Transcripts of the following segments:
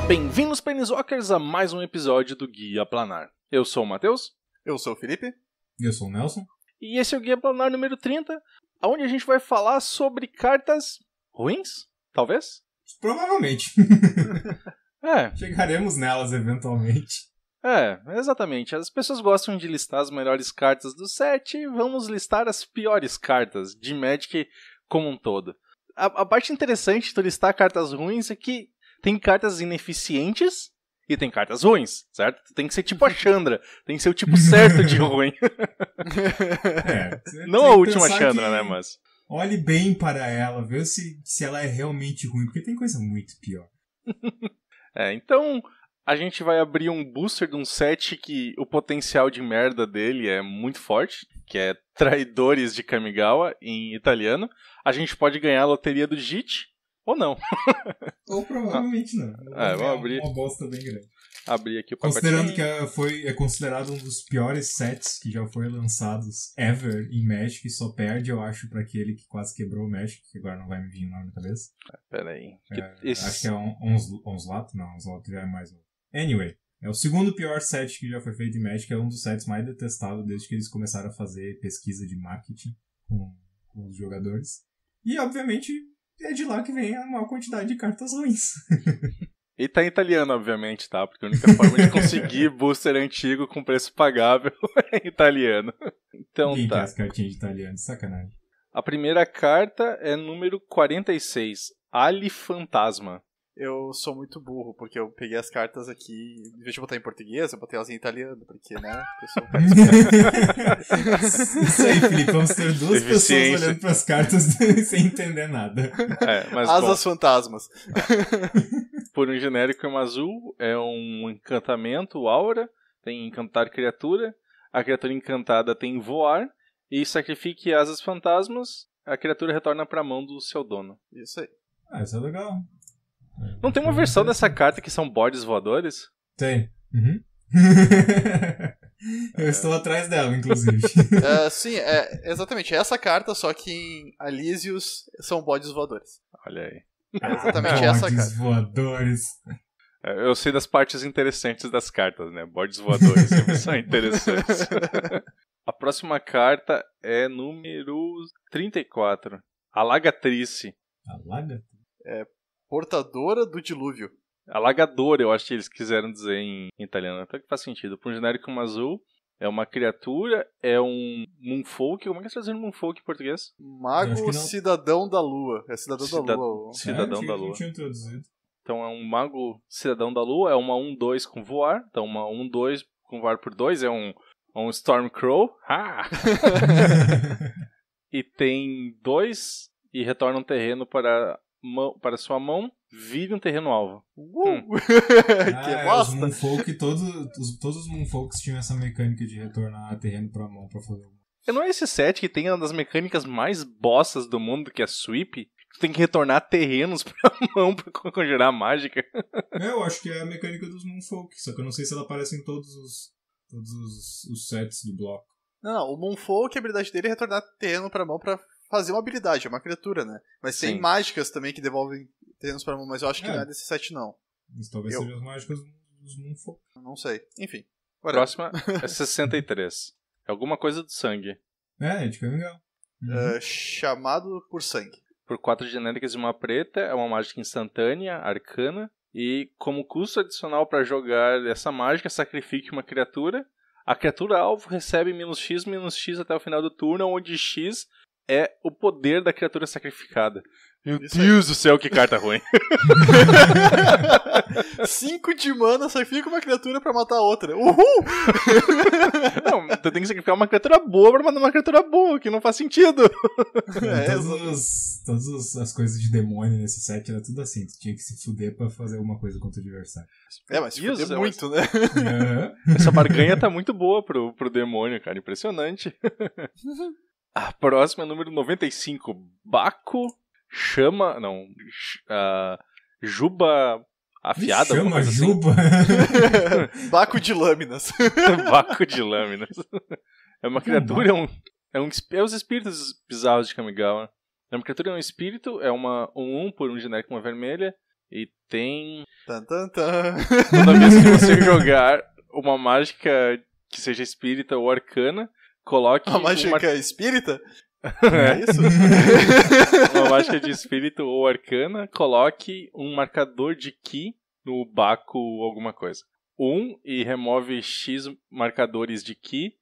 Bem-vindos, Planeswalkers, a mais um episódio do Guia Planar. Eu sou o Matheus. Eu sou o Felipe. E eu sou o Nelson. E esse é o Guia Planar número 30, onde a gente vai falar sobre cartas ruins, talvez? Provavelmente. Chegaremos nelas eventualmente. Exatamente. As pessoas gostam de listar as melhores cartas do set e vamos listar as piores cartas de Magic como um todo. A parte interessante de listar cartas ruins é que tem cartas ineficientes e tem cartas ruins, certo? Tem que ser tipo a Chandra, tem que ser o tipo certo de ruim. Não a última Chandra, né, mas... Olhe bem para ela, vê se ela é realmente ruim, porque tem coisa muito pior. Então a gente vai abrir um booster de um set que o potencial de merda dele é muito forte, que é Traidores de Kamigawa, em italiano. A gente pode ganhar a loteria do JIT, ou não. Ou provavelmente não. Vamos abrir. Uma bosta bem grande. Abrir aqui o pacotinho. Considerando que é considerado um dos piores sets que já foi lançados ever em Magic, só perde, eu acho, pra aquele que quase quebrou o Magic, que agora não vai me vir o nome na cabeça. Pera aí. Acho que é Onslaught? Não, Onslaught já é mais novo. Anyway, é o segundo pior set que já foi feito em Magic, é um dos sets mais detestados desde que eles começaram a fazer pesquisa de marketing com os jogadores. E, obviamente, é de lá que vem a maior quantidade de cartas ruins. E tá em italiano, obviamente, tá? Porque a única forma de conseguir booster antigo com preço pagável é em italiano. Então Quem tá. quer as cartinhas de italiano? Sacanagem. A primeira carta é número 46, Ali Fantasma. Eu sou muito burro, porque eu peguei as cartas aqui, em vez de botar em português, eu botei elas em italiano, porque, né, eu sou um cara Isso aí, Felipe, vamos ter duas pessoas olhando pras cartas sem entender nada. Mas Asas fantasmas. Por um genérico em azul, é um encantamento, aura, tem encantar criatura, a criatura encantada tem voar, e sacrifique asas fantasmas, a criatura retorna pra mão do seu dono. Isso aí. Isso é legal. Não tem uma versão dessa carta que são bodes voadores? Tem. Uhum. Eu estou atrás dela, inclusive. Sim, exatamente essa carta, só que em Alísios são bodes voadores. Olha aí. É exatamente essa carta. Bodes voadores. Eu sei das partes interessantes das cartas, né? Bodes voadores sempre são interessantes. A próxima carta é número 34. Alagatrice. Alagatrice? Portadora do dilúvio. Alagador, eu acho que eles quiseram dizer em italiano. Até que faz sentido. Por um genérico azul, é uma criatura, é um Moonfolk. Como é que é traduzir Moonfolk em português? Mago Cidadão da Lua. É Cidadão da Lua. Cidadão da Lua. Não tinha traduzido. Então é um Mago Cidadão da Lua, é uma 1/2 com voar. Então uma 1/2 com voar por 2 é um Stormcrow. E tem 2 e retorna um terreno para sua mão, vive um terreno alvo. Que bosta! Os Moonfolk, todos os Moonfolks tinham essa mecânica de retornar terreno pra mão pra fazer. E não é esse set que tem uma das mecânicas mais bossas do mundo, que é Sweep? Tu tem que retornar terrenos pra mão pra conjurar mágica. Eu acho que é a mecânica dos Moonfolk, só que eu não sei se ela aparece em todos os sets do bloco. Não, o Moonfolk, a habilidade dele é retornar terreno pra mão pra fazer uma habilidade, é uma criatura, né? Mas Sim. tem mágicas também que devolvem terrenos pra mão, mas eu acho que não é desse set, não. Mas talvez sejam as mágicas dos Moonfolk. Não sei. Enfim. A próxima é 63. É alguma coisa do sangue. De Kamigawa. Chamado por sangue. Por 4 genéricas e uma preta, é uma mágica instantânea, arcana. E como custo adicional para jogar essa mágica, sacrifique uma criatura. A criatura alvo recebe -X até o final do turno, onde X é o poder da criatura sacrificada. Meu Deus do céu, que carta ruim. 5 de mana, sacrifica uma criatura pra matar a outra. Uhul! Não, tu tem que sacrificar uma criatura boa pra matar uma criatura boa, que não faz sentido. Todas as coisas de demônio nesse set era tudo assim. Tu tinha que se fuder pra fazer alguma coisa contra o adversário. Mas se fuder muito, né? Essa barganha tá muito boa pro demônio, cara. Impressionante. A próxima é número 95. Baco chama... Não. Juba afiada. Chama Juba? Assim. Baco de lâminas. Baco de lâminas. É uma criatura, é os espíritos bizarros de Kamigawa. É uma criatura, é um espírito, é uma 1/1 por um genérico, uma vermelha. E tem... Tan, tan, tan. Toda vez que você jogar uma mágica que seja espírita ou arcana, coloque... A mágica espírita? É isso? Uma mágica de espírito ou arcana, coloque um marcador de ki no Baco alguma coisa. E remove X marcadores de ki.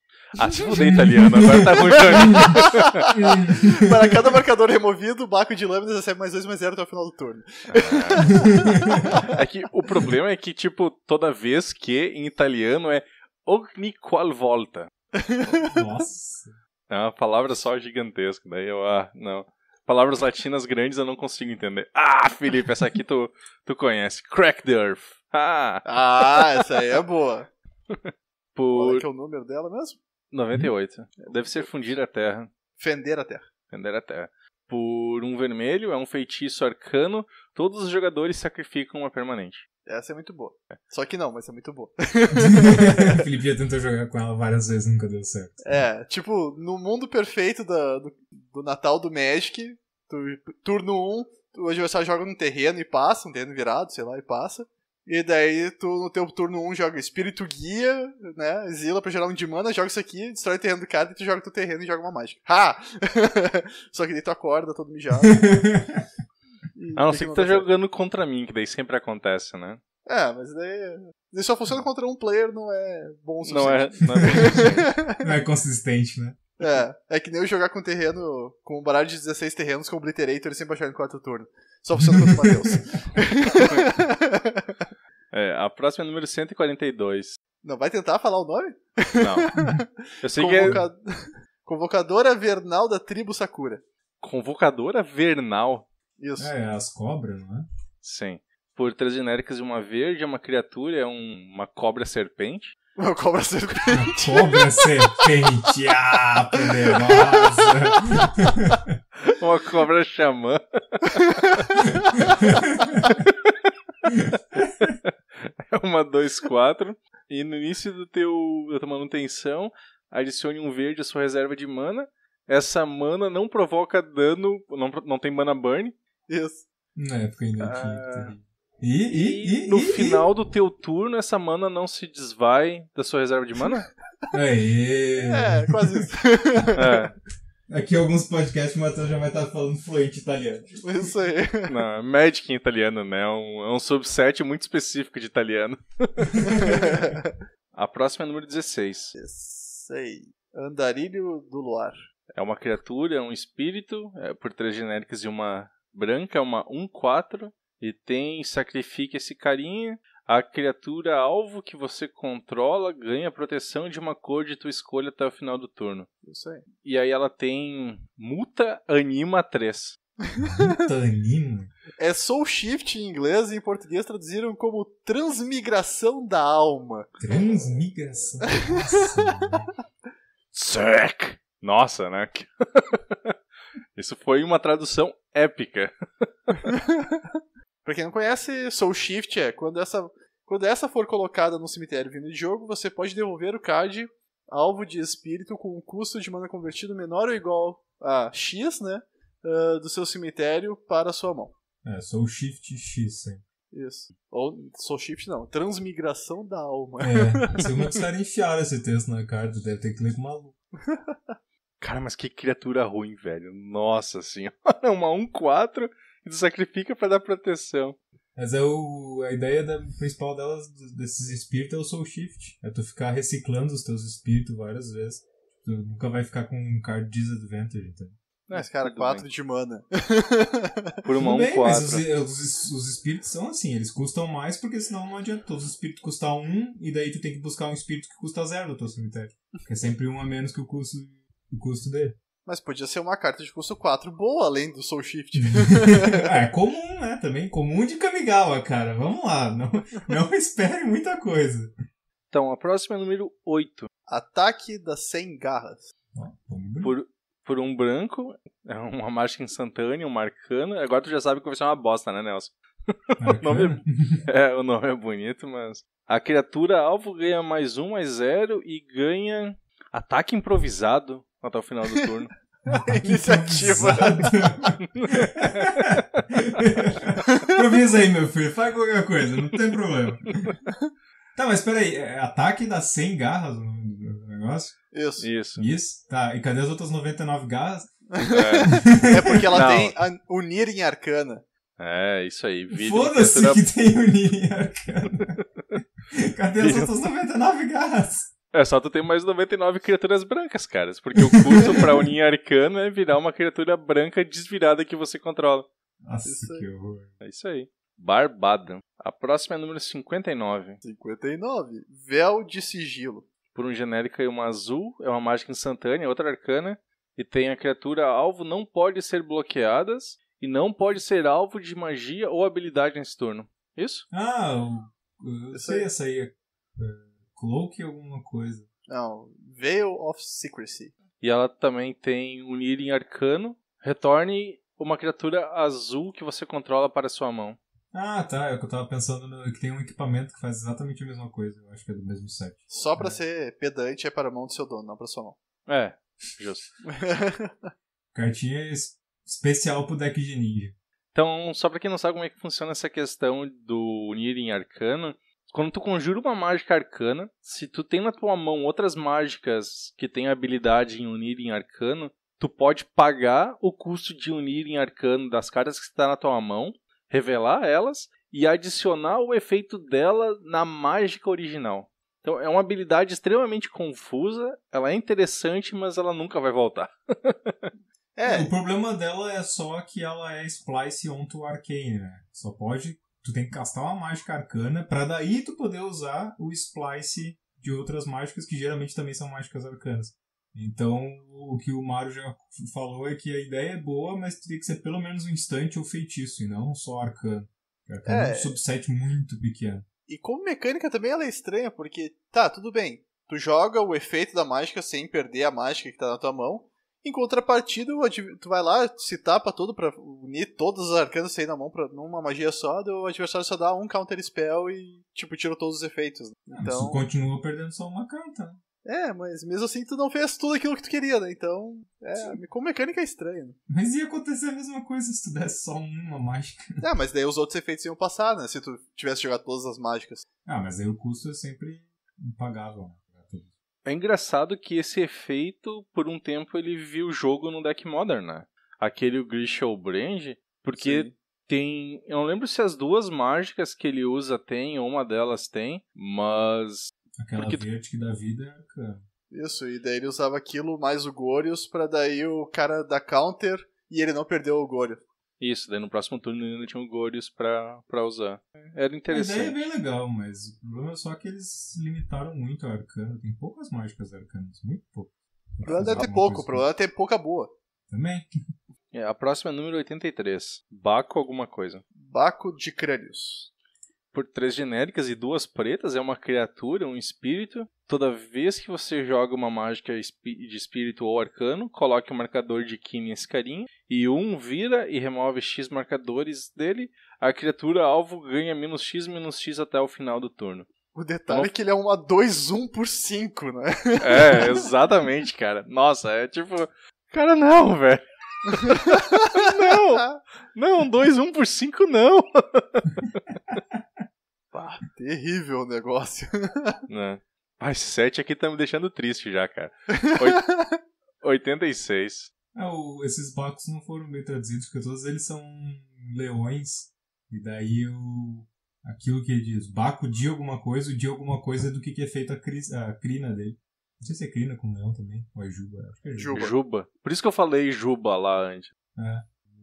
Se fudeu italiano, agora tá ruim pra mim. Para cada marcador removido, o Baco de lâminas recebe mais 2/0 até o final do turno. É que o problema é que, tipo, toda vez que em italiano é ogni qual volta. Nossa. É uma palavra só gigantesca. Daí eu, não. Palavras latinas grandes eu não consigo entender. Felipe, essa aqui tu conhece. Crack the Earth. Essa aí é boa. Qual é que é o número dela mesmo? 98. Deve ser fundir a terra. Fender a terra. Fender a terra. Por um vermelho, é um feitiço arcano. Todos os jogadores sacrificam uma permanente. Essa é muito boa. Só que não, mas é muito boa. O Felipe já tentou jogar com ela várias vezes, nunca deu certo. Tipo, no mundo perfeito do Natal do Magic, turno 1, o adversário joga no terreno e passa, um terreno virado, sei lá, e passa. E daí tu, no teu turno 1, joga Espírito Guia, né, exila pra gerar um de mana, joga isso aqui, destrói o terreno do cara e tu joga teu terreno e joga uma mágica. Só que daí tu acorda todo mijado. A não ser que tá jogando contra mim, que daí sempre acontece, né? Mas daí só funciona contra um player, não é bom o suficiente. Não é bom o suficiente. Não é consistente, né? É que nem eu jogar com terreno, com um baralho de 16 terrenos com o Obliterator e sempre achar em 4 turnos. Só funciona contra o Matheus. A próxima é número 142. Não vai tentar falar o nome? Não. Eu sei que é... Convocadora Vernal da Tribo Sakura. Convocadora Vernal? Isso. As cobras, não é? Sim. Por 3 genéricas e uma verde, é uma criatura, é uma cobra serpente. Uma cobra serpente. Uma cobra serpente, poderosa. Uma cobra xamã. É uma 2/4. E no início da tua manutenção, adicione um verde à sua reserva de mana. Essa mana não provoca dano, não tem mana burn. Isso. Na época ainda tinha. E no final do teu turno, essa mana não se desvai da sua reserva de mana? Quase isso. Aqui alguns podcasts o Matheus já vai estar falando fluente italiano. Isso aí. Não, Magic em italiano, né? É um subset muito específico de italiano. A próxima é número 16. 16. Andarilho do Luar. É uma criatura, é um espírito, por 3 genéricas e uma branca, é uma 1/4. E tem sacrifique esse carinha. A criatura alvo que você controla ganha proteção de uma cor de tua escolha até o final do turno. Isso aí. E aí ela tem Muta Anima 3. Muta Anima? É Soul Shift em inglês e em português traduziram como Transmigração da Alma. Transmigração? Nossa. Sick! Nossa, né? Isso foi uma tradução épica. Pra quem não conhece, Soul Shift quando essa for colocada no cemitério vindo de jogo, você pode devolver o card alvo de espírito com um custo de mana convertido menor ou igual a X, né, do seu cemitério para a sua mão. Soul Shift X, sim. Isso. Ou Soul Shift não, Transmigração da Alma. Se uma dos caras enfiaram esse texto na carta, deve ter que ler com maluco. Cara, mas que criatura ruim, velho. Nossa senhora. Uma 1/4 e tu sacrifica pra dar proteção. Mas a ideia principal delas, desses espíritos, é o Soul Shift. É tu ficar reciclando os teus espíritos várias vezes. Tu nunca vai ficar com um card disadvantage, então. Mas, cara, 4 de mana. Por uma 1/4. Mas os espíritos são assim, eles custam mais porque senão não adianta. Todos os espíritos custam 1 e daí tu tem que buscar um espírito que custa 0 no teu cemitério. Que é sempre 1 a menos que o custo dele. Mas podia ser uma carta de custo 4 boa, além do Soul Shift. É comum, né? Também comum de Kamigawa, cara. Vamos lá, não espere muita coisa. Então, a próxima é número 8. Ataque das 100 garras. Por um branco, é uma mágica instantânea, um arcano. Agora tu já sabe que vai ser uma bosta, né, Nelson? O nome é bonito, mas... A criatura alvo ganha mais 1/0 e ganha ataque improvisado até o final do turno. Iniciativa. Improvisa aí, meu filho. Faz qualquer coisa, não tem problema. Tá, mas peraí. Ataque dá 100 garras no negócio? Isso. Tá, e cadê as outras 99 garras? É porque ela tem unir em arcana. É, isso aí. Foda-se que tem unir em arcana. Cadê as outras 99 garras? É só tu ter mais 99 criaturas brancas, caras. Porque o custo pra unir arcano é virar uma criatura branca desvirada que você controla. Nossa, que horror. É isso aí. Barbada. A próxima é número 59. 59. Véu de sigilo. Por um genérico e uma azul. É uma mágica instantânea, outra arcana. E tem a criatura alvo não pode ser bloqueadas. E não pode ser alvo de magia ou habilidade nesse turno. Isso? Eu sei essa aí. É Cloak alguma coisa. Não, Veil of Secrecy. E ela também tem unir em arcano. Retorne uma criatura azul que você controla para sua mão. Ah, tá. É o que eu tava pensando que tem um equipamento que faz exatamente a mesma coisa. Eu acho que é do mesmo set. Só pra ser pedante é para a mão do seu dono, não pra sua mão. É, justo. Cartinha especial pro deck de ninja. Então, só pra quem não sabe como é que funciona essa questão do unir em arcano, quando tu conjura uma mágica arcana, se tu tem na tua mão outras mágicas que têm habilidade em unir em arcano, tu pode pagar o custo de unir em arcano das cartas que está na tua mão, revelar elas e adicionar o efeito dela na mágica original. Então é uma habilidade extremamente confusa, ela é interessante, mas ela nunca vai voltar. O problema dela é só que ela é Splice onto Arcane, né? Só pode... Tu tem que castar uma mágica arcana pra daí tu poder usar o Splice de outras mágicas que geralmente também são mágicas arcanas. Então, o que o Mário já falou é que a ideia é boa, mas teria que ser pelo menos um instante ou feitiço, e não só arcano. Arcano é um subset muito pequeno. E como mecânica também ela é estranha, porque, tá, tudo bem, tu joga o efeito da mágica sem perder a mágica que tá na tua mão, em contrapartida, tu vai lá, se tapa todo pra unir todas as arcanas sair na mão numa magia só, o adversário só dá um counter spell e, tipo, tira todos os efeitos. Então... Mas tu continua perdendo só uma carta, né? Mas mesmo assim tu não fez tudo aquilo que tu queria, né? Então, como mecânica é estranho, né? Mas ia acontecer a mesma coisa se tu desse só uma mágica. Mas daí os outros efeitos iam passar, né? Se tu tivesse jogado todas as mágicas. Mas aí o custo é sempre impagável, né? É engraçado que esse efeito, por um tempo, ele viu o jogo no deck Modern, né? Aquele Grishol Brand, porque Sim. Tem... Eu não lembro se as duas mágicas que ele usa tem, ou uma delas tem, mas... Aquela Vertic da vida é arcana. Isso, e daí ele usava aquilo mais o Gorius pra daí o cara dar counter e ele não perdeu o Gorius. Isso, daí no próximo turno ele ainda tinha o Gorius pra usar. Era interessante. A ideia é bem legal, mas o problema é só que eles limitaram muito a arcana. Tem poucas mágicas arcanas, muito pouco. O problema deve ter pouco, o problema é ter pouca boa. Também. A próxima é número 83. Baco alguma coisa. Baco de Crânios. Por 3 genéricas e 2 pretas, é uma criatura, um espírito. Toda vez que você joga uma mágica de espírito ou arcano, coloque um marcador de Ki nesse carinha, e vira e remove X marcadores dele, a criatura alvo ganha -X até o final do turno. O detalhe é que ele é uma 2/1 por 5, né? Exatamente, cara. Nossa, é tipo... Cara, não, velho. Não, 2/1 por 5 não. Terrível o negócio. Esse set aqui tá me deixando triste já, cara. 86. Esses bacos não foram bem traduzidos, porque todos eles são leões. E daí aquilo que ele diz, baco de alguma coisa, o de alguma coisa é do que é feita a crina dele. Não sei se é crina com leão também, ou é juba. Acho que é juba. Por isso que eu falei juba lá antes.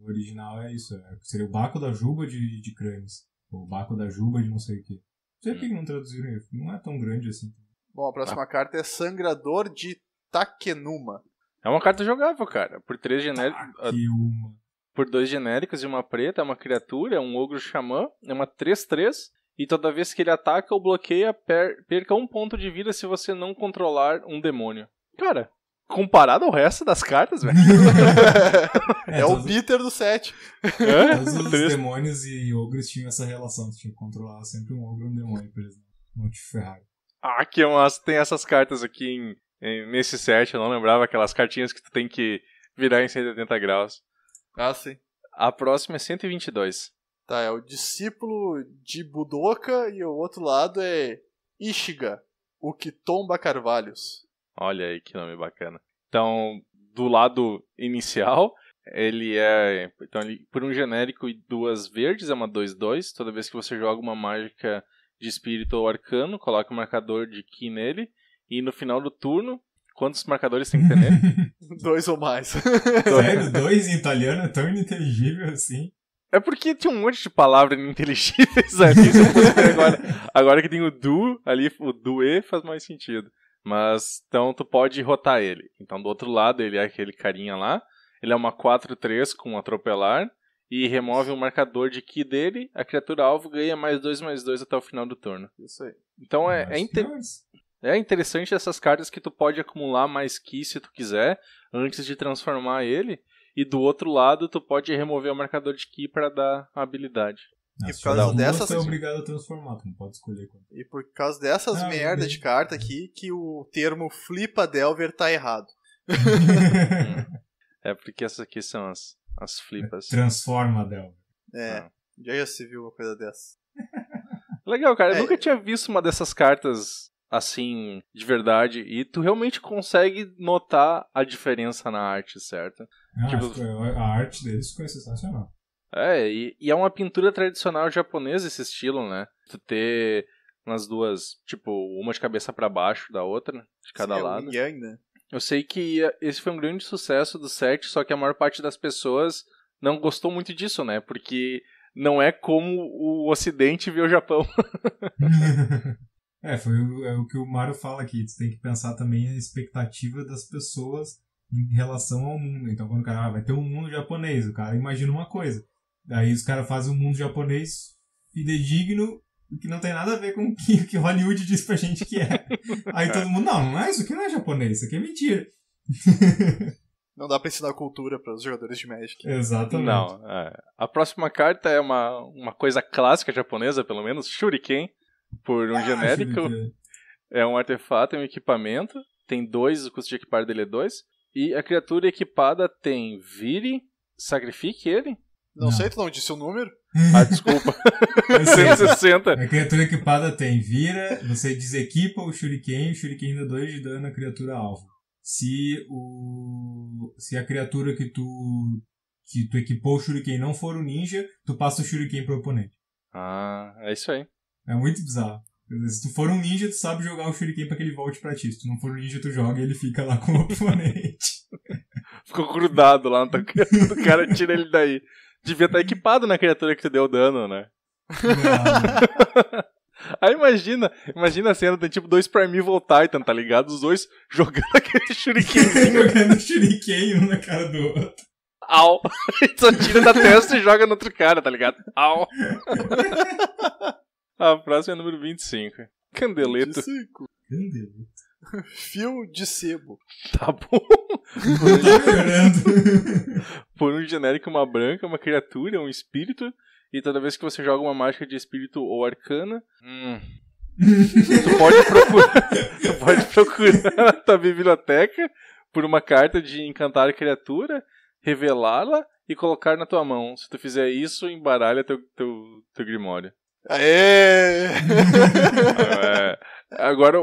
O original é isso. Seria o baco da juba de crânios. O baco da juba de não sei o que. Não sei por que não traduziram isso. Não é tão grande assim. Bom, a próxima carta é Sangrador de Takenuma. É uma carta jogável, cara. Por 3 genéricos. Takenuma. Por 2 genéricos e uma preta, é uma criatura, é um ogro xamã, é uma 3/3. E toda vez que ele ataca ou bloqueia, perca 1 ponto de vida se você não controlar um demônio. Cara, comparado ao resto das cartas, velho. É o bitter do set. Todos os demônios e ogros tinham essa relação. Tu tinha que controlar sempre um ogro e um demônio, por exemplo. Não te ferrar. Que massa. Tem essas cartas aqui nesse set. Eu não lembrava aquelas cartinhas que tu tem que virar em 180 graus. Ah, sim. A próxima é 122. Tá, é o discípulo de Budoka e o outro lado é Ishiga, o que tomba carvalhos. Olha aí que nome bacana. Então, do lado inicial, ele é... Então, por um genérico e 2 verdes, é uma 2/2. Toda vez que você joga uma mágica de espírito ou arcano, coloca um marcador de Ki nele. E no final do turno, quantos marcadores tem que ter nele? 2 ou mais. Sério? 2 em italiano é tão ininteligível assim? É porque tinha um monte de palavras ininteligíveis ali. Se eu fosse ver agora que tem o do ali, o due faz mais sentido. Mas, então tu pode rotar ele. Então do outro lado ele é aquele carinha lá. Ele é uma 4/3 com atropelar. E remove um marcador de Ki dele. A criatura alvo ganha +2/+2 até o final do turno. Isso aí. Então é interessante essas cartas que tu pode acumular mais Ki se tu quiser. Antes de transformar ele. E do outro lado, tu pode remover o marcador de Ki para dar a habilidade. E por causa dessas... Você é obrigado a transformar, tu não pode escolher quando. E por causa dessas merda de carta aqui, que o termo Flipa Delver tá errado. É porque essas aqui são as flipas. Transforma, Delver. Já se viu uma coisa dessa. Legal, cara. Eu nunca tinha visto uma dessas cartas assim, de verdade. E tu realmente consegue notar a diferença na arte, certo? A arte deles ficou sensacional. E é uma pintura tradicional japonesa esse estilo, né? Tu ter nas duas, tipo, uma de cabeça pra baixo da outra, de cada lado. É yang, né? Eu sei que esse foi um grande sucesso do set, só que a maior parte das pessoas não gostou muito disso, né? Porque não é como o Ocidente vê o Japão. Foi o que o Mario fala aqui. Tu tem que pensar também na expectativa das pessoas em relação ao mundo. Então, quando o cara vai ter um mundo japonês, o cara imagina uma coisa. Daí os caras fazem um mundo japonês fidedigno, que não tem nada a ver com o que Hollywood diz pra gente que é. Aí todo mundo, não é, isso aqui não é japonês, isso aqui é mentira. Não dá pra ensinar cultura para os jogadores de Magic. Exatamente. Não, a próxima carta é uma coisa clássica japonesa, pelo menos, Shuriken, por um genérico. Shuriken. É um artefato, é um equipamento, tem 2, o custo de equipar dele é 2, e a criatura equipada tem vire, sacrifique ele. Não sei, tu não disse o número? Desculpa. 160. A criatura equipada tem vira, você desequipa o Shuriken dá 2 de dano à criatura alvo. Se a criatura que tu equipou o Shuriken não for o ninja, tu passa o Shuriken pro oponente. É isso aí. É muito bizarro. Se tu for um ninja, tu sabe jogar o Shuriken pra que ele volte pra ti. Se tu não for um ninja, tu joga e ele fica lá com o oponente. Ficou grudado lá na tua criatura, o cara tira ele daí. Devia estar equipado na criatura que tu deu dano, né? Aí imagina a cena, tem tipo 2 Primeval Titan, tá ligado? Os dois jogando aquele shurikenzinho. Jogando shuriken um na cara do outro. Au! Só tira da testa e joga no outro cara, tá ligado? Au! A próxima é número 25. Candeleto. 25. Candeleto. Fio de sebo. Tá bom. Por um genérico, uma branca, uma criatura, um espírito. E toda vez que você joga uma mágica de espírito ou arcana, tu pode procurar na tua biblioteca por uma carta de encantar a criatura, revelá-la e colocar na tua mão. Se tu fizer isso, embaralha teu grimório. Aê! Agora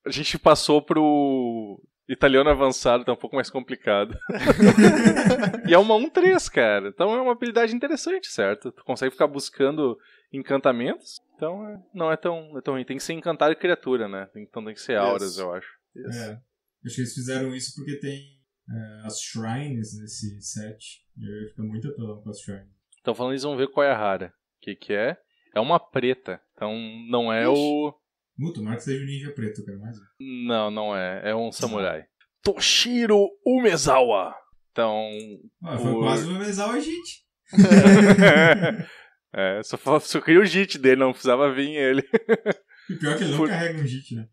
a gente passou pro italiano avançado, tá um pouco mais complicado. E é uma 1/3, cara. Então é uma habilidade interessante, certo? Tu consegue ficar buscando encantamentos. Então não é tão ruim. Tem que ser encantar a criatura, né? Então tem que ser auras, eu acho. Acho que eles fizeram isso porque tem as shrines nesse set. E aí fica muito apelão com as shrines. Então falando isso, vamos ver qual é a rara. O que é? É uma preta. Então não é o... Tomara que seja o ninja preto, eu quero mais. Não é. É um samurai. Toshiro Umezawa. Então... foi quase o Umezawa, gente. Só queria o JIT dele, não precisava vir ele. E pior que ele não carrega um JIT, né?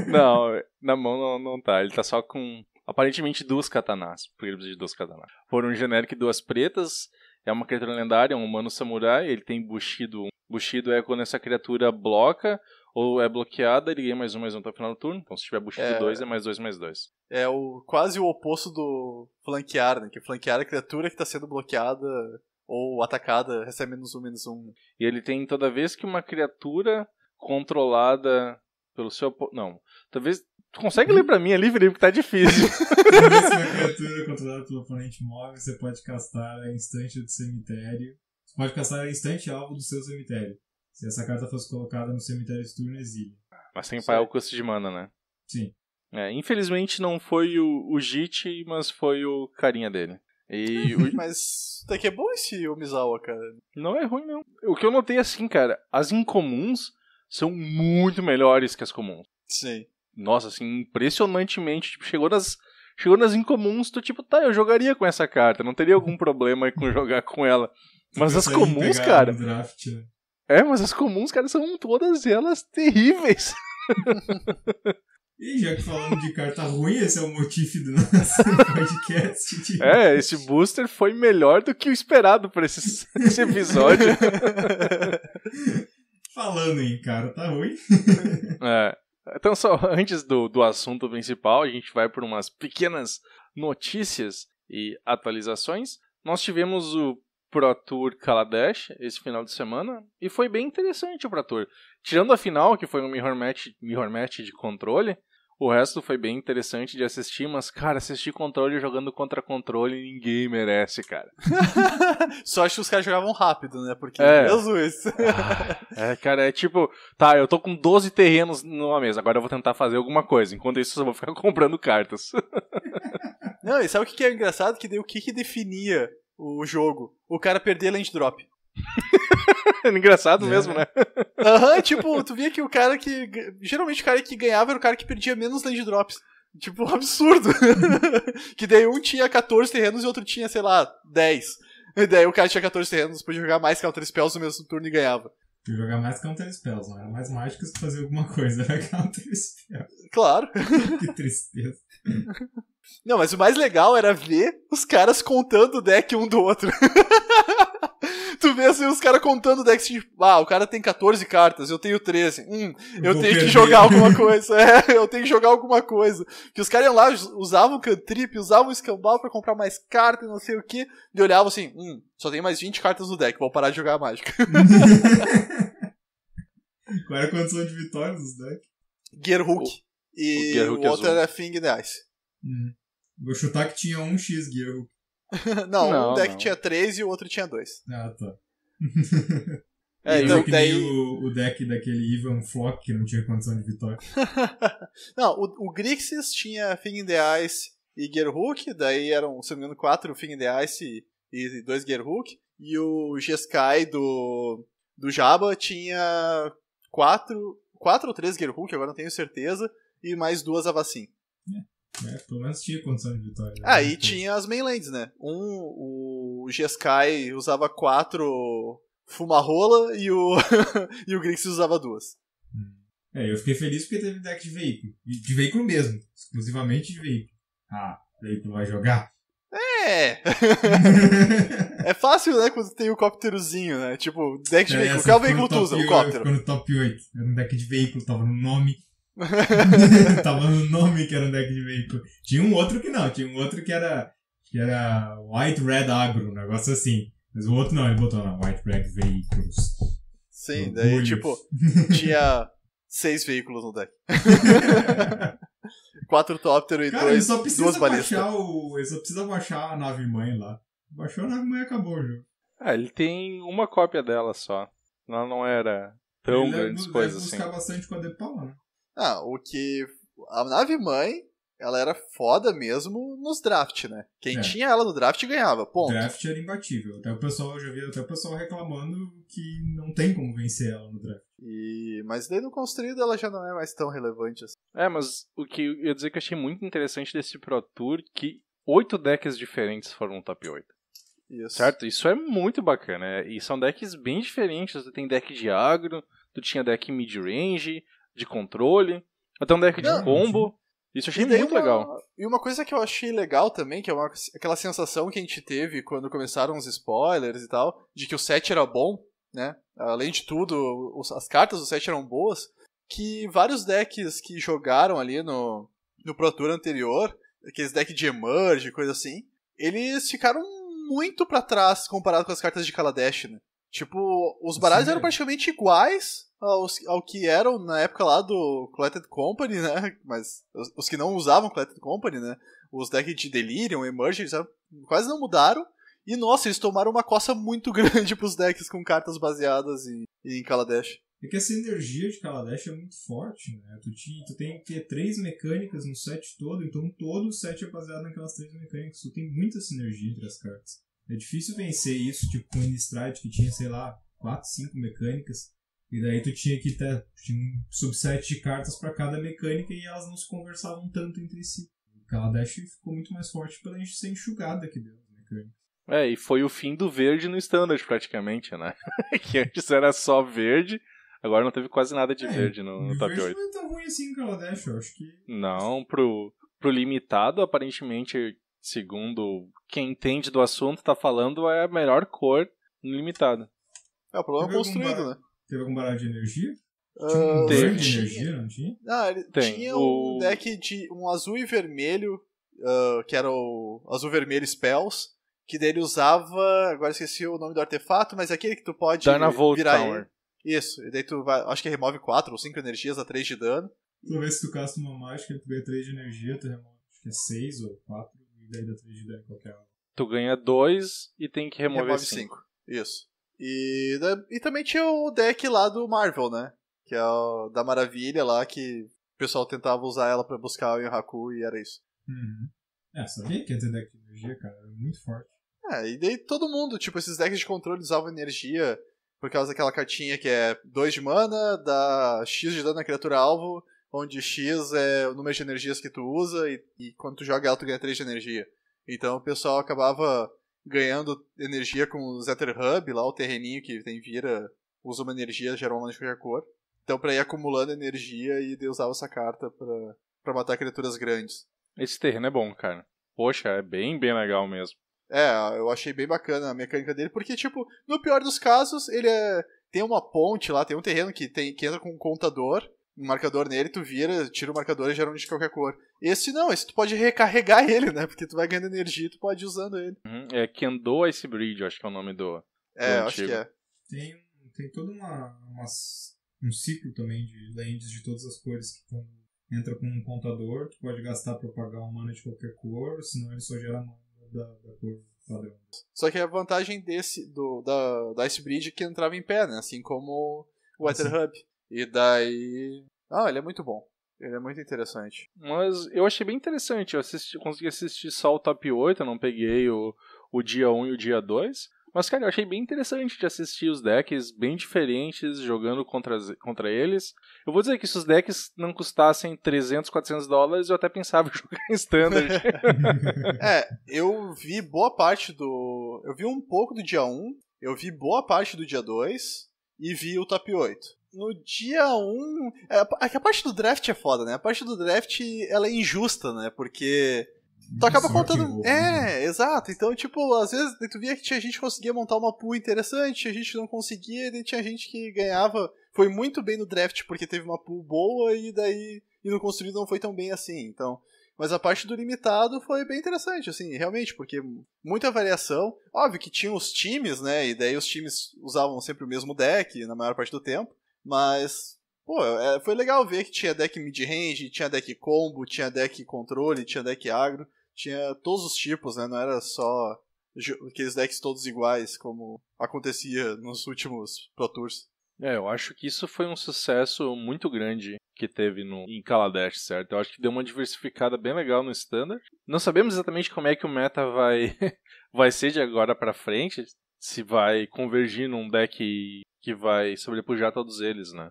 Não, na mão não tá. Ele tá só com, aparentemente, 2 katanás. Porque ele precisa de 2 katanás. Por um genérico e 2 pretas. É uma criatura lendária, um humano samurai. Ele tem Bushido. Bushido é quando essa criatura bloca ou é bloqueada, ele ganha mais um até o final do turno. Então se tiver Bushido 2, é mais 2. É quase o oposto do flanquear, né? Que flanquear é a criatura que tá sendo bloqueada ou atacada recebe -1/-1. E ele tem toda vez que uma criatura controlada pelo seu... Não, talvez... Tu consegue ler pra mim ali, Felipe, que tá difícil. Toda vez que uma criatura controlada pelo oponente morre, você pode castar a instante do cemitério. Você pode castar a instante alvo do seu cemitério. Se essa carta fosse colocada no cemitério esse turno, exília. Mas sem pagar o custo de mana, né? Sim. Infelizmente não foi o Jit, mas foi o carinha dele. Mas até que é bom esse Omizawa, cara. Não é ruim, não. O que eu notei assim, cara, as incomuns são muito melhores que as comuns. Sim. Nossa, assim, impressionantemente. Tipo, chegou nas incomuns, tu tipo, tá, eu jogaria com essa carta, não teria algum problema com jogar com ela. Mas as comuns, cara... Draft, né? Mas as comuns, cara, são todas elas terríveis. E já que falando de carta ruim, esse é o motivo do nosso podcast. Esse booster foi melhor do que o esperado pra esse episódio. Falando em carta ruim. Então, só antes do assunto principal, a gente vai por umas pequenas notícias e atualizações. Nós tivemos o Pro Tour Kaladesh esse final de semana e foi bem interessante o Pro Tour. Tirando a final, que foi um mirror match de controle, o resto foi bem interessante de assistir, mas, cara, assistir controle jogando contra controle ninguém merece, cara. Só acho que os caras jogavam rápido, né? Porque, Jesus. Cara, é tipo, tá, eu tô com 12 terrenos numa mesa, agora eu vou tentar fazer alguma coisa. Enquanto isso, eu só vou ficar comprando cartas. Não, e sabe o que é engraçado? Que daí o que definia o jogo? O cara perder land drop. Engraçado mesmo, né? Tipo, tu via que o cara que... Geralmente o cara que ganhava era o cara que perdia menos land drops. Tipo, um absurdo. Que daí um tinha 14 terrenos e outro tinha, sei lá, 10. E daí o cara tinha 14 terrenos, podia jogar mais counter spells no mesmo turno e ganhava. Podia jogar mais counter spells, não era mais mágicas que fazer alguma coisa, era counter spells. Claro. Que tristeza. Não, mas o mais legal era ver os caras contando o deck um do outro. Tu vê assim, os caras contando o deck, tipo, o cara tem 14 cartas, eu tenho 13. Eu tenho que jogar alguma coisa. Eu tenho que jogar alguma coisa. Que os caras iam lá, usavam cantrip, usavam escambau pra comprar mais cartas, não sei o que. E olhavam assim, só tem mais 20 cartas no deck, vou parar de jogar a mágica. Qual era a condição de vitória dos decks? Gearhook. E o outro era Thing in the Ice. Vou chutar que tinha 1x Gearhook. Não, um deck tinha 3 e o outro tinha 2. Ah, tá. Então, que daí... o deck daquele Even Flock que não tinha condição de vitória. Não, o Grixis tinha Thing in the Ice e Gearhook, daí eram, se não me engano, 4 Thing in the Ice e 2 Gearhook. E o Jeskai do Jabba tinha 4 ou 3 Gearhook, agora não tenho certeza, e mais 2 Avacyn. Pelo menos tinha condição de vitória. E tinha as mainlands, né? O Jeskai usava 4 Fumarola e o Grixis usava 2. Eu fiquei feliz porque teve deck de veículo. De veículo mesmo. Exclusivamente de veículo. Veículo vai jogar? É fácil, né? Quando tem o cópterozinho, né? Tipo, deck de veículo. Qual veículo tu usa? O cóptero. Ficou no top 8. Era um deck de veículo, tava no nome. Tava no nome que era um deck de veículo. Tinha um outro que não, tinha um outro que era White Red Agro, um negócio assim. Mas o outro não, ele botou lá White Red Veículos. Sim, daí tipo, tinha 6 veículos no deck. 4 Tóptero e 2 balistas. Ele só precisa baixar a nave mãe lá. Baixou a nave mãe e acabou o jogo. Ele tem uma cópia dela só. Ela não era tão grandes coisas assim. Ele buscar bastante com a Depala, né? A nave mãe, ela era foda mesmo nos draft, né? Quem tinha ela no draft ganhava, ponto. Draft era imbatível. Eu já vi até o pessoal reclamando que não tem como vencer ela no draft. Mas daí no construído ela já não é mais tão relevante assim. Mas o que eu ia dizer que eu achei muito interessante desse Pro Tour, que 8 decks diferentes foram no top 8. Isso. Certo? Isso é muito bacana. E são decks bem diferentes. Tu tem deck de agro, tu tinha deck mid-range, de controle, até um deck de combo. Isso eu achei muito legal. E uma coisa que eu achei legal também, que é aquela sensação que a gente teve quando começaram os spoilers e tal, de que o set era bom, né? Além de tudo, as cartas do set eram boas, que vários decks que jogaram ali no Pro Tour anterior, aqueles decks de Emerge, coisa assim, eles ficaram muito pra trás comparado com as cartas de Kaladesh, né? Tipo, os baralhos eram praticamente iguais ao que eram na época lá do Collected Company, né? Mas os que não usavam Collected Company, né? Os decks de Delirium, Emerge, eles quase não mudaram. E, nossa, eles tomaram uma coça muito grande pros decks com cartas baseadas em Kaladesh. É que essa energia de Kaladesh é muito forte, né? Tu tem que ter 3 mecânicas no set todo, então todo o set é baseado naquelas 3 mecânicas. Tu tem muita sinergia entre as cartas. É difícil vencer isso, tipo, com o Innistrad, que tinha, sei lá, 4, 5 mecânicas. E daí tu tinha que ter um subset de cartas pra cada mecânica e elas não se conversavam tanto entre si. O Kaladesh ficou muito mais forte pela gente ser enxugado aqui dentro das mecânicas. E foi o fim do verde no Standard, praticamente, né? Que antes era só verde, agora não teve quase nada de verde no top 8. Não é tão ruim assim o Kaladesh, eu acho que... Não, pro limitado, aparentemente, segundo quem entende do assunto, tá falando, é a melhor cor no limitado. O problema é construído, né? Teve algum baralho de energia? Teve. De energia, não tinha? Ele tinha um deck de um azul e vermelho, que era o azul vermelho Spells, que daí ele usava, agora esqueci o nome do artefato, mas é aquele que tu pode virar Tower. Isso, e daí tu vai, acho que remove 4 ou 5 energias a 3 de dano. Toda vez que tu casta uma mágica, tu ganha 3 de energia, tu remove, acho que é 6 ou 4, e daí dá 3 de dano em qualquer um. Tu ganha 2 e tem que remover 5. Isso. E também tinha o deck lá do Marvel, né? Que é o da Maravilha lá, que o pessoal tentava usar ela pra buscar o Enhaku e era isso. Sabia que ia ter deck de energia, cara? Era muito forte. E daí todo mundo, tipo, esses decks de controle usavam energia por causa daquela cartinha que é 2 de mana, dá X de dano na criatura alvo, onde X é o número de energias que tu usa, e quando tu joga ela tu ganha 3 de energia. Então o pessoal acabava ganhando energia com o Zephyr Hub, lá o terreninho que tem usa uma energia, gera uma mana de qualquer cor. Então pra ir acumulando energia e usava essa carta pra matar criaturas grandes. Esse terreno é bom, cara. Poxa, é bem legal mesmo. Eu achei bem bacana a mecânica dele, porque, tipo, no pior dos casos, ele tem uma ponte lá, tem um terreno que entra com um contador, um marcador nele, tu tira o marcador e geralmente de qualquer cor. Esse tu pode recarregar ele, né? Porque tu vai ganhando energia e tu pode ir usando ele. É Kendo Ice Bridge, acho que é o nome do acho que é. Tem todo um ciclo também de lands de todas as cores que quando entra com um contador, tu pode gastar pra pagar uma mana de qualquer cor, senão ele só gera mana da cor padrão. Só que a vantagem da Ice Bridge é que entrava em pé, né? Assim como o Ether Hub. E daí... ele é muito bom. Ele é muito interessante. Mas eu achei bem interessante. Eu consegui assistir só o top 8, eu não peguei o dia 1 e o dia 2. Mas, cara, eu achei bem interessante de assistir os decks bem diferentes, jogando contra eles. Eu vou dizer que se os decks não custassem $300, $400, eu até pensava em jogar em Standard. Eu vi boa parte eu vi um pouco do dia 1, eu vi boa parte do dia 2 e vi o top 8. No dia 1... a parte do draft é foda, né? A parte do draft, ela é injusta, né? Porque... tu acaba contando... exato. Então, tipo, às vezes tu via que tinha gente que conseguia montar uma pool interessante, tinha gente que não conseguia, e tinha gente que ganhava... foi muito bem no draft porque teve uma pool boa, e no construído não foi tão bem assim. Então... mas a parte do limitado foi bem interessante, assim, realmente, porque muita variação. Óbvio que tinha os times, né? E daí os times usavam sempre o mesmo deck na maior parte do tempo. Mas... foi legal ver que tinha deck mid-range, tinha deck combo, tinha deck controle, tinha deck agro, tinha todos os tipos, né? Não era só aqueles decks todos iguais, como acontecia nos últimos Pro Tours. Eu acho que isso foi um sucesso muito grande que teve em Kaladesh, certo? Eu acho que deu uma diversificada bem legal no Standard. Não sabemos exatamente como é que o meta vai ser de agora pra frente, se vai convergir num deck que vai sobrepujar todos eles, né?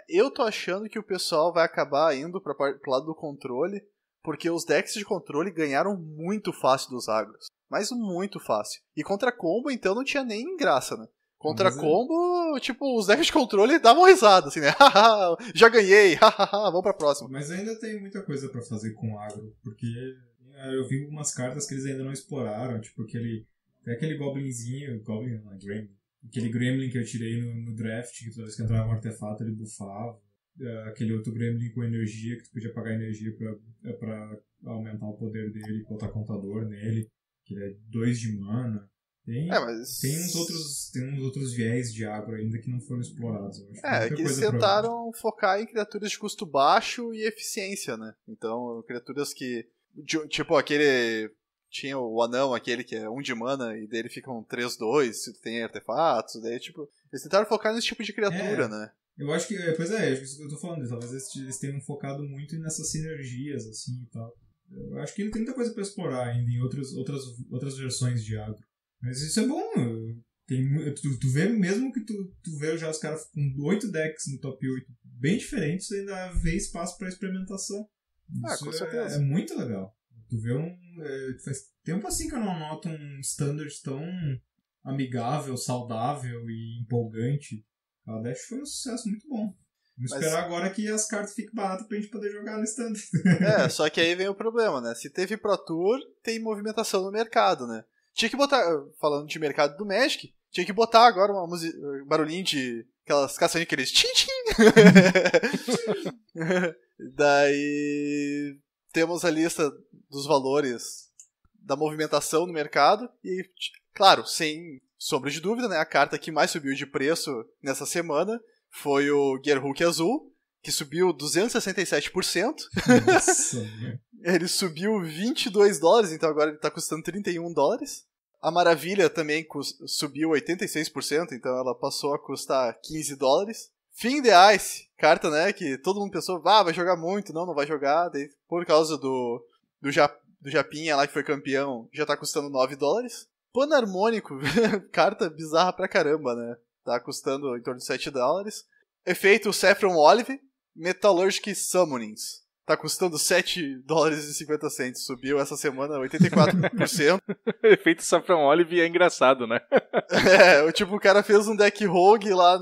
Eu tô achando que o pessoal vai acabar indo pro lado do controle, porque os decks de controle ganharam muito fácil dos agros. Mas muito fácil. E contra combo, então, não tinha nem graça, né? Contra combo, tipo, os decks de controle davam risada, assim, né? Já ganhei, vamos pra próxima. Mas ainda tem muita coisa pra fazer com agro, porque eu vi algumas cartas que eles ainda não exploraram, tipo aquele goblinzinho, Gremlin. Aquele Gremlin que eu tirei no draft, que toda vez que entrava um artefato ele buffava. aquele outro Gremlin com energia, que tu podia pagar energia pra aumentar o poder dele e botar contador nele, que ele é 2 de mana. Tem uns outros viés de agro ainda que não foram explorados. Eu acho que eles tentaram focar em criaturas de custo baixo e eficiência, né? Então, criaturas que... Tipo, aquele... Tinha o anão, aquele que é 1 de mana, e dele ficam 3/2, se tem artefatos, daí, tipo... Eles tentaram focar nesse tipo de criatura, né? Eu acho que... Pois é, isso que eu tô falando. Talvez eles tenham focado muito nessas sinergias, assim, e tal. Eu acho que ele tem muita coisa pra explorar ainda em outras versões de agro. Mas isso é bom. Tu vê mesmo que tu vê já os caras com 8 decks no top 8 bem diferentes, ainda vê espaço pra experimentação. Isso com certeza. É muito legal. Tu vê faz tempo assim que eu não anoto um standard tão amigável, saudável e empolgante. A Dash foi um sucesso muito bom. Vamos esperar agora que as cartas fiquem baratas pra gente poder jogar no standard. Só que aí vem o problema, né? Se teve Pro Tour, tem movimentação no mercado, né? Tinha que botar, falando de mercado do Magic, tinha que botar agora um barulhinho de aquelas caçanhas, aqueles tchim-tchim. Daí temos a lista dos valores da movimentação no mercado e, claro, sem sombra de dúvida, né, a carta que mais subiu de preço nessa semana foi o Gearhulk azul, que subiu 267%. Nossa, ele subiu $22, então agora ele está custando $31. A Maravilha também subiu 86%, então ela passou a custar $15. Fim the Ice, carta, né, que todo mundo pensou, vai jogar muito, não vai jogar, daí, por causa do Japinha lá que foi campeão, já tá custando $9. Panharmônico, carta bizarra pra caramba, né, tá custando em torno de $7. Efeito Saffron Olive, Metallurgic Summonings, tá custando $7,50, subiu essa semana 84%. Efeito Saffron Olive é engraçado, né? O cara fez um deck rogue lá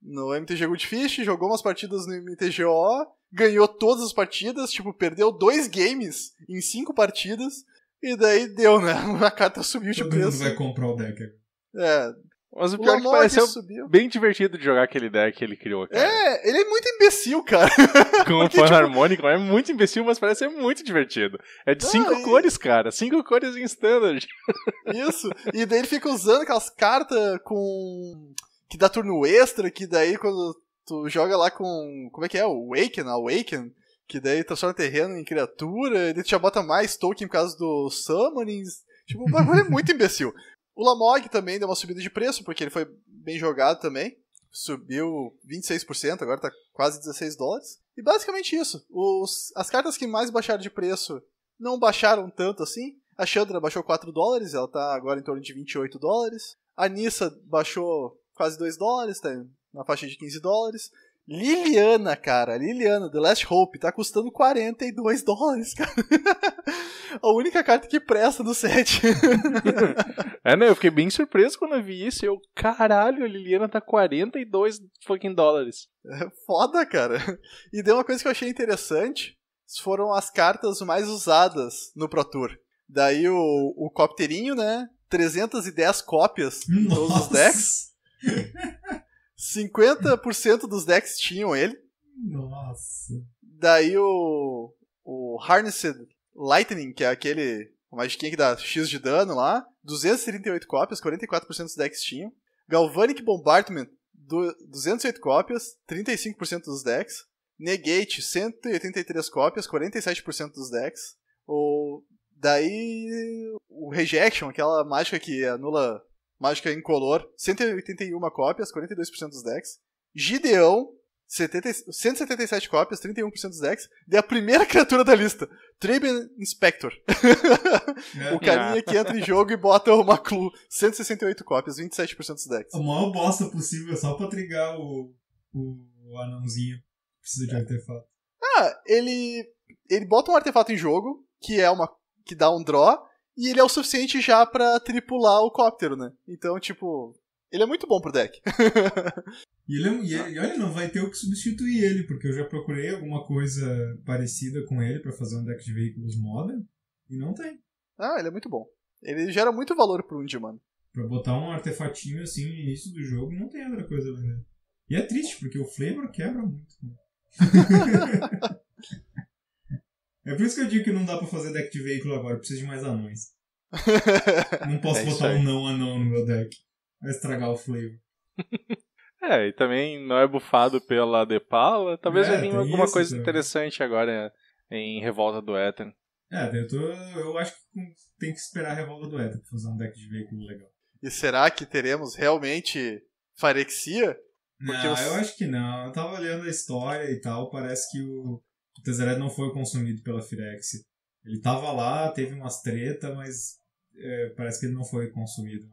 no MTG Goldfish, jogou umas partidas no MTGO, ganhou todas as partidas, perdeu 2 games em 5 partidas, e daí deu, né? A carta subiu de preço. Todo mundo vai comprar o deck agora. Mas o pior é que pareceu bem divertido de jogar aquele deck que ele criou, cara. Ele é muito imbecil, cara. Com o Panharmônico, é muito imbecil, mas parece ser muito divertido. É de 5 cores, cara. 5 cores em standard. Isso. E daí ele fica usando aquelas cartas que dá turno extra, que daí quando tu joga lá com... Como é que é? O Awaken, que daí transforma terreno em criatura, e daí tu já bota mais token por causa dos summonings. O bagulho é muito imbecil. O Lamog também deu uma subida de preço, porque ele foi bem jogado também. Subiu 26%, agora tá quase $16. E basicamente isso. As cartas que mais baixaram de preço não baixaram tanto assim. A Chandra baixou $4, ela tá agora em torno de $28. A Nissa baixou quase $2, tá na faixa de $15. Liliana, cara, The Last Hope, tá custando $42, cara. A única carta que presta do set. Né, eu fiquei bem surpreso quando eu vi isso. Caralho, a Liliana tá $42 fucking dólares. É foda, cara. E deu uma coisa que eu achei interessante, foram as cartas mais usadas no Pro Tour. Daí o Copterinho, né, 310 cópias em todos os decks. 50% dos decks tinham ele. Nossa. Daí o Harnessed Lightning, que é aquele magiquinha que dá X de dano lá, 238 cópias, 44% dos decks tinham. Galvanic Bombardment, 208 cópias, 35% dos decks. Negate, 183 cópias, 47% dos decks. Daí o Rejection, aquela mágica que anula mágica incolor, 181 cópias, 42% dos decks. Gideão, 177 cópias, 31% dos decks. Daí a primeira criatura da lista, Traben Inspector. O carinha que entra em jogo e bota uma Clue, 168 cópias, 27% dos decks. A maior bosta possível, só pra trigar o anãozinho. Precisa de artefato. Ele bota um artefato em jogo, que dá um draw, e ele é o suficiente já pra tripular o Cóptero, né? Então, ele é muito bom pro deck. E olha, não vai ter o que substituir ele, porque eu já procurei alguma coisa parecida com ele pra fazer um deck de veículos modern, e não tem. Ele é muito bom. Ele gera muito valor pro Indie, mano. Pra botar um artefatinho assim no início do jogo, não tem outra coisa além dele. E é triste, porque o Flavor quebra muito. É por isso que eu digo que não dá pra fazer deck de veículo agora, eu preciso de mais anões. Não posso botar um não anão no meu deck. Vai estragar o flavor. E também não é bufado pela Depala. Talvez vai vir alguma coisa também interessante agora em Revolta do Éter. Eu acho que tem que esperar a Revolta do Éter pra fazer um deck de veículo legal. E será que teremos realmente Phyrexia? Porque eu acho que não. Eu tava olhando a história e tal, parece que o Tezzeret não foi consumido pela Phyrexia. Ele tava lá, teve umas treta, mas parece que ele não foi consumido.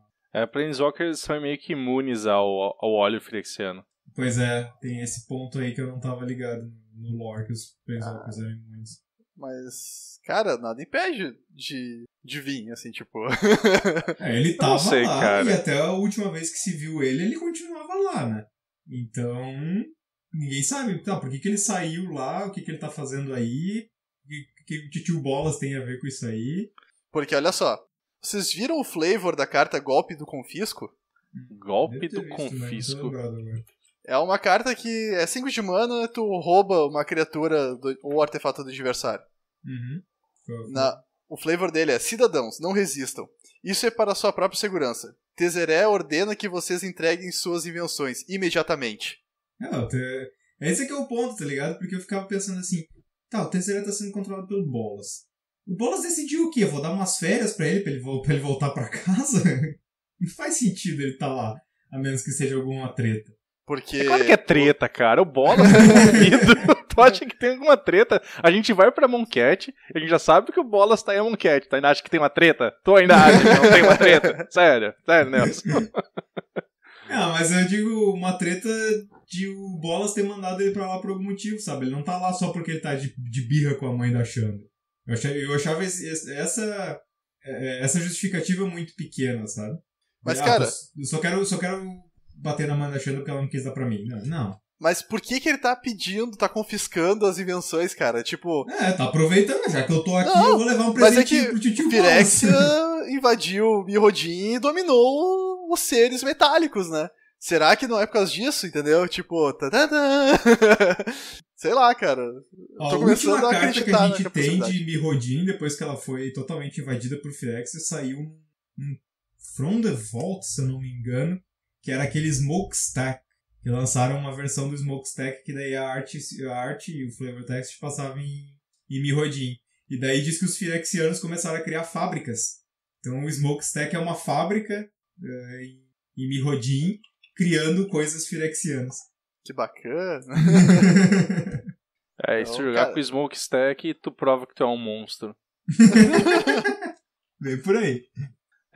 Planeswalkers são meio que imunes ao óleo Phyrexiano. Pois é, tem esse ponto aí que eu não tava ligado no lore, que os Planeswalkers eram imunes. Mas, cara, nada impede de vir, assim, tipo... Ele tava lá, cara. E até a última vez que se viu ele continuava lá, né? Então, ninguém sabe, por que ele saiu lá, o que ele tá fazendo aí, o que o Titio Bolas tem a ver com isso aí. Porque, olha só, vocês viram o flavor da carta Golpe do Confisco? Golpe do Confisco. É uma carta que é 5 de mana, tu rouba uma criatura ou artefato do adversário. O flavor dele é: cidadãos, não resistam. Isso é para sua própria segurança. Tezzeret ordena que vocês entreguem suas invenções imediatamente. Esse aqui é o ponto, tá ligado? Porque eu ficava pensando assim, o Tezzeret tá sendo controlado pelo Bolas. O Bolas decidiu o quê? Eu vou dar umas férias pra ele voltar pra casa? Não faz sentido ele tá lá, a menos que seja alguma treta. Porque... É claro que é treta, cara. O Bolas tá envolvido. Tu acha que tem alguma treta? A gente vai pra Moncat, a gente já sabe que o Bolas tá em Moncat. Tu ainda acha que tem uma treta? Tu ainda acha que não tem uma treta? Sério, Nelson. Mas eu digo uma treta de o Bolas ter mandado ele pra lá por algum motivo, sabe? Ele não tá lá só porque ele tá de birra com a mãe da Chandra. Eu achava essa justificativa muito pequena, sabe? Mas, cara... Eu só quero bater na mãe da Chandra porque ela não quis dar pra mim. Não. Mas por que ele tá pedindo, tá confiscando as invenções, cara? Tipo... tá aproveitando, já que eu tô aqui, eu vou levar um presentinho pro tio Phyrexia invadiu Mirrodin e dominou os seres metálicos, né? Será que não é por causa disso, entendeu? Tipo... Sei lá, cara. Tô começando a acreditar. A última carta que a gente tem de Mirrodin, depois que ela foi totalmente invadida por Phyrexia, saiu um From the Vault, se eu não me engano, que era aquele Smokestack, que lançaram uma versão do Smokestack que daí a arte e o flavor text passavam em Mirrodin. E daí diz que os Phyrexianos começaram a criar fábricas. Então o Smokestack é uma fábrica em Mirrodin, criando coisas Phyrexianas. Que bacana. E se jogar com o Smokestack, tu prova que tu é um monstro. Vem por aí.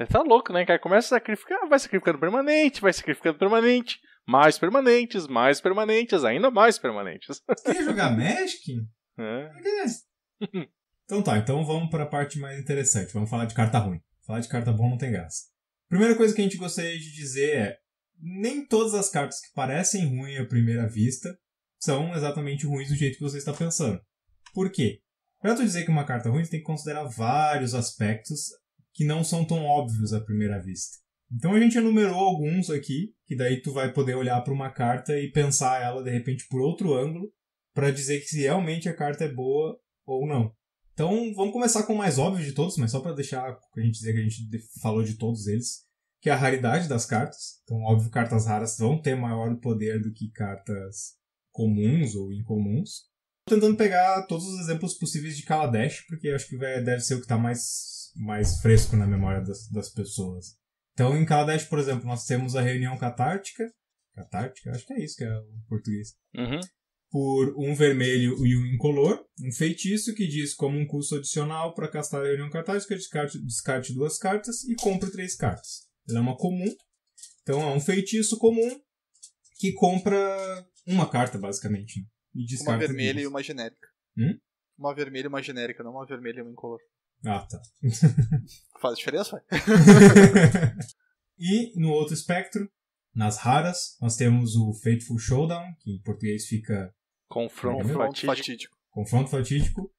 Tá louco, né, cara? Começa a sacrificar, vai sacrificando permanente, mais permanentes, ainda mais permanentes. Você quer jogar Magic? Então vamos para a parte mais interessante. Vamos falar de carta ruim. Falar de carta boa não tem graça. Primeira coisa que a gente gostaria de dizer é: nem todas as cartas que parecem ruins à primeira vista são exatamente ruins do jeito que você está pensando. Por quê? Para tu dizer que uma carta ruim, você tem que considerar vários aspectos que não são tão óbvios à primeira vista. Então a gente enumerou alguns aqui, que daí tu vai poder olhar para uma carta e pensar ela de repente por outro ângulo, para dizer que se realmente a carta é boa ou não. Então vamos começar com o mais óbvio de todos, mas só para deixar a gente dizer que a gente falou de todos eles, que é a raridade das cartas. Então, óbvio, cartas raras vão ter maior poder do que cartas comuns ou incomuns. Estou tentando pegar todos os exemplos possíveis de Kaladesh, porque eu acho que deve ser o que está mais fresco na memória das pessoas. Então, em Kaladesh, por exemplo, nós temos a Reunião Catártica. Catártica? Acho que é isso que é o português. Uhum. Por um vermelho e um incolor. Um feitiço que diz como um custo adicional para castar a Reunião Catártica, descarte 2 cartas e compre 3 cartas. Ela é uma comum. Então, é um feitiço comum que compra uma carta, basicamente. Né? E descarta uma vermelha 2. e uma genérica. Uma vermelha e uma genérica, não uma vermelha e uma incolor. Ah, tá. Faz diferença, vai? E no outro espectro, nas raras, nós temos o Fateful Showdown, que em português fica... Confronto fatídico. Confronto fatídico.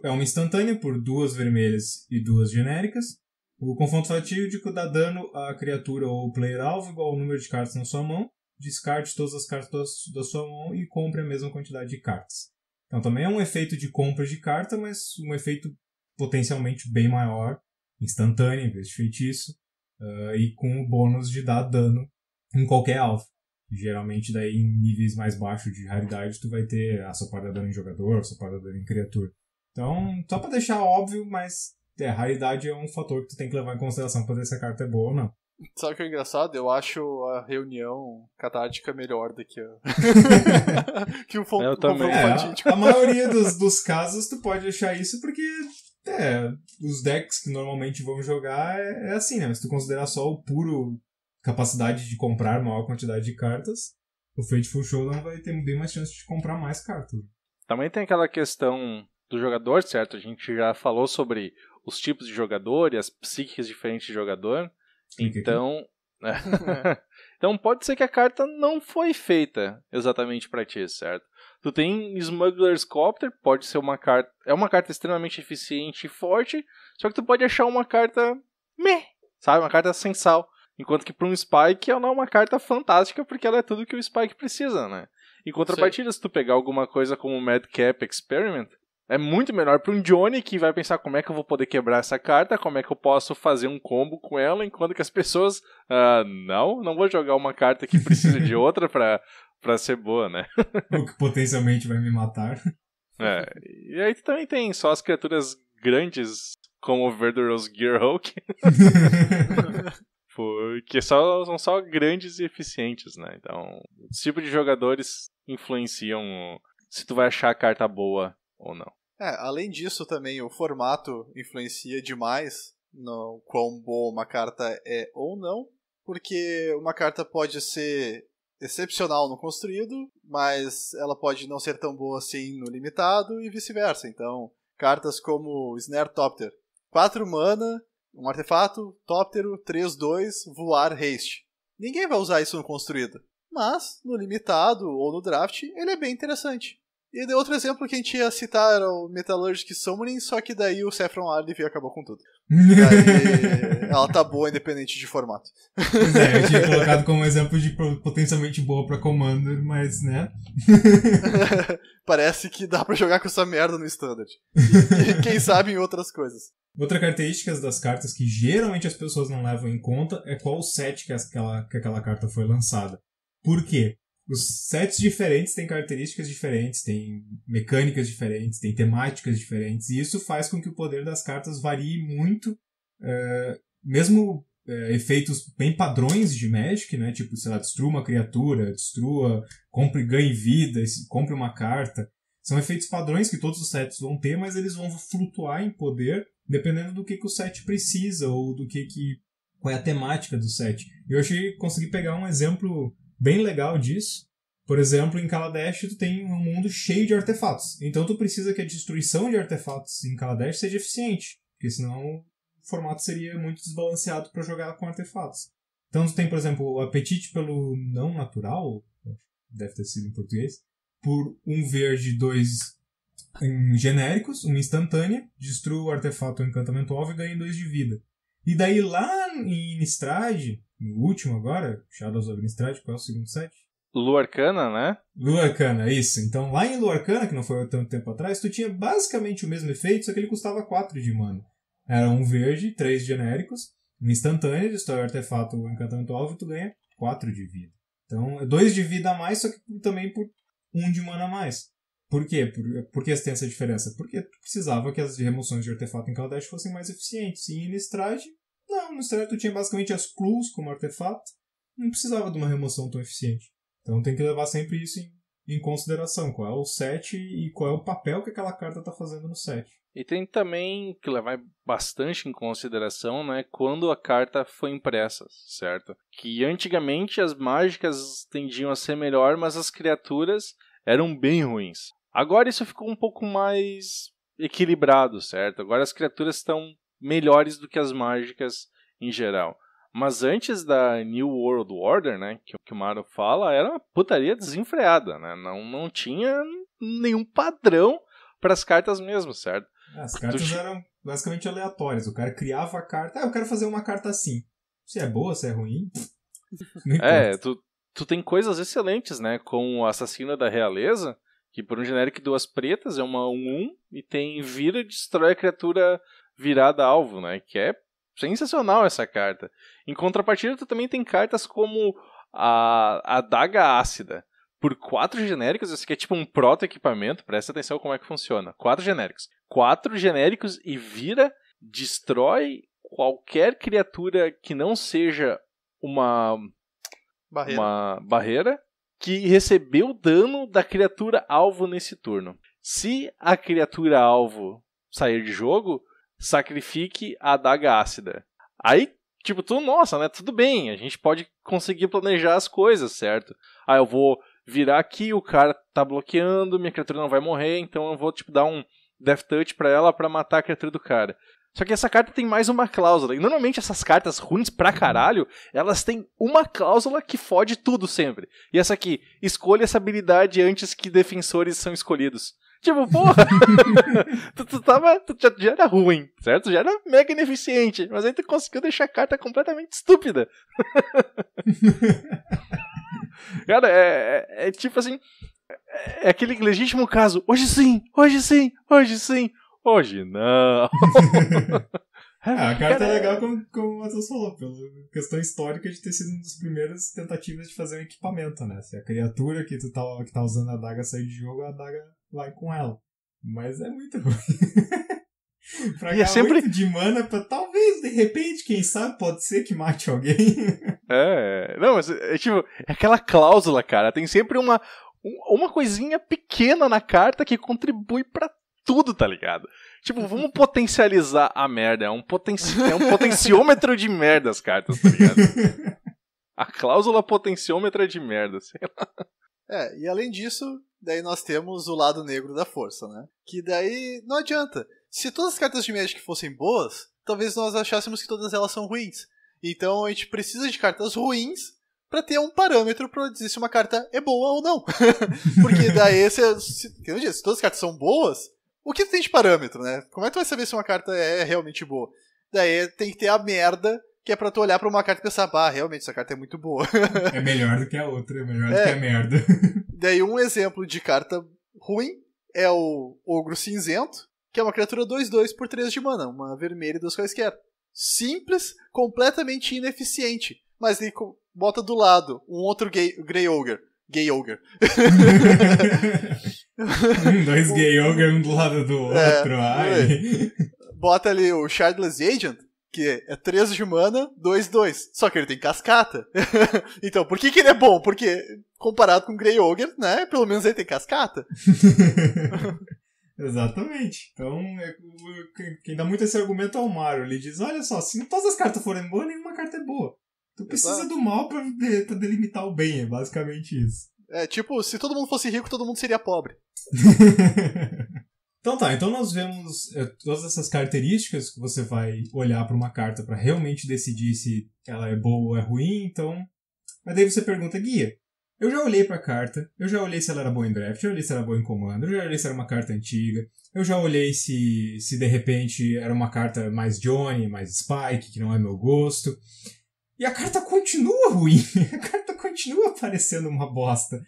É uma instantânea por 2 vermelhas e 2 genéricas. O confronto fatídico dá dano à criatura ou player alvo igual ao número de cartas na sua mão, descarte todas as cartas da sua mão e compre a mesma quantidade de cartas. Então também é um efeito de compra de carta, mas um efeito potencialmente bem maior, instantâneo, em vez de feitiço, e com o bônus de dar dano em qualquer alvo. Geralmente daí em níveis mais baixos de raridade tu vai ter a só pode dar dano em jogador, a só pode dar dano em criatura. Então, só pra deixar óbvio, mas raridade é um fator que tu tem que levar em consideração pra ver se a carta é boa ou não. Sabe o que é engraçado? Eu acho a reunião catártica melhor do que que o confronto fatídico. A maioria dos casos tu pode achar isso porque os decks que normalmente vão jogar é assim, né? Se tu considerar só o puro capacidade de comprar maior quantidade de cartas, o Fateful Showdown vai ter bem mais chance de comprar mais cartas. Também tem aquela questão do jogador, certo? A gente já falou sobre os tipos de jogador e as psíquicas diferentes de jogador. Então, então pode ser que a carta não foi feita exatamente pra ti, certo? Tu tem Smuggler's Copter, pode ser uma carta... É uma carta extremamente eficiente e forte, só que tu pode achar uma carta... sabe? Uma carta sem sal. Enquanto que para um Spike ela é uma carta fantástica porque ela é tudo que o Spike precisa, né? Em contrapartida, se tu pegar alguma coisa como o Madcap Experiment, é muito melhor para um Johnny que vai pensar como é que eu vou poder quebrar essa carta, como é que eu posso fazer um combo com ela, enquanto que as pessoas, não vou jogar uma carta que precisa de outra pra ser boa, né? Ou que potencialmente vai me matar. E aí tu também tem só as criaturas grandes como o Verdurous Gearhulk. Porque são só grandes e eficientes, né? Então, os tipos de jogadores influenciam se tu vai achar a carta boa ou não. Além disso também, o formato influencia demais no quão boa uma carta é ou não, porque uma carta pode ser excepcional no construído, mas ela pode não ser tão boa assim no limitado e vice-versa. Então, cartas como Snartopter, 4 mana, um artefato, Tóptero, 3/2, voar, haste. Ninguém vai usar isso no construído, mas no limitado ou no draft ele é bem interessante. E daí outro exemplo que a gente ia citar era o Metallurgic Summoning, só que daí o Saffron Arley acabou com tudo. Daí ela tá boa independente de formato. Pois eu tinha colocado como exemplo de potencialmente boa pra Commander, mas né... Parece que dá pra jogar com essa merda no Standard. E quem sabe em outras coisas. Outra característica das cartas que geralmente as pessoas não levam em conta é qual set que aquela carta foi lançada. Por quê? Os sets diferentes têm características diferentes, têm mecânicas diferentes, têm temáticas diferentes, e isso faz com que o poder das cartas varie muito, mesmo efeitos bem padrões de Magic, né? Tipo, sei lá, destrua uma criatura, compre e ganhe vida, compre uma carta. São efeitos padrões que todos os sets vão ter, mas eles vão flutuar em poder dependendo do que o set precisa ou do qual é a temática do set. Eu consegui pegar um exemplo bem legal disso. Por exemplo, em Kaladesh tu tem um mundo cheio de artefatos. Então tu precisa que a destruição de artefatos em Kaladesh seja eficiente, porque senão o formato seria muito desbalanceado para jogar com artefatos. Então tu tem, por exemplo, o apetite pelo não natural, deve ter sido em português, por 1 verde, 2 genéricos, uma instantânea, destrua o artefato ou encantamento alvo e ganha 2 de vida. E daí lá em Innistrad, no último agora, Shadows of Innistrad, qual é o segundo set? Lua-Arcana, né? Lua-Arcana, isso. Então lá em Lua-Arcana, que não foi há tanto tempo atrás, tu tinha basicamente o mesmo efeito, só que ele custava 4 de mana. Era 1 verde, 3 genéricos, uma instantânea, destrói o artefato ou encantamento alvo e tu ganha 4 de vida. Então 2 de vida a mais, só que também por 1 de mana a mais. Por quê? Por que tem essa diferença? Porque tu precisava que as remoções de artefato em Kaladesh fossem mais eficientes. E em Innistrad, não. No Innistrad tu tinha basicamente as clues como artefato. Não precisava de uma remoção tão eficiente. Então tem que levar sempre isso em consideração. Qual é o set e qual é o papel que aquela carta está fazendo no set. E tem também que levar bastante em consideração, né, quando a carta foi impressa, certo? Que antigamente as mágicas tendiam a ser melhor, mas as criaturas eram bem ruins. Agora isso ficou um pouco mais equilibrado, certo? Agora as criaturas estão melhores do que as mágicas em geral. Mas antes da New World Order, né, que o Mario fala, era uma putaria desenfreada, né? Não tinha nenhum padrão para as cartas mesmo, certo? As cartas eram basicamente aleatórias. O cara criava a carta, eu quero fazer uma carta assim. Se é boa, se é ruim, não importa. tu tem coisas excelentes, né? Com o Assassino da Realeza, que por um genérico 2 pretas é uma 1/1 e tem vira e destrói a criatura virada alvo, né? Que é sensacional essa carta. Em contrapartida, tu também tem cartas como a Adaga Ácida. Por 4 genéricos, esse aqui é tipo um proto-equipamento, presta atenção como é que funciona. 4 genéricos. 4 genéricos e vira, destrói qualquer criatura que não seja uma barreira que recebeu dano da criatura alvo nesse turno. Se a criatura alvo sair de jogo, sacrifique a Adaga Ácida. Aí, tipo, nossa, né? Tudo bem, a gente pode conseguir planejar as coisas, certo? Aí eu vou virar aqui, o cara tá bloqueando, minha criatura não vai morrer, então eu vou, tipo, dar um Death Touch pra ela pra matar a criatura do cara. Só que essa carta tem mais uma cláusula. E normalmente essas cartas ruins pra caralho, elas têm uma cláusula que fode tudo sempre. E essa aqui, escolha essa habilidade antes que defensores são escolhidos. Tipo, porra, tu já era ruim, certo? Já era mega ineficiente, mas aí tu conseguiu deixar a carta completamente estúpida. Cara, é tipo assim, é aquele legítimo caso, hoje sim, hoje sim, hoje sim, hoje não. A carta é legal como o Matheus falou, pela questão histórica de ter sido uma das primeiras tentativas de fazer um equipamento, né? Se a criatura que tá usando a adaga sair de jogo, a adaga vai com ela. Mas é muito ruim. Pra ganhar sempre 8 de mana, talvez, de repente, quem sabe, pode ser que mate alguém. Não, mas é tipo, é aquela cláusula, cara, tem sempre uma coisinha pequena na carta que contribui pra tudo, tá ligado? Tipo, vamos potencializar a merda. É um potenciômetro de merda as cartas, tá ligado? A cláusula potenciômetra de merda, sei lá. E além disso, daí nós temos o lado negro da força, né? Que daí não adianta. Se todas as cartas de Magic fossem boas, talvez nós achássemos que todas elas são ruins. Então a gente precisa de cartas ruins pra ter um parâmetro pra dizer se uma carta é boa ou não. Porque daí, se todas as cartas são boas, o que tu tem de parâmetro, né? Como é que tu vai saber se uma carta é realmente boa? Daí tem que ter a merda, que é pra tu olhar pra uma carta e pensar, realmente essa carta é muito boa. É melhor do que a outra, é melhor do que a merda. Daí um exemplo de carta ruim é o Ogro Cinzento, que é uma criatura 2/2 por 3 de mana, uma vermelha e 2 quaisquer. Simples, completamente ineficiente. Mas ele bota do lado um outro Grey Ogre. Gay Ogre. 2 Gay Ogre, um do lado do outro. Bota ali o Shardless Agent, que é 3 de mana, 2/2. Só que ele tem cascata. Então, por que ele é bom? Porque, comparado com o Grey Ogre, né? Pelo menos ele tem cascata. Exatamente. Então, quem dá muito esse argumento é o Mario. Ele diz, olha só, se todas as cartas forem boas, nenhuma carta é boa. Tu precisa do mal pra delimitar o bem, é basicamente isso. Tipo, se todo mundo fosse rico, todo mundo seria pobre. Então tá, então nós vemos todas essas características que você vai olhar pra uma carta pra realmente decidir se ela é boa ou é ruim, então... Mas daí você pergunta, Guia, eu já olhei pra carta, eu já olhei se ela era boa em draft, eu já olhei se ela era boa em comando, eu já olhei se era uma carta antiga, eu já olhei se de repente era uma carta mais Johnny, mais Spike, que não é meu gosto... E a carta continua ruim. A carta continua parecendo uma bosta.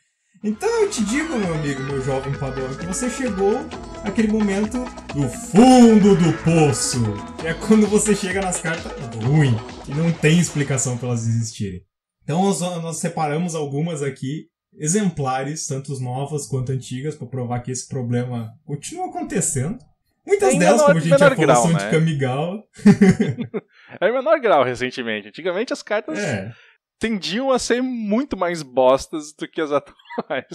Então eu te digo, meu amigo, meu jovem padawan, que você chegou àquele momento do fundo do poço. Que é quando você chega nas cartas ruins. E não tem explicação para elas existirem. Então nós separamos algumas aqui, exemplares, tanto novas quanto antigas, para provar que esse problema continua acontecendo. Muitas delas, como a gente já falou, são de Kamigawa. É em menor grau, recentemente. Antigamente as cartas tendiam a ser muito mais bostas do que as atuais.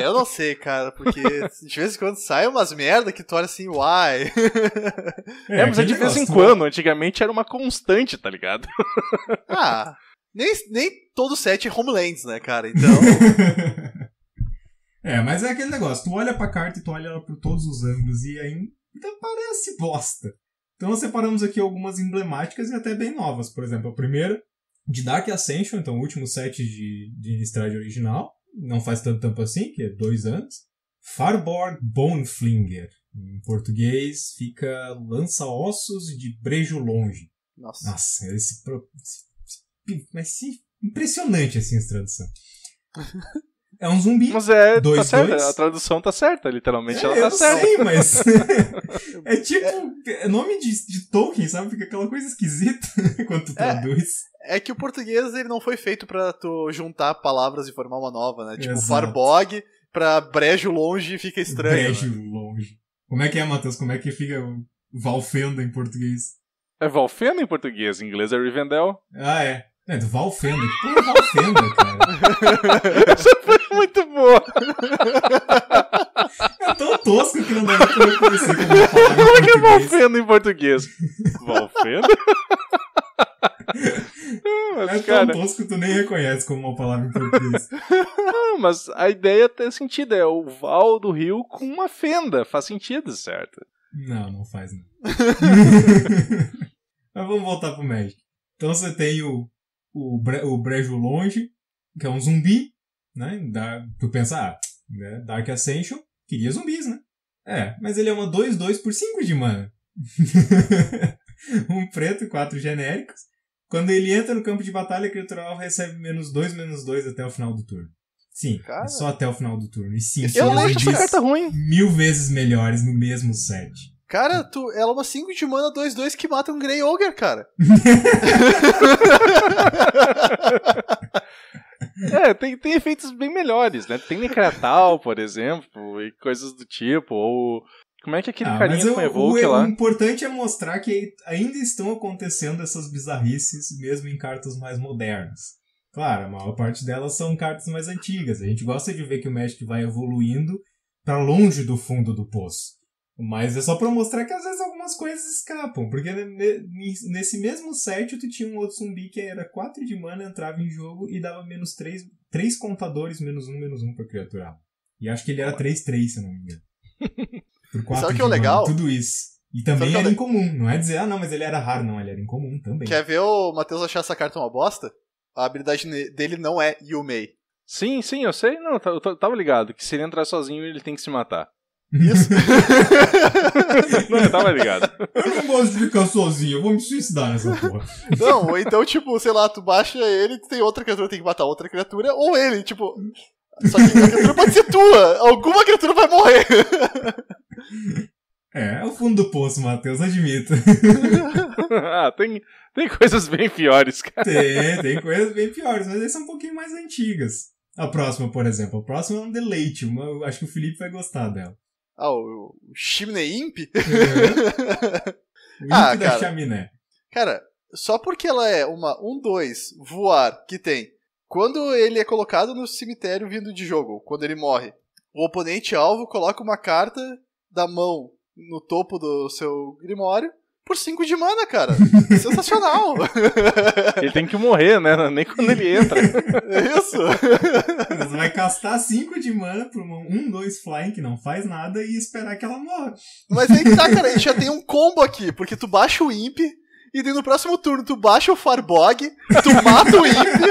Eu não sei, cara, porque de vez em quando sai umas merda que tu olha assim, uai. Mas é de vez em quando. Antigamente era uma constante, tá ligado? Nem todo set é Homelands, né, cara? Então... Mas é aquele negócio. Tu olha pra carta e tu olha ela por todos os ângulos e ainda parece bosta. Então nós separamos aqui algumas emblemáticas e até bem novas. Por exemplo, a primeira, de Dark Ascension, então o último set de Innistrad original. Não faz tanto tempo assim, que é 2 anos. Farborg Boneflinger. Em português fica lança-ossos de brejo longe. Nossa, mas impressionante assim essa tradução. É um zumbi. Mas tá 2-2. certa, a tradução tá certa, literalmente ela tá Eu certa. sei, mas... é tipo nome de Tolkien, sabe? Fica aquela coisa esquisita quando tu traduz. É que o português ele não foi feito pra tu juntar palavras e formar uma nova, né? Tipo, Exato. Farbog pra brejo longe fica estranho. Brejo né? longe. Como é que é, Matheus? Como é que fica o Valfenda em português? É Valfenda em português, em inglês é Rivendell. Ah, é. É do Valfenda. Que porra é Valfenda, cara? Essa foi muito boa. É tão tosco que não dá pra reconhecer como uma palavra Como é que é em português. Valfenda em português? Valfenda? Mas, É tão cara, tosco que tu nem reconhece como uma palavra em português. mas a ideia tem sentido, é o val do rio com uma fenda, faz sentido, certo? Não faz não. Mas vamos voltar pro Magic. Então você tem o Brejo Longe, que é um zumbi, né? Tu pensa, né? Dark Ascension queria zumbis, né? Mas ele é uma 2/2 por 5 de mana. Um preto e 4 genéricos. Quando ele entra no campo de batalha, a criatura alvo recebe -2/-2 até o final do turno. Sim, Cara, é só até o final do turno. E sim, Eu não são acho essa zumbis carta ruim. 1000 vezes melhores no mesmo set. Cara, ela é uma 5 de mana 2/2 que mata um Grey Ogre, cara. Tem efeitos bem melhores, né? Tem Necratal, por exemplo, e coisas do tipo, ou... Como é que aquele carinha com Evoke lá? O importante é mostrar que ainda estão acontecendo essas bizarrices, mesmo em cartas mais modernas. Claro, a maior parte delas são cartas mais antigas. A gente gosta de ver que o Magic vai evoluindo para longe do fundo do poço. Mas é só pra mostrar que às vezes algumas coisas escapam. Porque nesse mesmo set tu tinha um outro zumbi que era 4 de mana, entrava em jogo e dava -3 contadores, -1/-1 pra criatura. E acho que ele era 3/3, se eu não me engano. Por 4 Sabe o de que é o mana, legal? tudo isso. E também Sabe era incomum. Não é dizer, não, mas ele era raro. Não, ele era incomum também. Quer ver o Matheus achar essa carta uma bosta? A habilidade dele não é Yumei. Sim, eu sei. Não, eu tava ligado que se ele entrar sozinho, ele tem que se matar. Isso. Não, eu tava ligado. Eu não gosto de ficar sozinho. Eu vou me suicidar nessa porra. Não, ou então, tipo, sei lá, tu baixa ele, tu tem outra criatura, tem que matar outra criatura, ou ele, tipo... Só que a criatura pode ser tua. Alguma criatura vai morrer. É o fundo do poço, Matheus, admito. Tem coisas bem piores, cara. Tem coisas bem piores, mas eles são um pouquinho mais antigas. A próxima, por exemplo. A próxima é um Deleite. Eu acho que o Felipe vai gostar dela. O Chimney Imp? O Imp da chaminé. Cara, só porque ela é uma 1/2 voar que tem... Quando ele é colocado no cemitério vindo de jogo, quando ele morre, o oponente alvo coloca uma carta da mão no topo do seu Grimório por 5 de mana, cara. Sensacional. Ele tem que morrer, né? Nem quando ele entra. Isso. Você vai castar 5 de mana por uma 1/2 flying que não faz nada e esperar que ela morra. Mas aí que tá, cara. A gente já tem um combo aqui, porque tu baixa o Imp... E daí no próximo turno tu baixa o Farbog, tu mata o Imp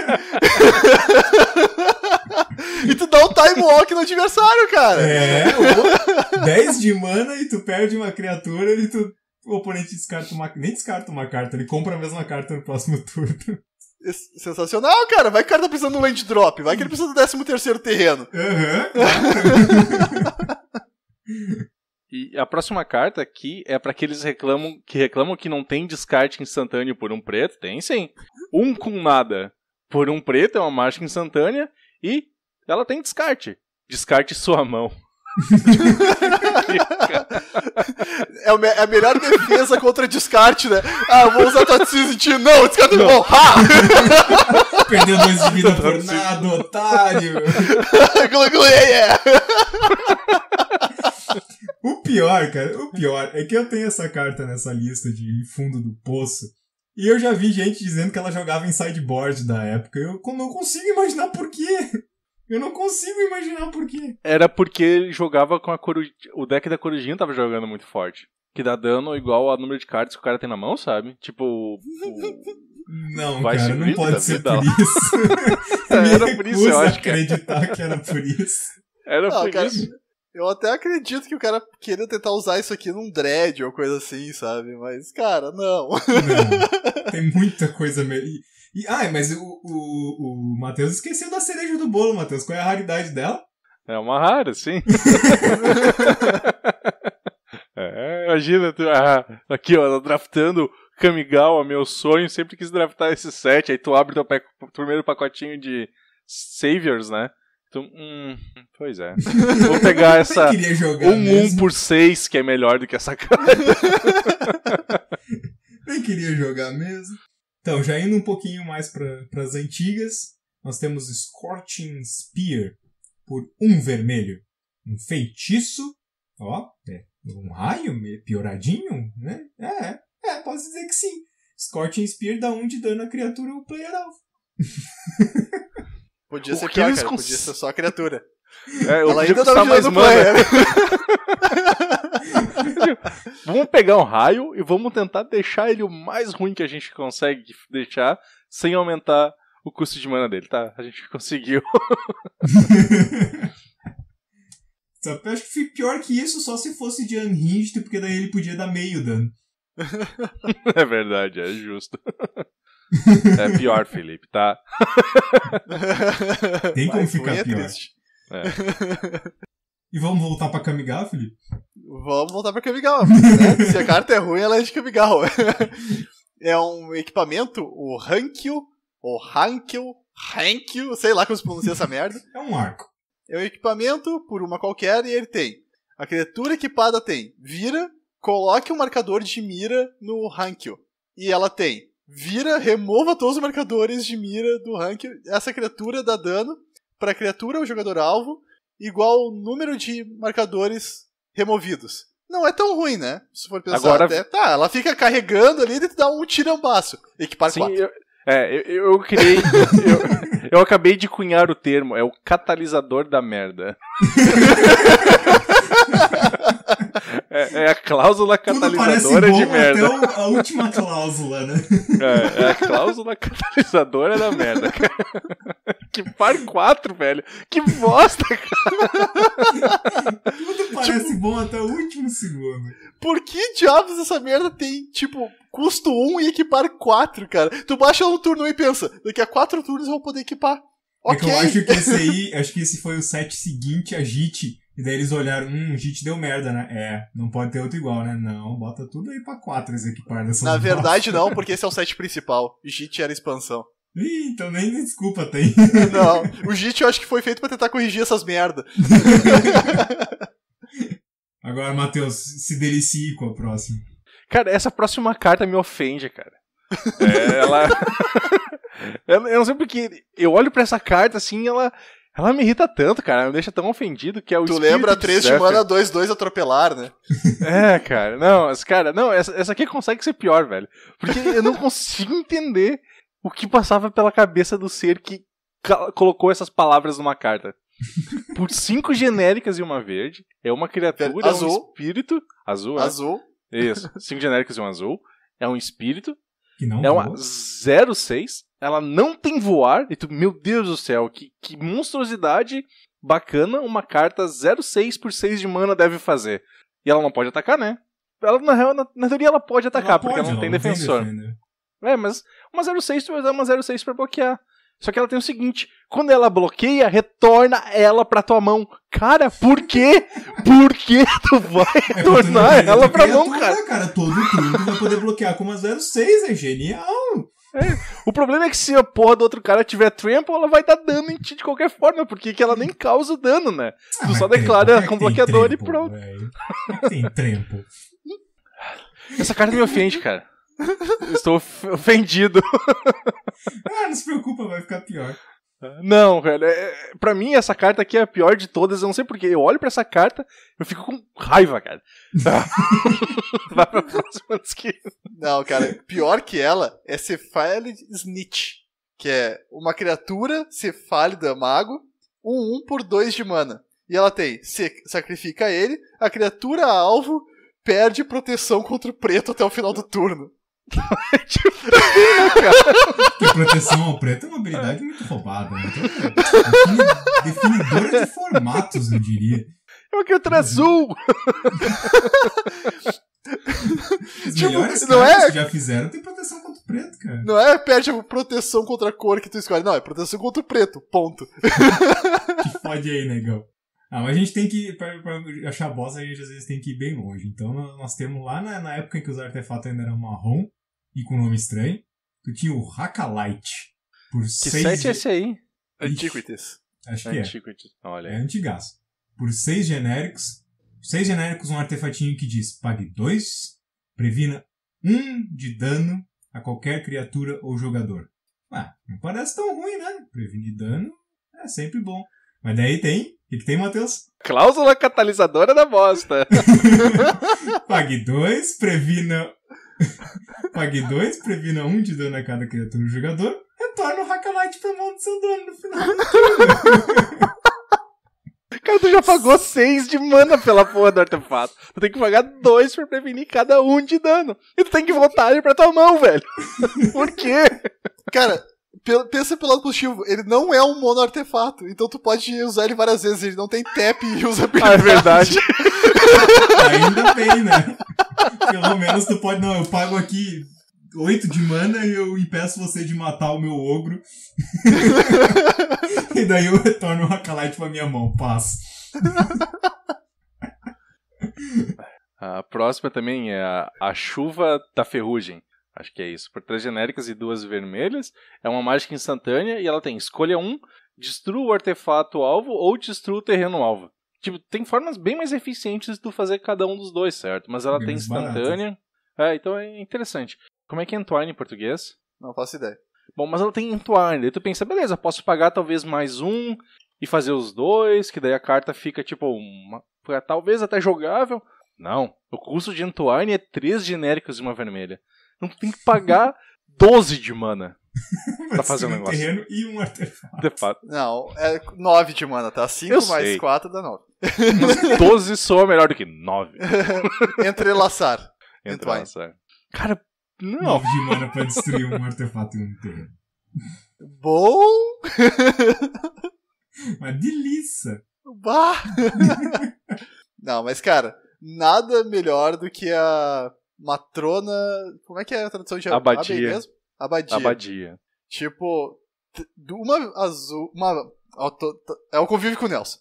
e tu dá um Time Walk no adversário, cara. 10 de mana e tu perde uma criatura e o oponente nem descarta uma carta, ele compra a mesma carta no próximo turno. Sensacional, cara. Vai que o cara tá precisando de um land drop, vai que ele precisa do 13º terreno. E a próxima carta aqui é pra aqueles que reclamam que não tem descarte instantâneo por um preto. Tem sim. Um com nada por um preto é uma mágica instantânea e ela tem descarte. Descarte sua mão. É a melhor defesa contra descarte, né? Eu vou usar Toxicity. Não, descarta minha mão. Perdeu 2 de vida por nada, otário. O pior, cara, é que eu tenho essa carta nessa lista de fundo do poço. E eu já vi gente dizendo que ela jogava em sideboard da época. Eu não consigo imaginar por quê. Era porque ele jogava com o deck da Corujinha tava jogando muito forte. Que dá dano igual ao número de cartas que o cara tem na mão, sabe? Tipo... Não, cara, não pode ser por isso. Era por isso, eu acho que acreditar que era por isso. Era por isso. Eu até acredito que o cara queria tentar usar isso aqui num dread ou coisa assim, sabe? Mas, cara, não. Não, tem muita coisa melhor. Mas o Matheus esqueceu da cereja do bolo, Matheus. Qual é a raridade dela? É uma rara, sim. Imagina, aqui ó, draftando Kamigawa, meu sonho, sempre quis draftar esse set, aí tu abre teu primeiro pacotinho de Saviors, né? Então, pois é. Vou pegar essa 1 por 6, que é melhor do que essa carta. Nem queria jogar mesmo. Então, já indo um pouquinho mais para as antigas, nós temos Scorching Spear por 1 vermelho. Um feitiço, um raio pioradinho, né? Posso dizer que sim. Scorching Spear dá 1 de dano à criatura ou player alvo. Podia ser pior, cara. Podia ser só a criatura. Ela ainda dá mais mana. Vamos pegar um raio e vamos tentar deixar ele o mais ruim que a gente consegue deixar, sem aumentar o custo de mana dele, tá? A gente conseguiu. Eu acho que pior que isso só se fosse de Unhinged, porque daí ele podia dar meio dano. É verdade, é justo. É pior, Felipe, tá? Tem como ficar pior. E vamos voltar pra Kamigawa, Felipe? Vamos voltar pra Kamigawa. Né? Se a carta é ruim, ela é de Kamigawa. É um equipamento, o Hankyu, ou Hankyu, sei lá como se pronuncia essa merda. É um arco. É um equipamento por uma qualquer e ele tem. A criatura equipada tem vira, coloque um marcador de mira no Hankyu. E ela tem vira, remova todos os marcadores de mira do Hankyu. Essa criatura dá dano para a criatura ou jogador alvo igual ao número de marcadores removidos. Não é tão ruim, né? Se for pensar agora... até. Tá, ela fica carregando ali e te dá um tirambaço. Equipar 4. Eu criei... eu acabei de cunhar o termo. É o catalisador da merda. É a cláusula catalisadora de merda. Até a última cláusula, né? É a cláusula catalisadora da merda, cara. Que par 4, velho. Que bosta, cara. Tudo parece bom até o último segundo. Por que diabos essa merda tem, custo 1 e equipar 4, cara? Tu baixa no turno 1 e pensa, daqui a 4 turnos eu vou poder equipar. É que eu acho que esse foi o set seguinte a JIT. E daí eles olharam, JIT deu merda, né? Não pode ter outro igual, né? Não, bota tudo aí pra 4 esse equipar dessa. Na verdade não, porque esse é o set principal. O JIT era expansão. Ih, então nem desculpa tem. Não, o JIT eu acho que foi feito pra tentar corrigir essas merda. Agora, Matheus, se delicie com a próxima. Cara, essa próxima carta me ofende, cara. Ela... eu não sei porque eu olho pra essa carta assim, ela me irrita tanto, cara. Me deixa tão ofendido que é o Tu lembra 3 de mana, 2/2 atropelar, né? Cara. Não, essa aqui consegue ser pior, velho. Porque eu não consigo entender o que passava pela cabeça do ser que colocou essas palavras numa carta. Por 5 genéricas e uma verde, é uma criatura, azul. É um espírito. Azul. Isso, 5 genéricas e um azul. É um espírito. Que não é uma 0/6. Ela não tem voar. E tu, meu Deus do céu, que monstruosidade bacana uma carta 0/6 por 6 de mana deve fazer. E ela não pode atacar, né? Ela, na real, na teoria ela pode atacar, porque ela não tem defensor. Mas uma 0/6 tu vai usar uma 0/6 pra bloquear. Só que ela tem o seguinte, quando ela bloqueia, retorna ela pra tua mão. Cara, por quê? Por que tu vai retornar ela pra mão, cara? Todo turno tu vai poder bloquear com uma 0/6, é genial. O problema é que se a porra do outro cara tiver trample, ela vai dar dano em ti de qualquer forma, porque que ela nem causa o dano, né? Tu só declara com bloqueador trample, e pronto. Tem trample. Essa carta me ofende, cara. Estou ofendido. Não se preocupa, vai ficar pior. Não, velho. Pra mim, essa carta aqui é a pior de todas. Eu não sei porquê. Eu olho pra essa carta eu fico com raiva, cara. Vai pra próxima esquina. Não, cara. Pior que ela é Cephalid Snitch. Que é uma criatura cefálida mago. 1/1 por 2 de mana. E ela tem, sacrifica ele. A criatura alvo perde proteção contra o preto até o final do turno. Porque proteção ao preto é uma habilidade muito roubada, né? Definidora de formatos, eu diria. É uma criatura azul! Os Tipo, melhores não cartas é- que já fizeram tem proteção contra o preto, cara. Não é perde a proteção contra a cor que tu escolhe. Não, é proteção contra o preto. Ponto. Que fode aí, negão. Mas a gente tem que, pra achar boss, a gente às vezes tem que ir bem longe. Então nós temos lá na época em que os artefatos ainda eram marrom e com nome estranho, tu tinha o Hakalite. Por Que 6 set é esse aí? Antiquities. Acho que é. Antiquity. Olha É aí. antigaço. Por 6 genéricos. 6 genéricos, um artefatinho que diz: pague 2, previna 1 de dano a qualquer criatura ou jogador. Não parece tão ruim, né? Prevenir dano é sempre bom. Mas daí tem. O que tem, Matheus? Cláusula catalisadora da bosta. Pague 2, previna. Pague 2, previna 1 de dano a cada criatura ou jogador. Retorna o Hakalite pra mão do seu dono no final. Cara, tu já pagou 6 de mana pela porra do artefato. Tu tem que pagar 2 pra prevenir cada um de dano. E tu tem que voltar ele pra tua mão, velho. Por quê? Cara, pensa pelo lado positivo. Ele não é um mono artefato. Então tu pode usar ele várias vezes. Ele não tem tap e usa Ah, é verdade. Ainda bem, né? Pelo menos tu pode. Não, eu pago aqui 8 de mana e eu impeço você de matar o meu ogro. E daí eu retorno o Hakalite pra minha mão. Paz. A próxima também é a Chuva da Ferrugem. Acho que é isso. Por 3 genéricas e 2 vermelhas. É uma mágica instantânea e ela tem escolha 1, destrua o artefato alvo ou destrua o terreno alvo. Tipo, tem formas bem mais eficientes de tu fazer cada um dos dois, certo? Mas ela Bem tem mais instantânea. Então é interessante. Como é que é Entwine em português? Não faço ideia. Bom, mas ela tem Entwine. Daí tu pensa, beleza, posso pagar talvez mais um e fazer os dois, que daí a carta fica tipo talvez até jogável. Não, o custo de Entwine é 3 genéricos e uma vermelha. Então tu tem que pagar 12 de mana pra fazer um Um negócio. terreno e um artefato. De fato. Não, é 9 de mana, tá? 5 Eu mais sei. 4 dá 9. Mas 12 soa melhor do que 9. Entrelaçar. Entra Entwine. nessa. Cara, não. 9 de mana pra destruir um artefato e um terreno. Bom. Uma delícia. Bah. Não, mas cara, nada melhor do que a matrona. Como é que é a tradução de Abadia. Abbey mesmo? Abadia. Abadia. Tipo, uma azul. É o convívio com o Nelson.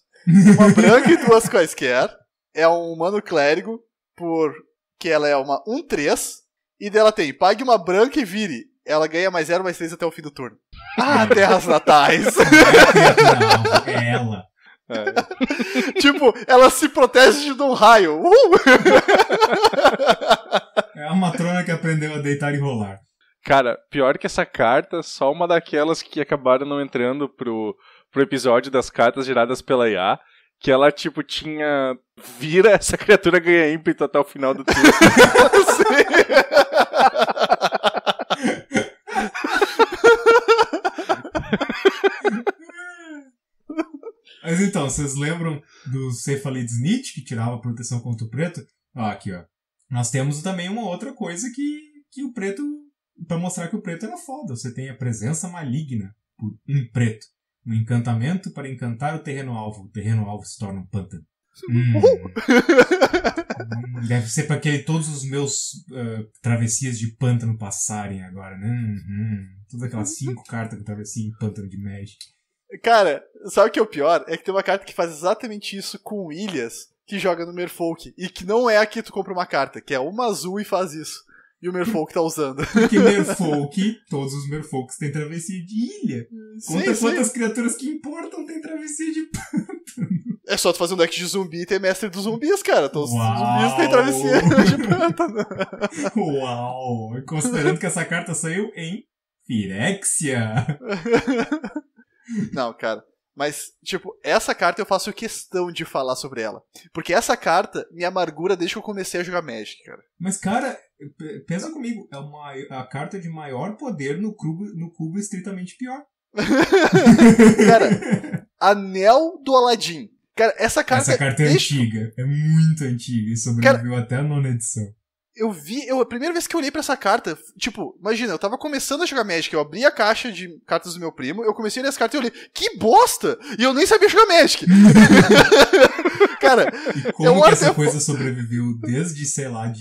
Uma branca e 2 quaisquer. É um humano clérigo. Porque ela é uma 1/3. E dela tem pague uma branca e vire. Ela ganha mais 0, mais 3 até o fim do turno. Terras natais. Não, é ela. É. Tipo, ela se protege de um raio. É a matrona que aprendeu a deitar e rolar. Cara, pior que essa carta, só uma daquelas que acabaram não entrando pro episódio das cartas geradas pela IA, que ela, tipo, tinha... Vira, essa criatura ganha ímpeto até o final do turno. Mas então, vocês lembram do Cephalid Snitch, que tirava proteção contra o preto? Aqui, ó. Nós temos também uma outra coisa que o preto... Pra mostrar que o preto era foda. Você tem a presença maligna por um preto. Um encantamento para encantar o terreno-alvo. O terreno-alvo se torna um pântano. Deve ser para que todos os meus travessias de pântano passarem agora, né? Todas aquelas 5 cartas com travessia em pântano de Magic. Cara, sabe o que é o pior? É que tem uma carta que faz exatamente isso com ilhas, que joga no Merfolk. E que não é a que tu compra uma carta, que é uma azul e faz isso. E o Merfolk tá usando. Porque Merfolk, todos os Merfolks têm travessia de ilha. Conta Sim, quantas criaturas que importam têm travessia de pântano. É só tu fazer um deck de zumbi e ter mestre dos zumbis, cara. Então, os Uau! zumbis têm travessia de pântano. Uau! Considerando que essa carta saiu em Firexia. Não, cara. Mas, tipo, essa carta eu faço questão de falar sobre ela. Porque essa carta me amargura desde que eu comecei a jogar Magic, cara. Mas, cara, pensa comigo. É a carta de maior poder no cubo estritamente pior. Cara, Anel do Aladdin. Cara, essa carta... Essa carta é antiga. É muito antiga. E sobreviveu até a 9ª edição. a primeira vez que eu olhei pra essa carta, tipo, imagina, eu tava começando a jogar Magic, eu abri a caixa de cartas do meu primo, eu comecei a ler as cartas e eu olhei, que bosta! E eu nem sabia jogar Magic! Cara, e como que essa coisa sobreviveu desde, sei lá,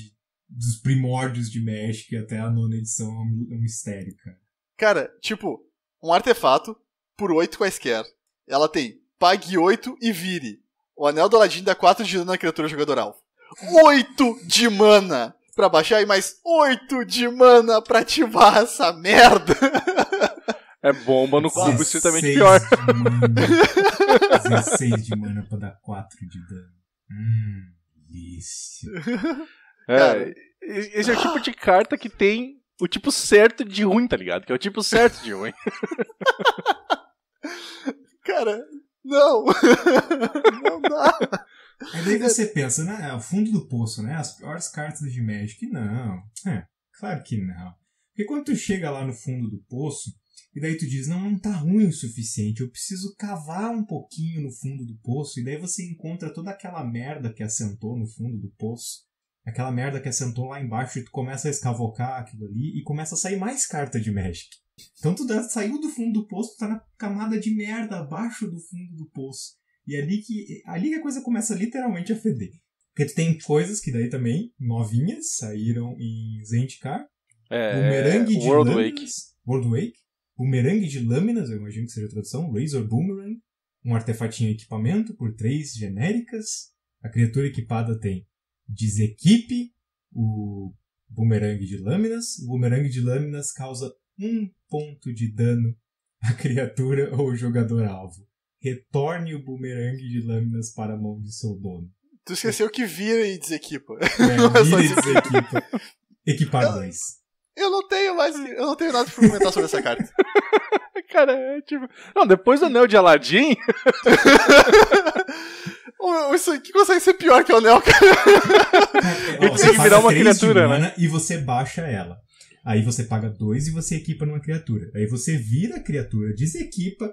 dos primórdios de Magic até a 9ª edição é um mistério, cara. Cara, tipo, um artefato por 8 quaisquer. Ela tem pague 8 e vire. O Anel do Aladim dá 4 de dano na criatura jogador-alvo. 8 de mana pra baixar e mais 8 de mana pra ativar essa merda. É bomba no cubo, estritamente pior. 16 de mana pra dar 4 de dano. Delícia. Esse é o tipo de carta que tem o tipo certo de ruim, tá ligado? Que é o tipo certo de ruim. Cara, não. Não dá. Aí daí você pensa, né? O fundo do poço, né? As piores cartas de Magic. Não. Claro que não. Porque quando tu chega lá no fundo do poço, e daí tu diz, não tá ruim o suficiente, eu preciso cavar um pouquinho no fundo do poço, e daí você encontra toda aquela merda que assentou no fundo do poço, aquela merda que assentou lá embaixo, e tu começa a escavocar aquilo ali, e começa a sair mais carta de Magic. Então tu saiu do fundo do poço, tu tá na camada de merda abaixo do fundo do poço. E é ali que a coisa começa literalmente a feder. Porque tu tem coisas que daí também, novinhas, saíram em Zendikar. Bumerangue de lâminas. World Wake. Bumerangue de lâminas, eu imagino que seja a tradução. Razor Boomerang. Um artefatinho equipamento por 3 genéricas. A criatura equipada tem Desequipe, o Bumerangue de lâminas. O Bumerangue de lâminas causa 1 ponto de dano à criatura ou jogador-alvo. Retorne o bumerangue de lâminas para a mão de seu dono. Tu esqueceu que vira e desequipa. Vira e desequipa. Equipar 2. Eu não tenho nada pra comentar sobre essa carta. Cara, é tipo... Não, depois do Anel de Aladim... Isso aqui consegue ser pior que o Anel, cara. Ele consegue virar uma criatura, né? E você baixa ela. Aí você paga 2 e você equipa numa criatura. Aí você vira a criatura, desequipa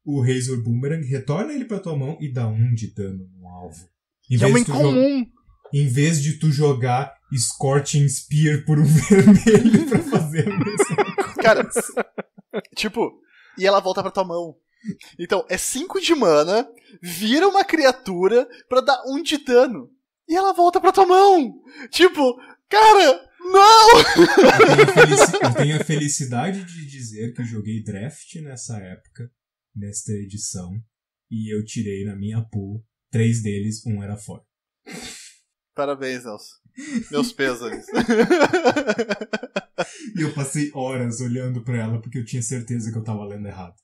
o Razor Boomerang, retorna ele pra tua mão e dá 1 de dano no alvo. É uma incomum. Em vez de tu jogar Scorching Spear por um vermelho pra fazer o mesmo. Cara, tipo, e ela volta pra tua mão. Então, é 5 de mana, vira uma criatura pra dar 1 de dano. E ela volta pra tua mão. Tipo, cara... Não! Eu tenho a felicidade de dizer que eu joguei draft nessa época, nesta edição, e eu tirei na minha pool 3 deles, 1 era fora. Parabéns, Nelson. Meus pêsames. E eu passei horas olhando pra ela porque eu tinha certeza que eu tava lendo errado.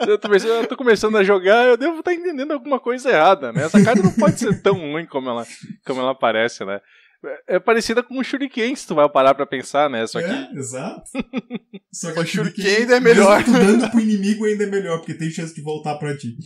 Eu tô começando a jogar, eu devo estar entendendo alguma coisa errada, né? Essa carta não pode ser tão ruim como ela parece, né? É parecida com o Shuriken, se tu vai parar pra pensar, né? Só que... exato. Só que o Shuriken ainda é melhor. Mesmo tu dando pro inimigo ainda é melhor, porque tem chance de voltar pra ti.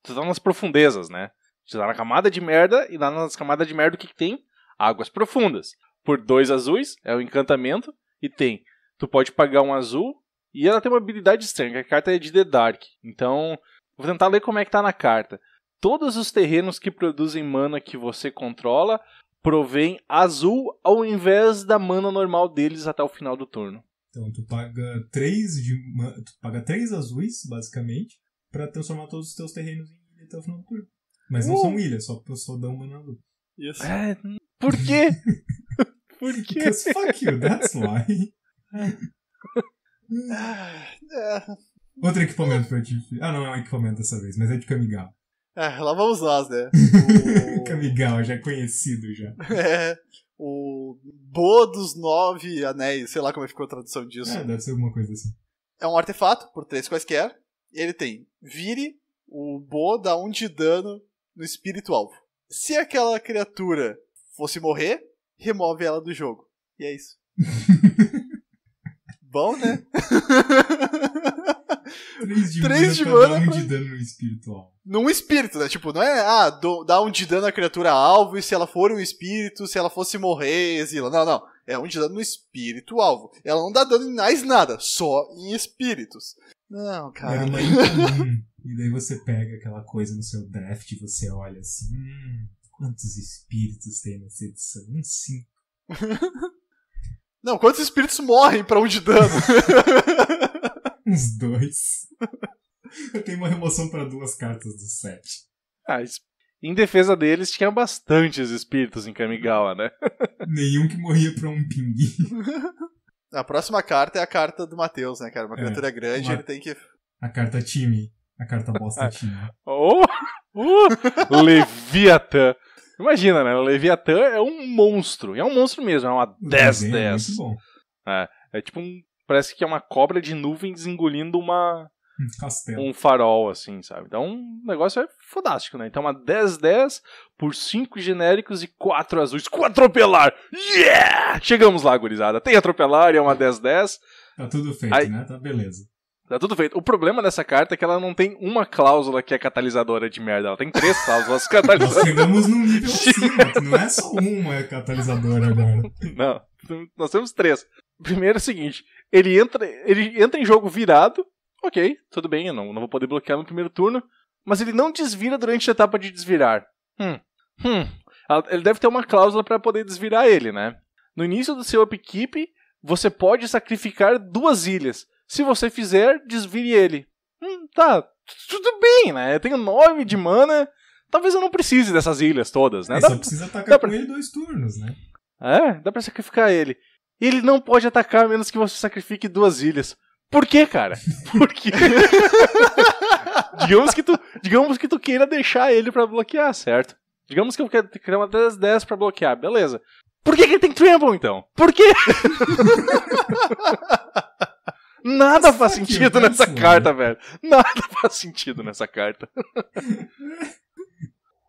Tu tá nas profundezas, né? Tu tá na camada de merda, e lá nas camadas de merda o que tem? Águas profundas. Por 2 azuis, é o encantamento, e tem... Tu pode pagar 1 azul, e ela tem uma habilidade estranha, que a carta é de The Dark. Então, vou tentar ler como é que tá na carta. Todos os terrenos que produzem mana que você controla provém azul ao invés da mana normal deles até o final do turno. Então tu paga 3 azuis, basicamente, pra transformar todos os teus terrenos em ilha até o final do turno. Mas não são ilhas, só dão mana azul. Isso. Por quê? Por quê? Because fuck you, that's why. Outro equipamento pra ti. Não é um equipamento dessa vez, mas é de Kamigawa. Lá vamos nós, né? Kamigawa, já é conhecido já. O Bo dos 9 Anéis, sei lá como ficou a tradução disso. Deve ser alguma coisa assim. É um artefato, por 3 quaisquer. Ele tem vire, o Bo dá 1 de dano no espírito alvo. Se aquela criatura fosse morrer, remove ela do jogo. E é isso. Bom, né? 3 de mana pra dar 1 de dano no espírito alvo. Num espírito, né? Tipo, não é, dá 1 de dano à criatura alvo e se ela for um espírito, se ela fosse morrer, exila. Não. É 1 de dano no espírito alvo. Ela não dá dano em mais nada, só em espíritos. Não, cara. Era uma incomum. E daí você pega aquela coisa no seu draft e você olha assim, Quantos espíritos tem nessa edição? Uns 5. Não, quantos espíritos morrem pra 1 de dano? Uns 2. Eu tenho uma remoção para 2 cartas do 7. Em defesa deles, tinha bastantes espíritos em Kamigawa, né? Nenhum que morria pra um pinguim. A próxima carta é a carta do Matheus, né, cara? Uma criatura grande, ele tem que... A carta time. A carta bosta time. Leviatã. Imagina, né? O Leviatã é um monstro. E é um monstro mesmo, é uma 10-10. É muito bom. É tipo parece que é uma cobra de nuvens engolindo Castelo. um farol, assim, sabe? Então o negócio é fodástico, né? Então uma 10-10 por 5 genéricos e 4 azuis. Com atropelar! Yeah! Chegamos lá, gurizada. Tem atropelar e é uma 10-10. Tá tudo feito, né? Tá beleza. Tá tudo feito. O problema dessa carta é que ela não tem uma cláusula que é catalisadora de merda. Ela tem 3 cláusulas catalisadoras. Nós chegamos num nível acima, que não é só uma catalisadora agora. Não, nós temos 3. Primeiro é o seguinte, ele entra em jogo virado, ok, tudo bem, eu não vou poder bloquear no primeiro turno, mas ele não desvira durante a etapa de desvirar. Ele deve ter uma cláusula para poder desvirar ele, né? No início do seu upkeep, você pode sacrificar 2 ilhas. Se você fizer, desvire ele. Tá, tudo bem, né? Eu tenho 9 de mana, talvez eu não precise dessas ilhas todas, né? Só precisa atacar com ele 2 turnos, né? Dá pra sacrificar ele. Ele não pode atacar a menos que você sacrifique 2 ilhas. Por quê, cara? Por quê? digamos que tu queira deixar ele pra bloquear, certo? Digamos que eu quero criar uma 10-10 pra bloquear, beleza. Por que ele tem Trample, então? Por quê? Nada faz sentido nessa carta, velho. Nada faz sentido nessa carta.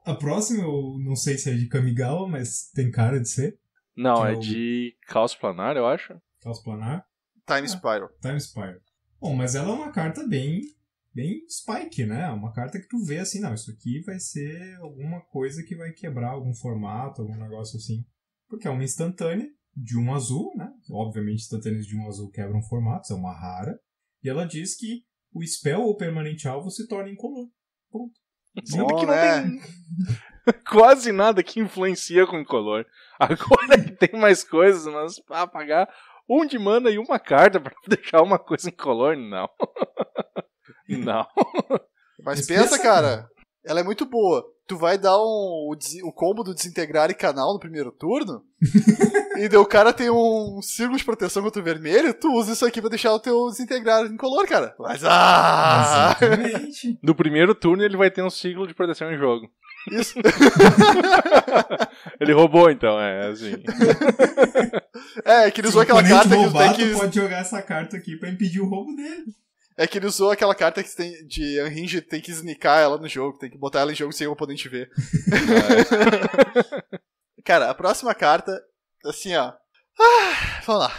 A próxima, eu não sei se é de Kamigawa, mas tem cara de ser. Não, é de Caos Planar, eu acho. Caos Planar. Time Spiral. Time Spiral. Bom, mas ela é uma carta bem Spike, né? Uma carta que tu vê assim, não, isso aqui vai ser alguma coisa que vai quebrar algum formato, algum negócio assim. Porque é uma instantânea de 1 azul, né? Obviamente instantâneas de 1 azul quebram formatos, é uma rara. E ela diz que o spell ou permanente alvo se torna incolor. Ponto. Sendo que não tem quase nada que influencia com incolor. Agora que tem mais coisas, mas pra apagar 1 de mana e uma carta pra deixar uma coisa incolor, não. Não. Mas pensa, cara, ela é muito boa. Tu vai dar o combo do desintegrar e canal no primeiro turno, e daí o cara tem um círculo de proteção contra o vermelho, tu usa isso aqui pra deixar o teu desintegrar incolor, cara. Mas exatamente. No primeiro turno ele vai ter um ciclo de proteção em jogo. Isso. Ele roubou, então, assim. É que ele usou aquela carta roubar, que tu pode jogar essa carta aqui pra impedir o roubo dele. É que ele usou aquela carta que tem de Unhinged, tem que sneakar ela no jogo, tem que botar ela em jogo sem o oponente ver. Cara, a próxima carta, assim, ó. Vamos lá.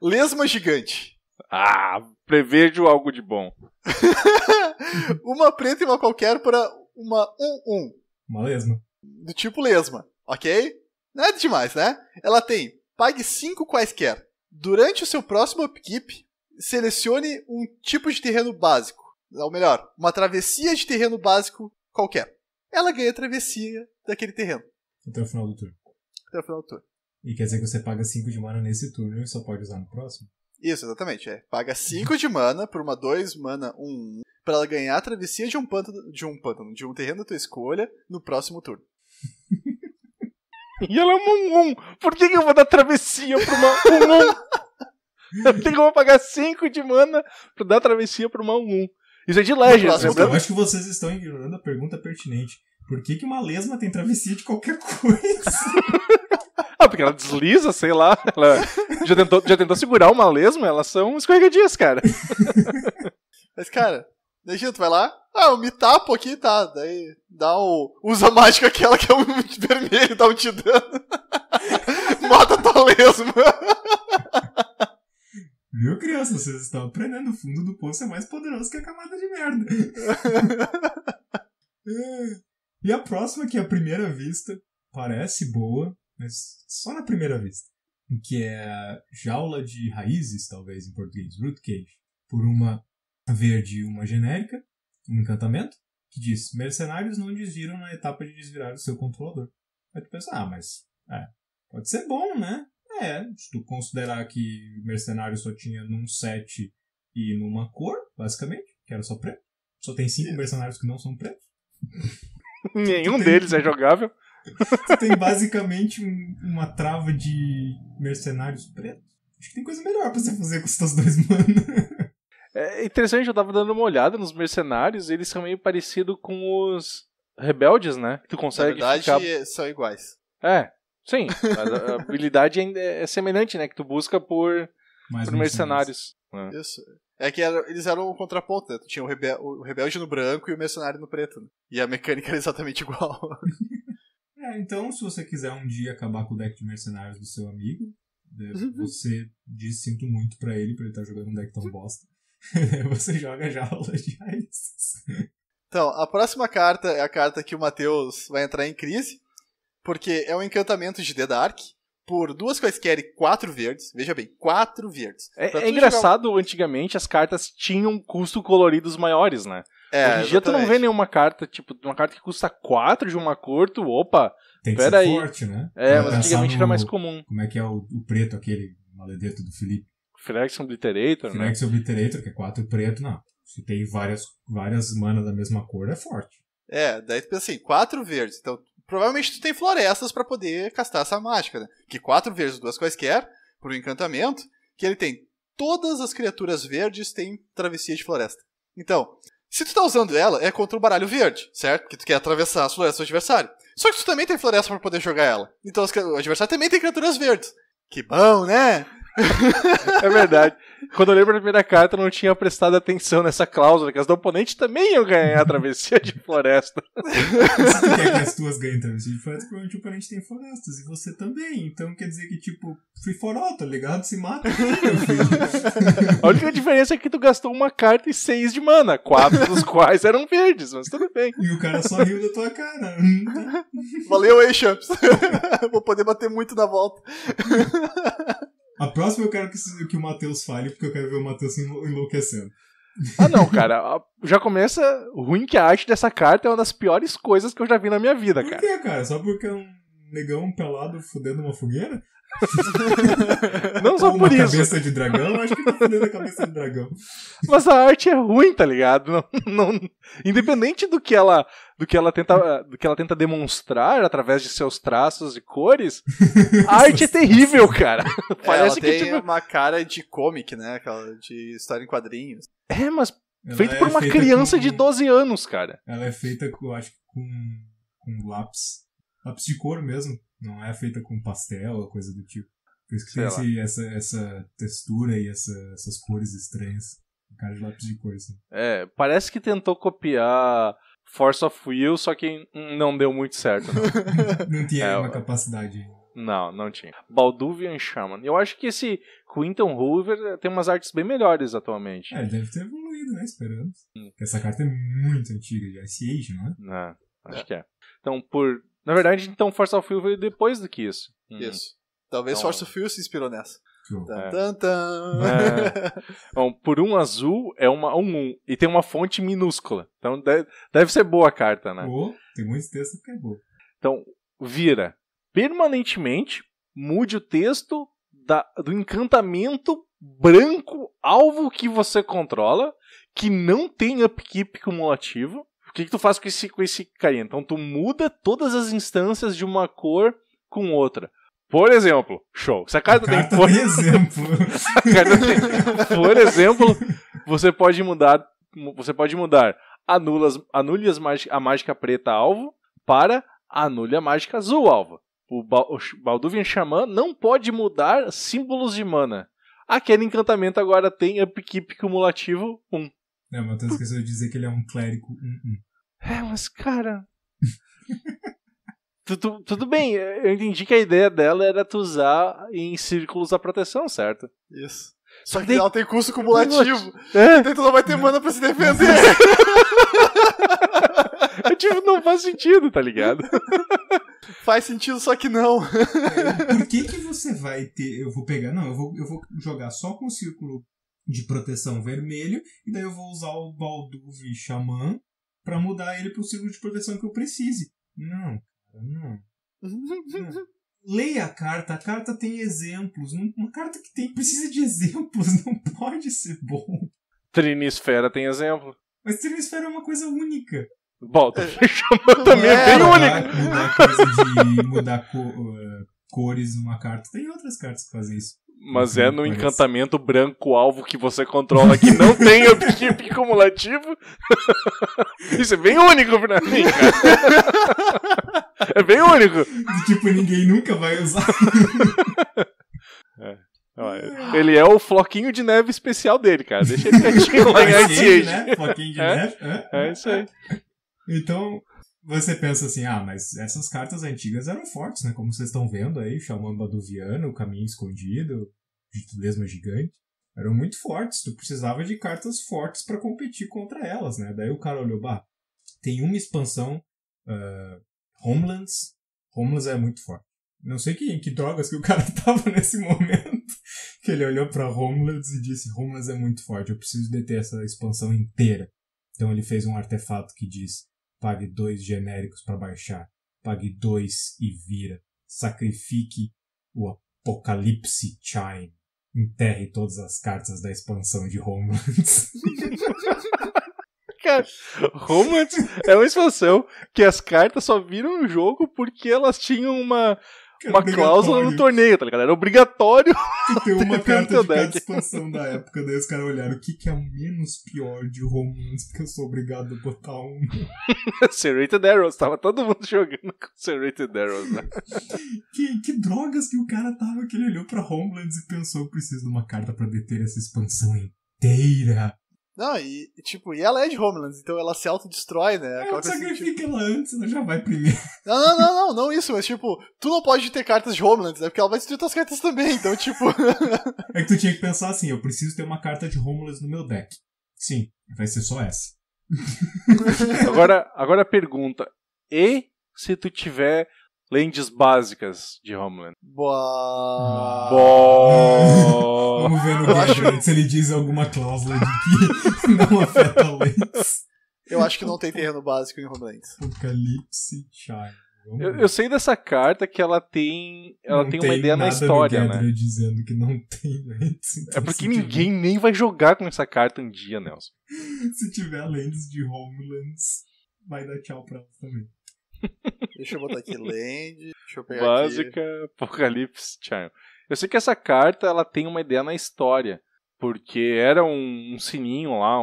Lesma Gigante. Prevejo algo de bom. Uma preta e uma qualquer para uma 1/1. Uma lesma. Do tipo lesma, ok? Nada demais, né? Ela tem, pague 5 quaisquer. Durante o seu próximo upkeep, selecione um tipo de terreno básico. Ou melhor, uma travessia de terreno básico qualquer. Ela ganha a travessia daquele terreno. Até o final do turno. Até o final do turno. E quer dizer que você paga 5 de mana nesse turno e só pode usar no próximo? Isso, exatamente. Paga 5 de mana por uma 2 mana 1/1 pra ela ganhar a travessia de um terreno da tua escolha no próximo turno. E ela é uma 1/1. Por que eu vou dar travessia pra uma 1/1? Eu tenho que pagar 5 de mana pra dar travessia pra uma 1/1. Isso é de Legends, né? Eu acho que vocês estão ignorando a pergunta pertinente. Por que uma lesma tem travessia de qualquer coisa? Porque ela desliza, sei lá. Ela já tentou segurar uma lesma, elas são escorregadias, cara. Mas, cara, deixa tu vai lá. Eu me tapo aqui, tá. Daí usa a mágica aquela que é um vermelho, dá um te dano. Mata tua lesma. Viu, criança? Vocês estão aprendendo. O fundo do poço é mais poderoso que a camada de merda. E a próxima, que é a primeira vista, parece boa, mas só na primeira vista. Que é a Jaula de Raízes, talvez em português, Root Cage. Por uma verde e uma genérica, um encantamento, que diz, mercenários não desviram na etapa de desvirar o seu controlador. Aí tu pensa, mas pode ser bom, né? Se tu considerar que mercenário só tinha num set e numa cor, basicamente, que era só preto. Só tem 5 mercenários que não são pretos. Nenhum deles é jogável. Tu tem basicamente uma trava de mercenários pretos. Acho que tem coisa melhor pra você fazer com os teus 2 mana. É interessante, eu tava dando uma olhada nos mercenários, eles são meio parecidos com os rebeldes, né? Tu consegue Na verdade, são iguais. Sim. A habilidade é semelhante, né? Que tu busca por mercenários. Isso. É que eles eram um contraponto, né? Tu tinha o rebelde no branco e o mercenário no preto, né? E a mecânica era exatamente igual. Então, se você quiser um dia acabar com o deck de mercenários do seu amigo, você diz sinto muito pra ele estar jogando um deck tão bosta. Você joga Jaula de Raízes. Então, a próxima carta é a carta que o Matheus vai entrar em crise, porque é um encantamento de The Dark, por 2 quaisquer e 4 verdes. Veja bem, 4 verdes. É engraçado, antigamente as cartas tinham custo coloridos maiores, né? Hoje em dia tu não vê nenhuma carta, tipo, uma carta que custa 4 de uma cor, opa, tem que ser forte, né? Mas antigamente era mais comum. Como é que é o preto, aquele maledeto do Felipe? Phyrexian Obliterator, né? Phyrexian Obliterator, que é 4 preto, não. Se tem várias manas da mesma cor, é forte. Daí tu pensa assim, 4 verdes. Então, provavelmente tu tem florestas pra poder castar essa mágica, né? Que 4 verdes, 2 quaisquer, por um encantamento, que ele tem todas as criaturas verdes têm travessia de floresta. Então, se tu tá usando ela, é contra o baralho verde, certo? Porque tu quer atravessar as florestas do adversário. Só que tu também tem floresta pra poder jogar ela. Então o adversário também tem criaturas verdes. Que bom, né? É verdade. Quando eu lembro da primeira carta, eu não tinha prestado atenção nessa cláusula, que as do oponente também iam ganhar a travessia de floresta. Se tu quer que as tuas ganhem travessia de floresta, provavelmente o oponente tem florestas, e você também. Então quer dizer que, tipo, free for all, tá ligado? Se mata, meu filho. A única diferença é que tu gastou uma carta e 6 de mana, 4 dos quais eram verdes, mas tudo bem. E o cara só riu da tua cara. Valeu aí, Champs. Vou poder bater muito na volta. A próxima eu quero que o Matheus fale, porque eu quero ver o Matheus enlouquecendo. Não, cara. Já começa ruim que a arte dessa carta é uma das piores coisas que eu já vi na minha vida, cara. Por que, cara? Só porque é um negão pelado fudendo uma fogueira? Não só por isso. Uma cabeça de dragão? Acho que tá fudendo a cabeça de dragão. Mas a arte é ruim, tá ligado? Independente do que ela tenta demonstrar através de seus traços e cores, a arte é terrível, cara. Parece ela tem uma cara de comic, né? Aquela de história em quadrinhos. Mas feito por uma criança de 12 anos, cara. Ela é feita, eu acho, com lápis de cor mesmo. Não é feita com pastel ou coisa do tipo. Por isso que tem essa textura e essas cores estranhas. Cara de lápis de cor, assim. Parece que tentou copiar Force of Will, só que não deu muito certo. Não tinha uma capacidade. Não tinha. Balduvian Shaman. Eu acho que esse Quinton Hoover tem umas artes bem melhores atualmente. Ele deve ter evoluído, né? Esperamos. Porque essa carta é muito antiga, de Ice Age, não é? Acho que é. Então, Na verdade, Force of Will veio depois do que isso. Isso. Talvez Force of Will se inspirou nessa. Bom, por 1 azul é uma 1/1. E tem uma fonte minúscula. Então deve ser boa a carta, né? Tem muitos textos que é boa. Então, vira. Permanentemente, mude o texto do encantamento branco alvo que você controla, que não tem upkeep cumulativo. O que tu faz com esse carinha? Então tu muda todas as instâncias de uma cor com outra. Por exemplo, show. Se a carta tem exemplo. Por exemplo, você pode mudar anule a mágica preta alvo para anule a mágica azul alvo. O Balduvian Shaman não pode mudar símbolos de mana. Aquele encantamento agora tem upkeep cumulativo 1. Não, mas eu esqueci de dizer que ele é um clérigo 1/1. Mas cara... Tudo bem, eu entendi que a ideia dela era tu usar em círculos a proteção, certo? Isso. Só que ela tem custo cumulativo. Então tu não vai ter mana pra se defender. Não faz sentido, tá ligado? Faz sentido, só que não. Por que você vai ter... Eu vou vou jogar só com o círculo de proteção vermelho, e daí eu vou usar o Balduvian Shaman pra mudar ele pro círculo de proteção que eu precise. Não, cara, não. Leia a carta tem exemplos. Uma carta que precisa de exemplos não pode ser bom. Trinisfera tem exemplo. Mas Trinisfera é uma coisa única. Bom, chamando também é bem único. Mudar coisa de mudar cores numa carta. Tem outras cartas que fazem isso. Mas é no encantamento branco-alvo que você controla que não tem upkeep cumulativo. Isso é bem único pra mim, cara. É bem único. Tipo, ninguém nunca vai usar. Ele é o floquinho de neve especial dele, cara. Deixa ele quietinho lá em Ice Age. Né? Floquinho de neve. É isso aí. Então, você pensa assim, mas essas cartas antigas eram fortes, né? Como vocês estão vendo aí, Xamã Baduviano, o Caminho Escondido, Lesma Gigante. Eram muito fortes, tu precisava de cartas fortes pra competir contra elas, né? Daí o cara olhou, tem uma expansão, Homelands. Homelands é muito forte. Não sei que drogas que o cara tava nesse momento, que ele olhou pra Homelands e disse, Homelands é muito forte, eu preciso deter essa expansão inteira. Então ele fez um artefato que diz, pague 2 genéricos pra baixar, pague 2 e vira, sacrifique o Apocalipse Chime, enterre todas as cartas da expansão de Homelands. Cara, Homelands é uma expansão que as cartas só viram no jogo porque elas tinham uma cláusula no torneio, tá ligado? Era obrigatório ter uma carta de cada expansão da época. Daí os caras olharam o que é o menos pior de Homelands, porque eu sou obrigado a botar uma. Serrated Arrows, tava todo mundo jogando com Serrated Arrows, né? que drogas que o cara tava, que ele olhou pra Homelands e pensou, eu preciso de uma carta pra deter essa expansão inteira. Não, e ela é de Homelands, então ela se autodestrói, né? Sacrifica ela antes, ela já vai primeiro. Não isso, mas tu não pode ter cartas de Homelands, né? Porque ela vai destruir tuas cartas também, então É que tu tinha que pensar assim, eu preciso ter uma carta de Homelands no meu deck. Sim, vai ser só essa. Agora a pergunta, e se tu tiver lands básicas de Homeland? Boa. Vamos ver no Gabriel se ele diz alguma cláusula de que não afeta lands. Eu acho que não tem terreno básico em Homelands. Apocalipse Chime. Eu sei dessa carta que ela tem uma ideia na história, no né? Dizendo que não tem lands. Então é porque ninguém nem vai jogar com essa carta um dia, Nelson. Se tiver lands de Homelands, vai dar tchau pra elas também. Deixa eu botar aqui land, deixa eu pegar básica, aqui. Apocalipse Chime. Eu sei que essa carta ela tem uma ideia na história, porque era um sininho lá,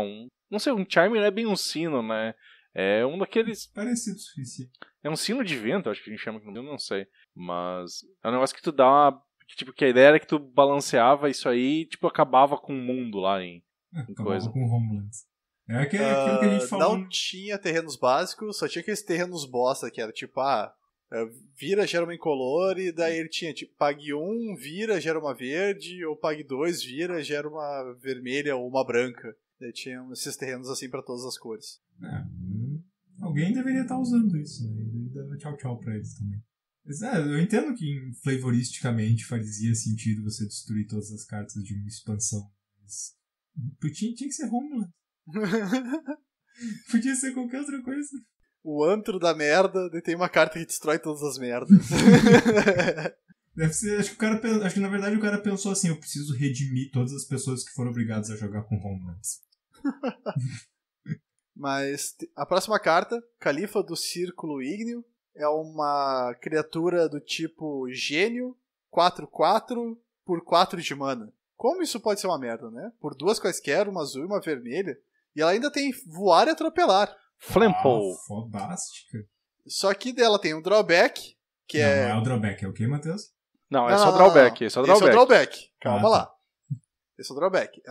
não sei, um chime não é bem um sino, né? É um daqueles... Parecido o suficiente. É um sino de vento, acho que a gente chama, eu não sei. Mas é um negócio que tu dá uma... que a ideia era que tu balanceava isso aí e acabava com o mundo lá em coisa. Com Homelands. É aquilo que a gente falou. Não tinha terrenos básicos, só tinha aqueles terrenos bosta, que era vira, gera uma incolor, e daí ele tinha pague 1, vira, gera uma verde, ou pague 2, vira, gera uma vermelha ou uma branca. Daí tinha esses terrenos assim pra todas as cores. Alguém deveria estar usando isso, né? E dava tchau pra eles também. Mas, eu entendo que flavoristicamente fazia sentido você destruir todas as cartas de uma expansão, mas tinha que ser Homeland. Podia ser qualquer outra coisa. O antro da merda, daí tem uma carta que destrói todas as merdas. Deve ser, acho que na verdade o cara pensou assim, eu preciso redimir todas as pessoas que foram obrigadas a jogar com Homelands. Mas a próxima carta, Califa do Círculo Ígneo, é uma criatura do tipo Gênio, 4/4 por 4 de mana. Como isso pode ser uma merda, né? Por 2 quaisquer, uma azul e uma vermelha. E ela ainda tem voar e atropelar. Flample. Fodástica. Só que dela tem um drawback, que não é o drawback, é o que, Matheus? Não, é só drawback. Esse é o drawback. Calma lá. Esse é o drawback.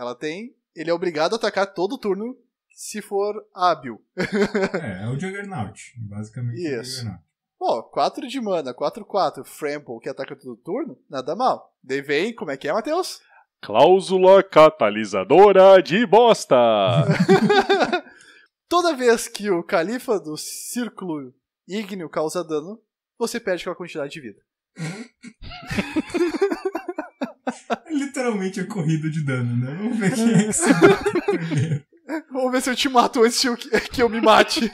Ele é obrigado a atacar todo turno se for hábil. É o Juggernaut. Basicamente isso. É o Juggernaut. 4 de mana, 4/4, Frample, que ataca todo turno, nada mal. Daí vem, como é que é, Matheus? Cláusula catalisadora de bosta! Toda vez que o Califa do Círculo Ígneo causa dano, você perde aquela quantidade de vida. É literalmente a corrida de dano, né? Vamos ver quem é que se mata primeiro. Vamos ver se eu te mato antes que eu me mate.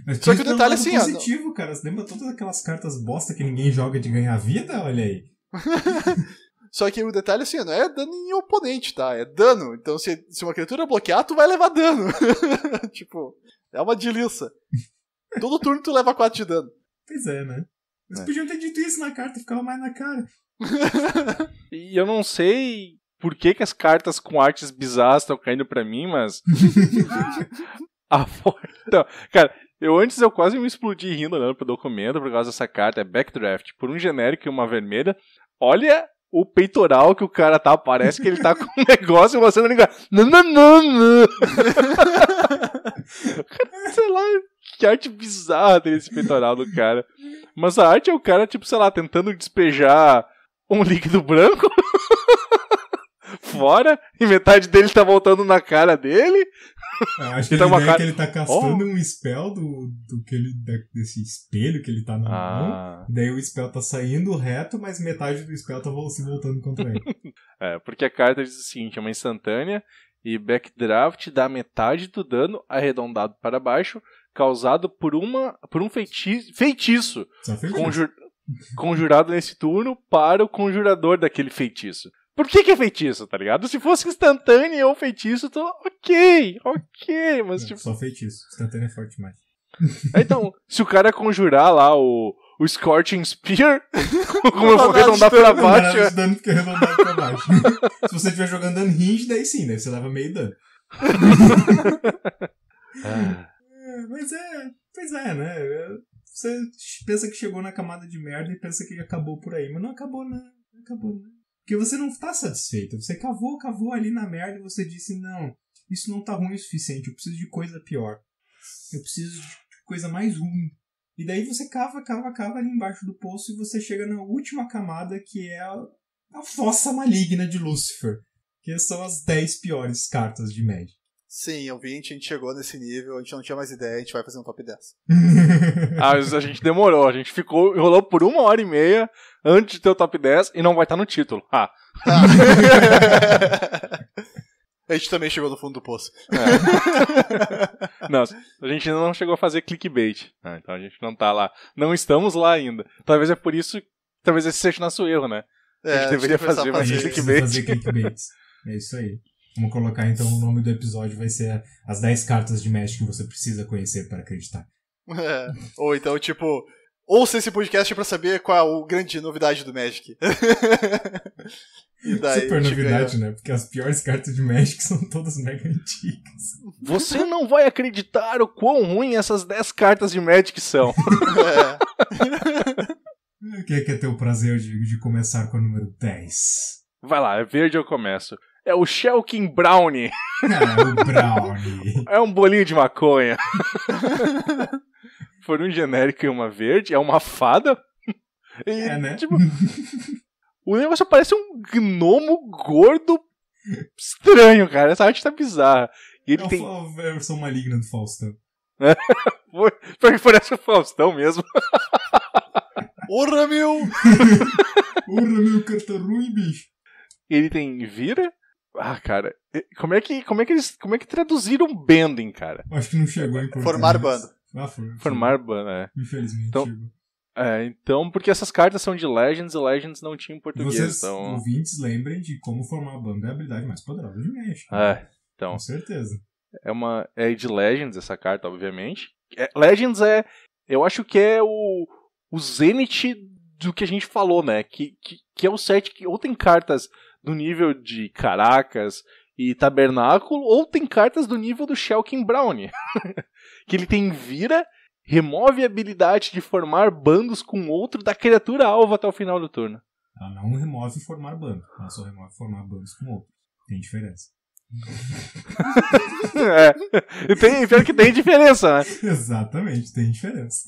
Mas Só que o detalhe é assim, positivo, cara. Você lembra todas aquelas cartas bosta que ninguém joga de ganhar vida? Olha aí. Só que o detalhe é assim, não é dano em oponente, tá? É dano. Então se uma criatura bloquear, tu vai levar dano. Tipo, é uma delícia. Todo turno tu leva 4 de dano. Pois é, né? Mas podiam ter dito isso na carta, ficava mais na cara. E eu não sei por que as cartas com artes bizarras estão caindo pra mim, mas... Então, cara, antes eu quase me explodi rindo olhando pro documento por causa dessa carta. É Backdraft, por um genérico e uma vermelha. Olha o peitoral que o cara tá, parece que ele tá com um negócio e você não liga. Não. Sei lá, que arte bizarra tem esse peitoral do cara. Mas a arte é o cara, tipo, sei lá, tentando despejar um líquido branco fora e metade dele tá voltando na cara dele. Acho que a ideia é que ele tá castando um spell desse espelho que ele tá na mão. Daí o spell tá saindo reto, mas metade do spell tá se voltando contra ele. Porque a carta diz o seguinte, é uma instantânea e Backdraft dá metade do dano arredondado para baixo causado por um feitiço conjurado nesse turno para o conjurador daquele feitiço. Por que é feitiço, tá ligado? Se fosse instantâneo ou feitiço, tô ok, mas tipo... Só feitiço, instantâneo é forte demais. Então, se o cara conjurar lá o Scorching Spear, como eu vou arredondar pra baixo... O dano fica arredondado pra baixo. Se você estiver jogando Unhinged, daí sim, daí você leva meio dano. Pois é, né? Você pensa que chegou na camada de merda e pensa que acabou por aí, mas não acabou, né? Porque você não tá satisfeito. Você cavou ali na merda e você disse, não, isso não tá ruim o suficiente, eu preciso de coisa pior. Eu preciso de coisa mais ruim. E daí você cava ali embaixo do poço e você chega na última camada, que é a fossa maligna de Lúcifer. Que são as 10 piores cartas de Magic. Sim, a gente chegou nesse nível, a gente não tinha mais ideia, a gente vai fazer um top 10. Mas a gente demorou, a gente rolou por 1h30 antes de ter o top 10 e não vai estar no título. A gente também chegou no fundo do poço. Não, a gente ainda não chegou a fazer clickbait. Então a gente não tá lá. Não estamos lá ainda. Talvez é por isso, talvez esse seja o nosso erro, né? A gente deveria fazer mais clickbait. É isso aí. Vamos colocar então o nome do episódio vai ser as 10 cartas de Magic que você precisa conhecer para acreditar. Ou então, tipo, ouça esse podcast pra saber qual é a grande novidade do Magic. E daí, super novidade, né? Porque as piores cartas de Magic são todas mega antigas. Você não vai acreditar o quão ruim essas 10 cartas de Magic são. Quem quer ter o prazer de começar com o número 10? Vai lá, é verde eu começo. É o Shelkin Brownie. O Brownie. É um bolinho de maconha. Por um genérico e uma verde. É uma fada. E, né? Tipo, o negócio parece um gnomo gordo estranho, cara. Essa arte tá bizarra. E ele tem a versão maligna do Faustão. Parece o Faustão mesmo. Porra, meu! Porra, meu, carta ruim, bicho. Ele tem vira? Cara, como é que traduziram bending, cara? Acho que não chegou em português. Formar bando. Formar bando, Infelizmente então, chegou. Então, porque essas cartas são de Legends e Legends não tinha em português. Vocês, então... ouvintes, lembrem de como formar bando é a habilidade mais poderosa de Magic. Então. Com certeza. É de Legends essa carta, obviamente. Legends eu acho que é o Zenith do que a gente falou, né? Que é o set que ou tem cartas do nível de Caracas e Tabernáculo, ou tem cartas do nível do Shelkin Brownie. Que ele tem vira, remove a habilidade de formar bandos com outro da criatura alvo até o final do turno. Ela não remove formar bando, ela só remove formar bandos com outro. Tem diferença. Pior que tem diferença, né? Exatamente, tem diferença.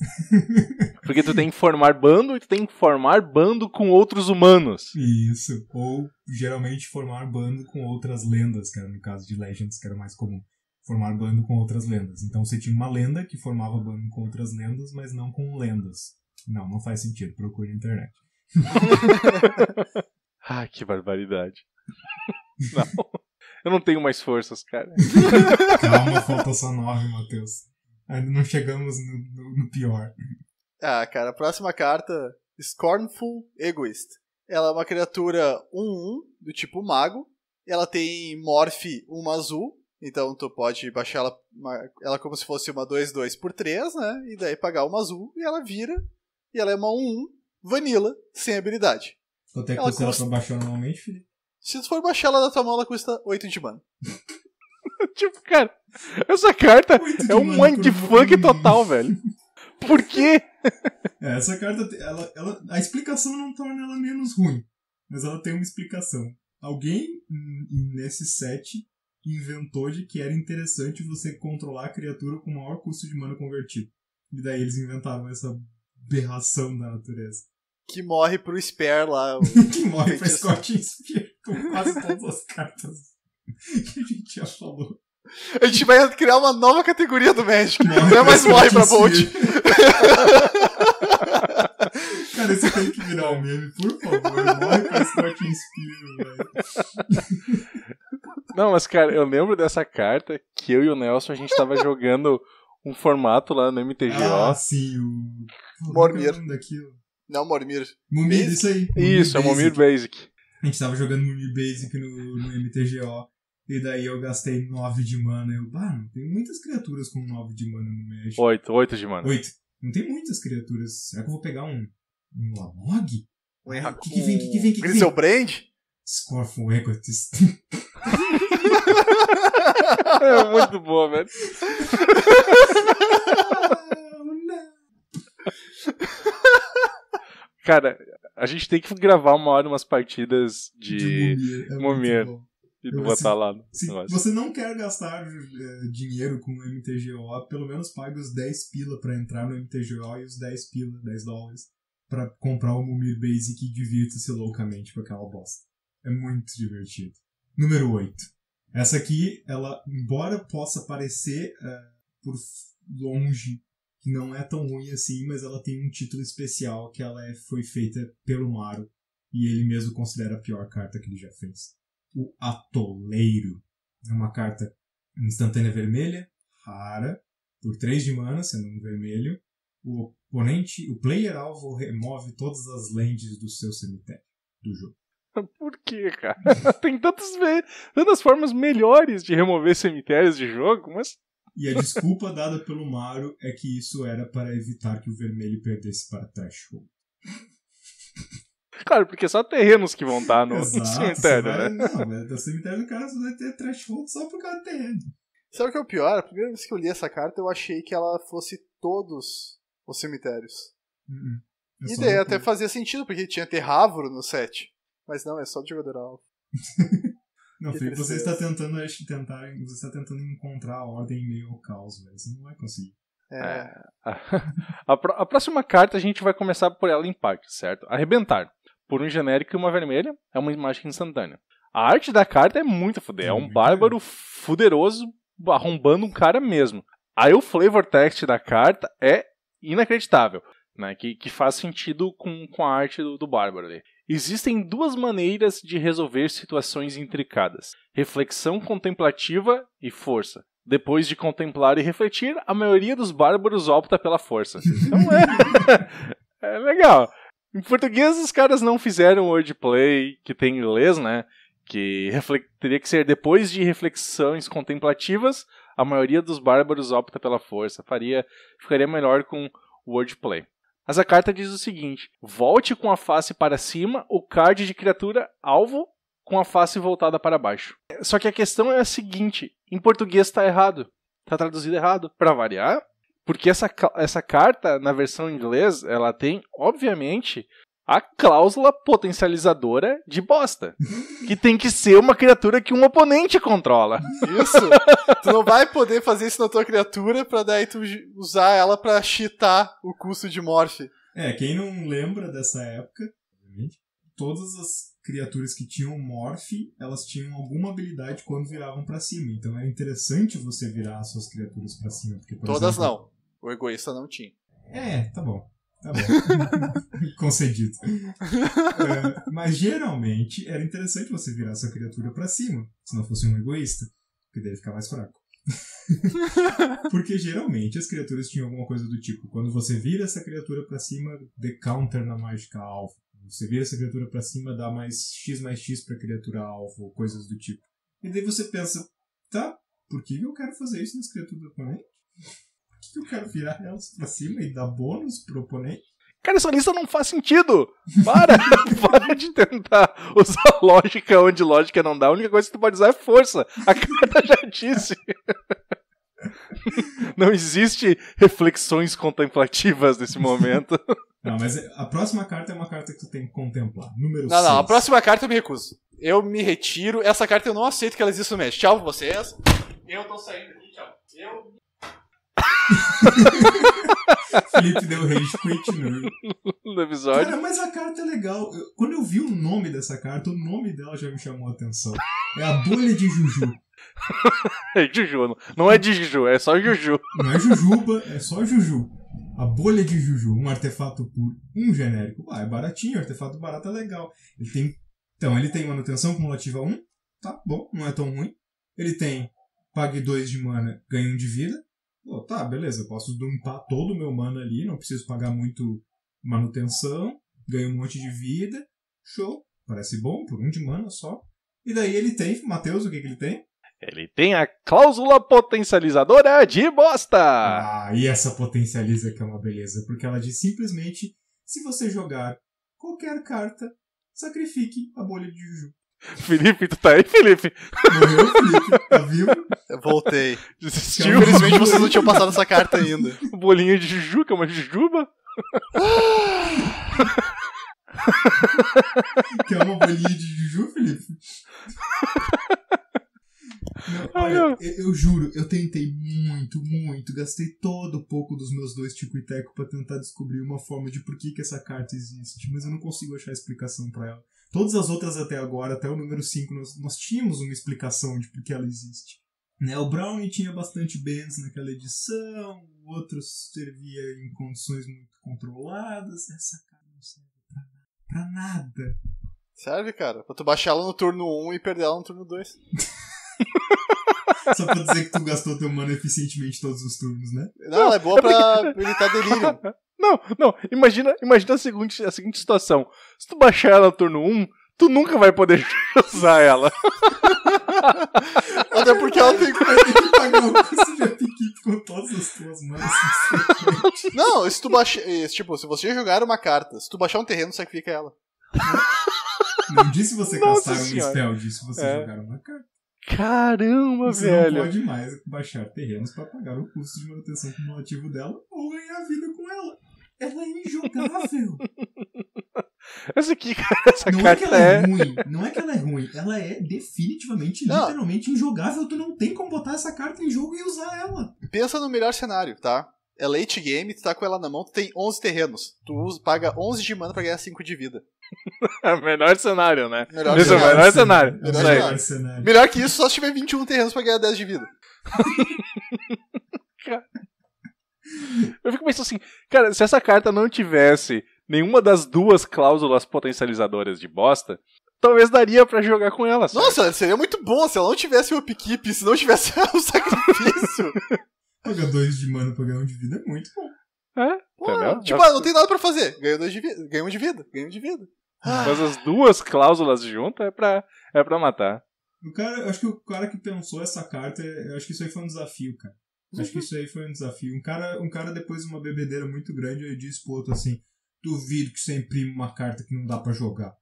Porque tu tem que formar bando e tu tem que formar bando com outros humanos. Isso, ou geralmente formar bando com outras lendas, que era no caso de Legends, que era mais comum. Formar bando com outras lendas. Então você tinha uma lenda que formava bando com outras lendas, mas não com lendas. Não faz sentido, procure na internet. Que barbaridade. Não. Eu não tenho mais forças, cara. Calma, falta só 9, Matheus. Ainda não chegamos no pior. Ah, cara, a próxima carta, Scornful Egoist. Ela é uma criatura 1/1, do tipo mago. Ela tem Morph 1 azul, então tu pode baixar ela como se fosse uma 2/2 por 3, né? E daí pagar uma azul e ela vira. E ela é uma 1/1, vanilla, sem habilidade. Quanto é que custa ela pra baixar normalmente, Felipe? Se tu for baixar ela da tua mão, ela custa 8 de mana. Tipo, cara, essa carta é um mindfuck total, velho. Por quê? Essa carta, a explicação não torna ela menos ruim, mas ela tem uma explicação. Alguém nesse set inventou de que era interessante você controlar a criatura com o maior custo de mana convertido. E daí eles inventaram essa aberração da natureza. Que morre pro Spare lá. Que morre pra Scorching Spear, com quase todas as cartas que a gente já falou. A gente vai criar uma nova categoria do Magic. Não é mais morre pra Bolt. Cara, isso tem que virar um meme, por favor. Morre pra Scorching Spear, velho. Não, mas cara, eu lembro dessa carta que eu e o Nelson, a gente tava jogando um formato lá no MTGO. Ah, sim, o... Mormir. Daquilo? Não, Mormir. Momir, isso aí. Isso, é o Momir Basic. A gente tava jogando Momir Basic no MTGO. E daí eu gastei 9 de mana. Não tem muitas criaturas com 9 de mana no Magic. 8 de mana. 8. Não tem muitas criaturas. Será que eu vou pegar um Lamog? O que vem? Griselbrand? Scornful Egoist. É muito boa, velho. Cara, a gente tem que gravar uma hora umas partidas de Momir. E botar lá no Se você não quer gastar dinheiro com o MTGO, pelo menos pague os 10 pila pra entrar no MTGO e os 10 pila, 10 dólares, pra comprar o Momir Basic e divirta-se loucamente com aquela bosta. É muito divertido. Número 8. Essa aqui, ela, embora possa parecer por longe que não é tão ruim assim, mas ela tem um título especial que ela foi feita pelo Maru e ele mesmo considera a pior carta que ele já fez. O Atoleiro. É uma carta instantânea vermelha, rara, por 3 de mana, sendo um vermelho. O player alvo remove todas as lands do seu cemitério do jogo. Por quê, cara? Tem tantas formas melhores de remover cemitérios de jogo, mas... E a desculpa dada pelo Maru é que isso era para evitar que o vermelho perdesse para Threshold. Claro, porque só terrenos que vão estar no Exato, cemitério, né? Não, o cemitério do cara só vai ter Threshold só por causa do terreno. Sabe o que é o pior? A primeira vez que eu li essa carta, eu achei que ela fosse todos os cemitérios. E daí até fazia sentido, porque tinha Terrávoro no set. Mas não, é só do jogador alvo. Não, Felipe, você está tentando encontrar a ordem em meio ao caos, velho. Você não vai conseguir. A próxima carta a gente vai começar por ela em parte, certo? Arrebentar. Por um genérico e uma vermelha, é uma imagem instantânea. A arte da carta é muito foder. É um bárbaro fuderoso arrombando um cara mesmo. Aí o flavor text da carta é inacreditável, né? Que faz sentido com a arte do bárbaro ali. Existem 2 maneiras de resolver situações intricadas: reflexão contemplativa e força. Depois de contemplar e refletir, a maioria dos bárbaros opta pela força. Então é legal. Em português, os caras não fizeram wordplay, que tem em inglês, né? Que teria que ser depois de reflexões contemplativas, a maioria dos bárbaros opta pela força. Ficaria melhor com wordplay. Mas a carta diz o seguinte: volte com a face para cima o card de criatura alvo com a face voltada para baixo. Só que a questão é a seguinte: em português está errado. Está traduzido errado. Para variar, porque essa carta, na versão em inglês, ela tem, obviamente, a cláusula potencializadora de bosta. Que tem que ser uma criatura que um oponente controla. Isso! Tu não vai poder fazer isso na tua criatura pra daí tu usar ela pra cheatar o custo de morph. Quem não lembra dessa época, obviamente, todas as criaturas que tinham morph, elas tinham alguma habilidade quando viravam pra cima. Então é interessante você virar as suas criaturas pra cima. Porque, todas exemplo, não. O egoísta não tinha. Tá bom. Tá bom. Concedido. Mas geralmente era interessante você virar sua criatura pra cima, se não fosse um egoísta, porque daí ele fica mais fraco. Porque geralmente as criaturas tinham alguma coisa do tipo, quando você vira essa criatura pra cima, dê counter na mágica alvo. Você vira essa criatura pra cima, dá mais X pra criatura alvo, coisas do tipo. E daí você pensa, tá, por que eu quero fazer isso nas criaturas do oponente? Por que eu quero virar elas pra cima e dar bônus pro oponente? Cara, essa lista não faz sentido! Para de tentar usar lógica onde lógica não dá. A única coisa que tu pode usar é força. A carta já disse. Não existe reflexões contemplativas nesse momento. Não, mas a próxima carta é uma carta que tu tem que contemplar. Número 6. Não, a próxima carta eu me recuso. Eu me retiro. Essa carta eu não aceito que ela exista no Magic. Tchau pra vocês. Eu tô saindo aqui, tchau. Felipe deu rage quit no episódio. Cara, mas a carta é legal. Quando eu vi o nome dessa carta, o nome dela já me chamou a atenção. É a bolha de Juju. É Juju, não é de Juju, é só Juju. Não é Jujuba, é só Juju. A bolha de Juju, um artefato por um genérico. É baratinho, artefato barato é legal. Ele tem manutenção cumulativa 1, tá bom, não é tão ruim. Ele tem pague 2 de mana, ganhe 1 de vida. Pô, tá, beleza, eu posso dumpar todo o meu mana ali, não preciso pagar muito manutenção, ganho um monte de vida, show, parece bom, por 1 de mana só. E daí ele tem, Matheus, o que ele tem? Ele tem a cláusula potencializadora de bosta! Ah, e essa potencializa que é uma beleza, porque ela diz simplesmente, se você jogar qualquer carta, sacrifique a bolha de Juju. Felipe, tu tá aí, Felipe? Morreu, Felipe, tá vivo? Eu voltei. Desistiu? Infelizmente vocês não tinham passado essa carta ainda. Bolinha de Juju, que é uma Jujuba? Que é uma bolinha de Juju, Felipe? Não, olha, eu juro, eu tentei muito, gastei todo pouco dos meus 2 Tico e Teco pra tentar descobrir uma forma de por que essa carta existe, mas eu não consigo achar explicação pra ela. Todas as outras até agora, até o número 5, nós tínhamos uma explicação de por que ela existe. Né? O Brownie tinha bastante bans naquela edição, o outro servia em condições muito controladas, essa carta não serve pra nada. Serve, cara, pra tu baixar ela no turno 1 e perder ela no turno 2. Só pra dizer que tu gastou teu mana eficientemente todos os turnos, né? Não, ela é boa pra evitar delírio. Não, imagina a seguinte situação. Se tu baixar ela no turno 1, tu nunca vai poder usar ela. Até porque ela tem... Vai ter que pagar o custo de upkeep com todas as tuas manas. Não, se tu baixar... Tipo, se você jogar uma carta, se tu baixar um terreno, sacrifica ela. Não disse você Nossa castar um senhora. spell, disse você jogar uma carta. Caramba, Você velho. não pode mais baixar terrenos pra pagar o custo de manutenção cumulativo dela ou ganhar vida com ela. Ela é injogável. Essa carta Não é que ela é ruim, não é que ela é ruim. Ela é definitivamente, literalmente injogável. Tu não tem como botar essa carta em jogo e usar ela. Pensa no melhor cenário, tá? É late game, tu tá com ela na mão, tu tem 11 terrenos. Tu paga 11 de mana pra ganhar 5 de vida. É o melhor cenário, né? Melhor Esse é o cenário. melhor cenário. É o Isso aí. melhor cenário. Melhor que isso, só se tiver 21 terrenos pra ganhar 10 de vida. Eu fico pensando assim, cara, se essa carta não tivesse nenhuma das 2 cláusulas potencializadoras de bosta, talvez daria pra jogar com ela. Certo? Nossa, seria muito bom se ela não tivesse o upkeep, se não tivesse o sacrifício. Pagar 2 de mana pra ganhar 1 de vida é muito bom. Entendeu? Tipo, não tem nada pra fazer. Ganha 2 de vida, ganha 1 de vida, ganha 1 de vida. Mas as 2 cláusulas juntas é pra matar. Eu acho que o cara que pensou essa carta, eu acho que isso aí foi um desafio, cara. Acho que isso aí foi um desafio. Um cara depois de uma bebedeira muito grande, ele disse pro outro assim, duvido que você imprime uma carta que não dá pra jogar.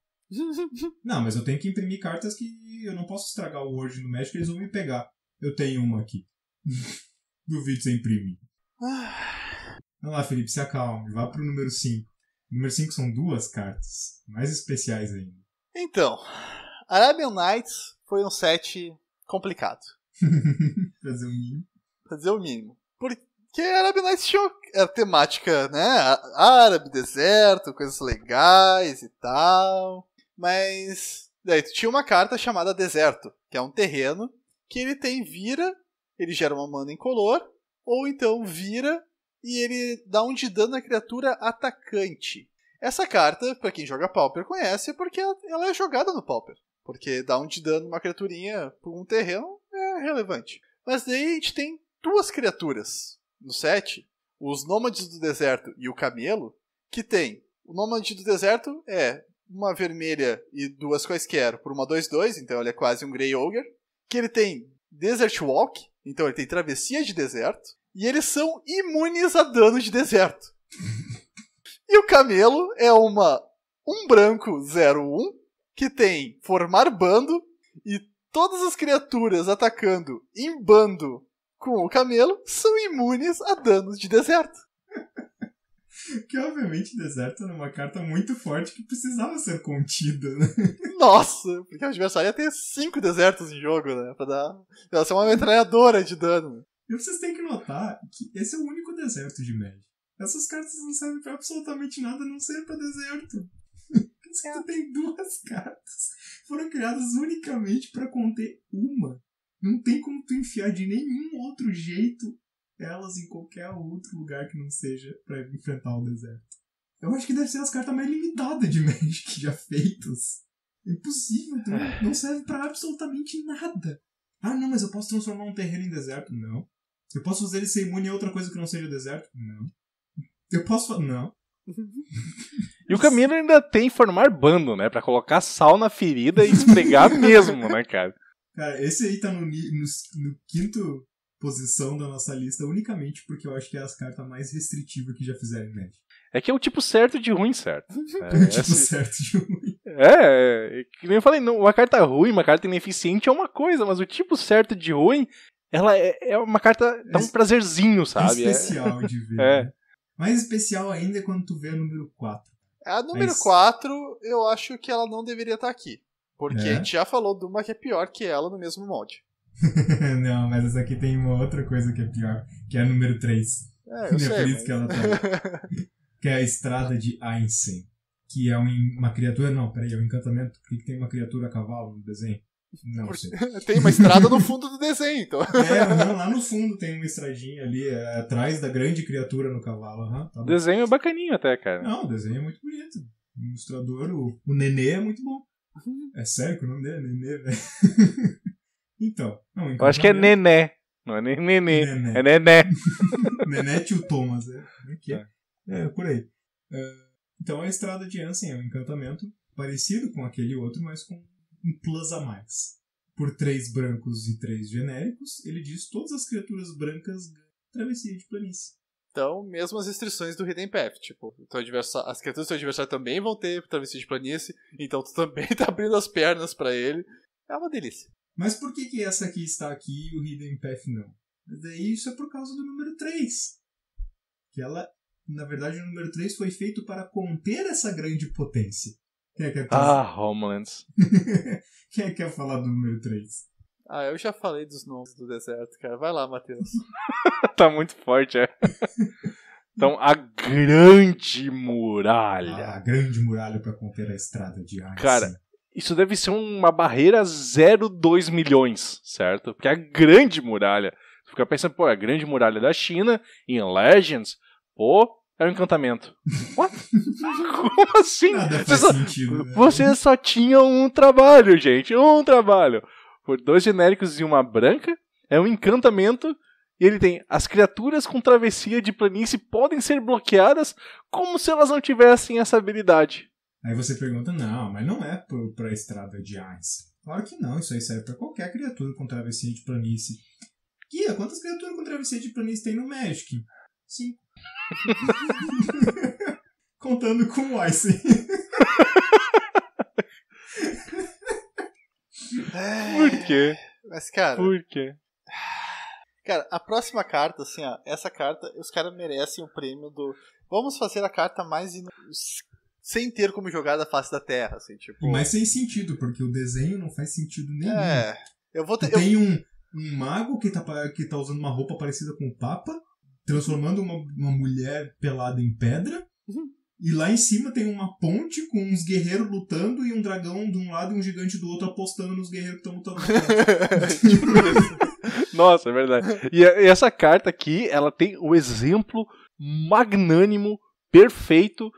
Não, mas eu tenho que imprimir cartas que eu não posso estragar o Word no Magic, eles vão me pegar. Eu tenho uma aqui. Duvido que você imprime. Vamos lá, Felipe, se acalme. Vá pro número 5. O número 5 são 2 cartas. Mais especiais ainda. Então, Arabian Nights foi um set complicado. Pra dizer o mínimo. Pra dizer o mínimo. Porque Arabian Nights tinha a temática, né? Árabe, deserto, coisas legais e tal. Mas daí tu tinha uma carta chamada Deserto, que é um terreno que ele tem vira, ele gera uma mana incolor, ou então vira e ele dá 1 de dano na criatura atacante. Essa carta, pra quem joga Pauper conhece, porque ela é jogada no Pauper. Porque dar 1 de dano numa criaturinha por um terreno é relevante. Mas daí a gente tem 2 criaturas no set, os Nômades do Deserto e o Camelo, que tem o Nômade do Deserto é uma vermelha e 2 quaisquer por uma 2/2, então ele é quase um Grey Ogre, que ele tem Desert Walk, então ele tem travessia de deserto, e eles são imunes a dano de deserto. E o Camelo é um branco 0/1, que tem formar bando, e todas as criaturas atacando em bando com o Camelo são imunes a danos de deserto. Que obviamente deserto era uma carta muito forte que precisava ser contida, né? Nossa, porque o adversário ia ter 5 desertos em jogo, né? Pra dar. Ela ser uma metralhadora de dano. E vocês têm que notar que esse é o único deserto de Magic. Essas cartas não servem pra absolutamente nada, a não ser pra deserto. Tu tem 2 cartas. Foram criadas unicamente pra conter uma. Não tem como tu enfiar de nenhum outro jeito elas em qualquer outro lugar que não seja pra enfrentar o deserto. Eu acho que deve ser as cartas mais limitadas de Magic já feitas. É impossível, não serve pra absolutamente nada. Ah, não, mas eu posso transformar um terreno em deserto? Não. Eu posso fazer ele ser imune a outra coisa que não seja deserto? Não. Eu posso... Não. E o Camilo ainda tem formar bando, né? Pra colocar sal na ferida e esfregar mesmo, né, cara? Cara, esse aí tá no 5º posição da nossa lista unicamente porque eu acho que é as cartas mais restritivas que já fizeram em Magic. É que é o tipo certo de ruim, certo? É o tipo certo de ruim. Que nem eu falei, uma carta ruim, uma carta ineficiente é uma coisa, mas o tipo certo de ruim, ela é uma carta, dá um prazerzinho, sabe? É especial de ver. Né? Mais especial ainda é quando tu vê a número 4. A número 4, eu acho que ela não deveria estar aqui. Porque a gente já falou de uma que é pior que ela no mesmo molde. Não, mas essa aqui tem uma outra coisa que é pior, que é a número 3. Eu sei, por isso que ela tá. Que é a Estrada de Ainsen. Que é uma criatura... Não, peraí, é um encantamento. Por que tem uma criatura a cavalo no desenho? Não sei. Tem uma estrada no fundo do desenho, então. Não, lá no fundo tem uma estradinha ali, atrás da grande criatura no cavalo. Tá o desenho é bacaninho até, cara. Não, o desenho é muito bonito. O ilustrador, o Nenê é muito bom. É sério que o nome dele é Nenê, velho? Então, não, eu acho que é Nené. Não é nem Nenê. É Nené. Nené tio Thomas, por aí. Então a Estrada de Ansem é um encantamento parecido com aquele outro, mas com um plus a mais. Por 3 brancos e 3 genéricos, ele diz todas as criaturas brancas ganham travessia de planície. Então, mesmo as restrições do Hidden Path, tipo, as criaturas do teu adversário também vão ter travessia de planície, então tu também tá abrindo as pernas pra ele. É uma delícia. Mas por que essa aqui está aqui e o Hidden Path não? Mas daí isso é por causa do número 3. Que ela, na verdade, o número 3 foi feito para conter essa grande potência. Quem é que Homelands. Quem é que quer falar do número 3? Eu já falei dos nomes do deserto, cara. Vai lá, Matheus. Tá muito forte, Então, a Grande Muralha. A Grande Muralha para conter a Estrada de Ainsen. Cara, isso deve ser uma barreira 0,2 milhões, certo? Porque a Grande Muralha... Tu fica pensando, a Grande Muralha da China, em Legends, é um encantamento. What? Como assim? Nada faz sentido, né? Vocês só tinham um trabalho, gente. Um trabalho. Por 2 genéricos e uma branca, é um encantamento, e ele tem as criaturas com travessia de planície podem ser bloqueadas como se elas não tivessem essa habilidade. Aí você pergunta, não, mas não é pra Estrada de Ainsen. Claro que não, isso aí serve pra qualquer criatura com travessia de planície. Guia, quantas criaturas com travessia de planície tem no Magic? 5. Contando com o Ainsen. Por quê? Mas, cara... Por quê? Cara, a próxima carta, assim, essa carta, os caras merecem o prêmio do... Vamos fazer a carta mais... sem ter como jogar da face da Terra, assim, tipo... Mas sem sentido, porque o desenho não faz sentido nenhum. Tem um mago que tá usando uma roupa parecida com o Papa, transformando uma mulher pelada em pedra, e lá em cima tem uma ponte com uns guerreiros lutando e um dragão de um lado e um gigante do outro apostando nos guerreiros que estão lutando. Nossa, é verdade. E essa carta aqui, ela tem o exemplo magnânimo, perfeito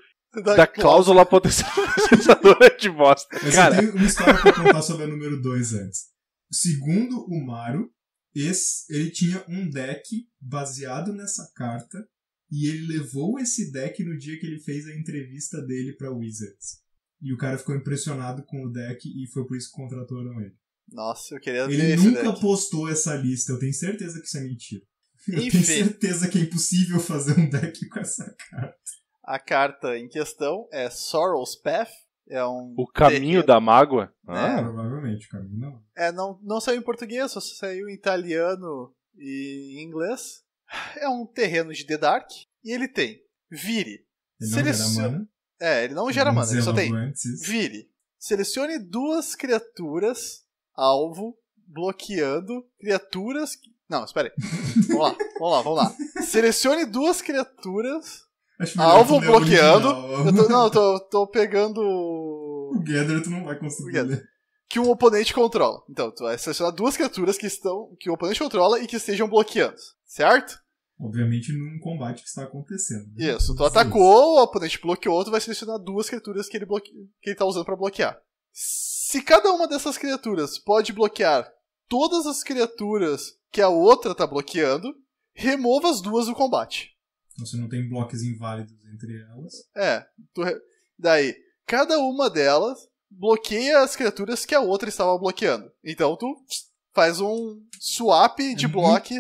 da cláusula potencializadora de bosta. Mas Cara, eu tenho uma história pra contar sobre a número 2 antes. Segundo o Maru, ele tinha um deck baseado nessa carta e ele levou esse deck no dia que ele fez a entrevista dele pra Wizards. E o cara ficou impressionado com o deck e foi por isso que contrataram ele. Nossa, eu queria ver Ele esse nunca deck. postou essa lista, eu tenho certeza que isso é mentira. Eu Enfim. tenho certeza que é impossível fazer um deck com essa carta. A carta em questão é Sorrow's Path. É um o caminho da mágoa. É. Provavelmente, o caminho não. Não saiu em português, só saiu em italiano e em inglês. É um terreno de The Dark. E ele tem Vire. Ele não gera mana. Ele não gera mana, ele só tem antes. Vire. Selecione 2 criaturas alvo bloqueando criaturas... Não, espera aí. Vamos lá. Selecione 2 criaturas alvo bloqueando. Eu tô pegando... O Gather tu não vai conseguir ler. Que um oponente controla. Então, tu vai selecionar 2 criaturas que o oponente controla e que estejam bloqueando. Certo? Obviamente num combate que está acontecendo. Né? Isso. Tu atacou, o oponente bloqueou, tu vai selecionar 2 criaturas que ele tá usando pra bloquear. Se cada uma dessas criaturas pode bloquear todas as criaturas que a outra tá bloqueando, remova as 2 do combate. Você não tem blocos inválidos entre elas. Daí, cada uma delas bloqueia as criaturas que a outra estava bloqueando. Então tu faz um swap de bloco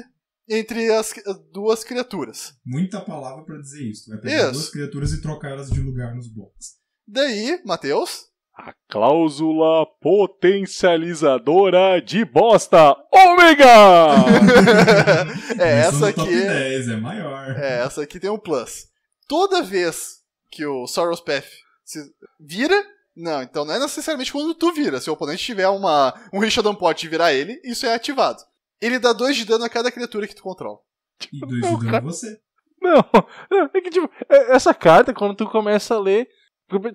entre as 2 criaturas. Muita palavra pra dizer isso. Tu vai pegar 2 criaturas e trocar elas de lugar nos blocos. Daí, Matheus... A cláusula potencializadora de bosta ômega! Essa aqui top 10, é maior. Essa aqui tem um plus. Toda vez que o Sorrow's Path se vira... Não, então não é necessariamente quando tu vira. Se o oponente tiver um Richardson Pot e virar ele, isso é ativado. Ele dá 2 de dano a cada criatura que tu controla. E 2 de dano a você. Não, é que tipo, essa carta, quando tu começa a ler...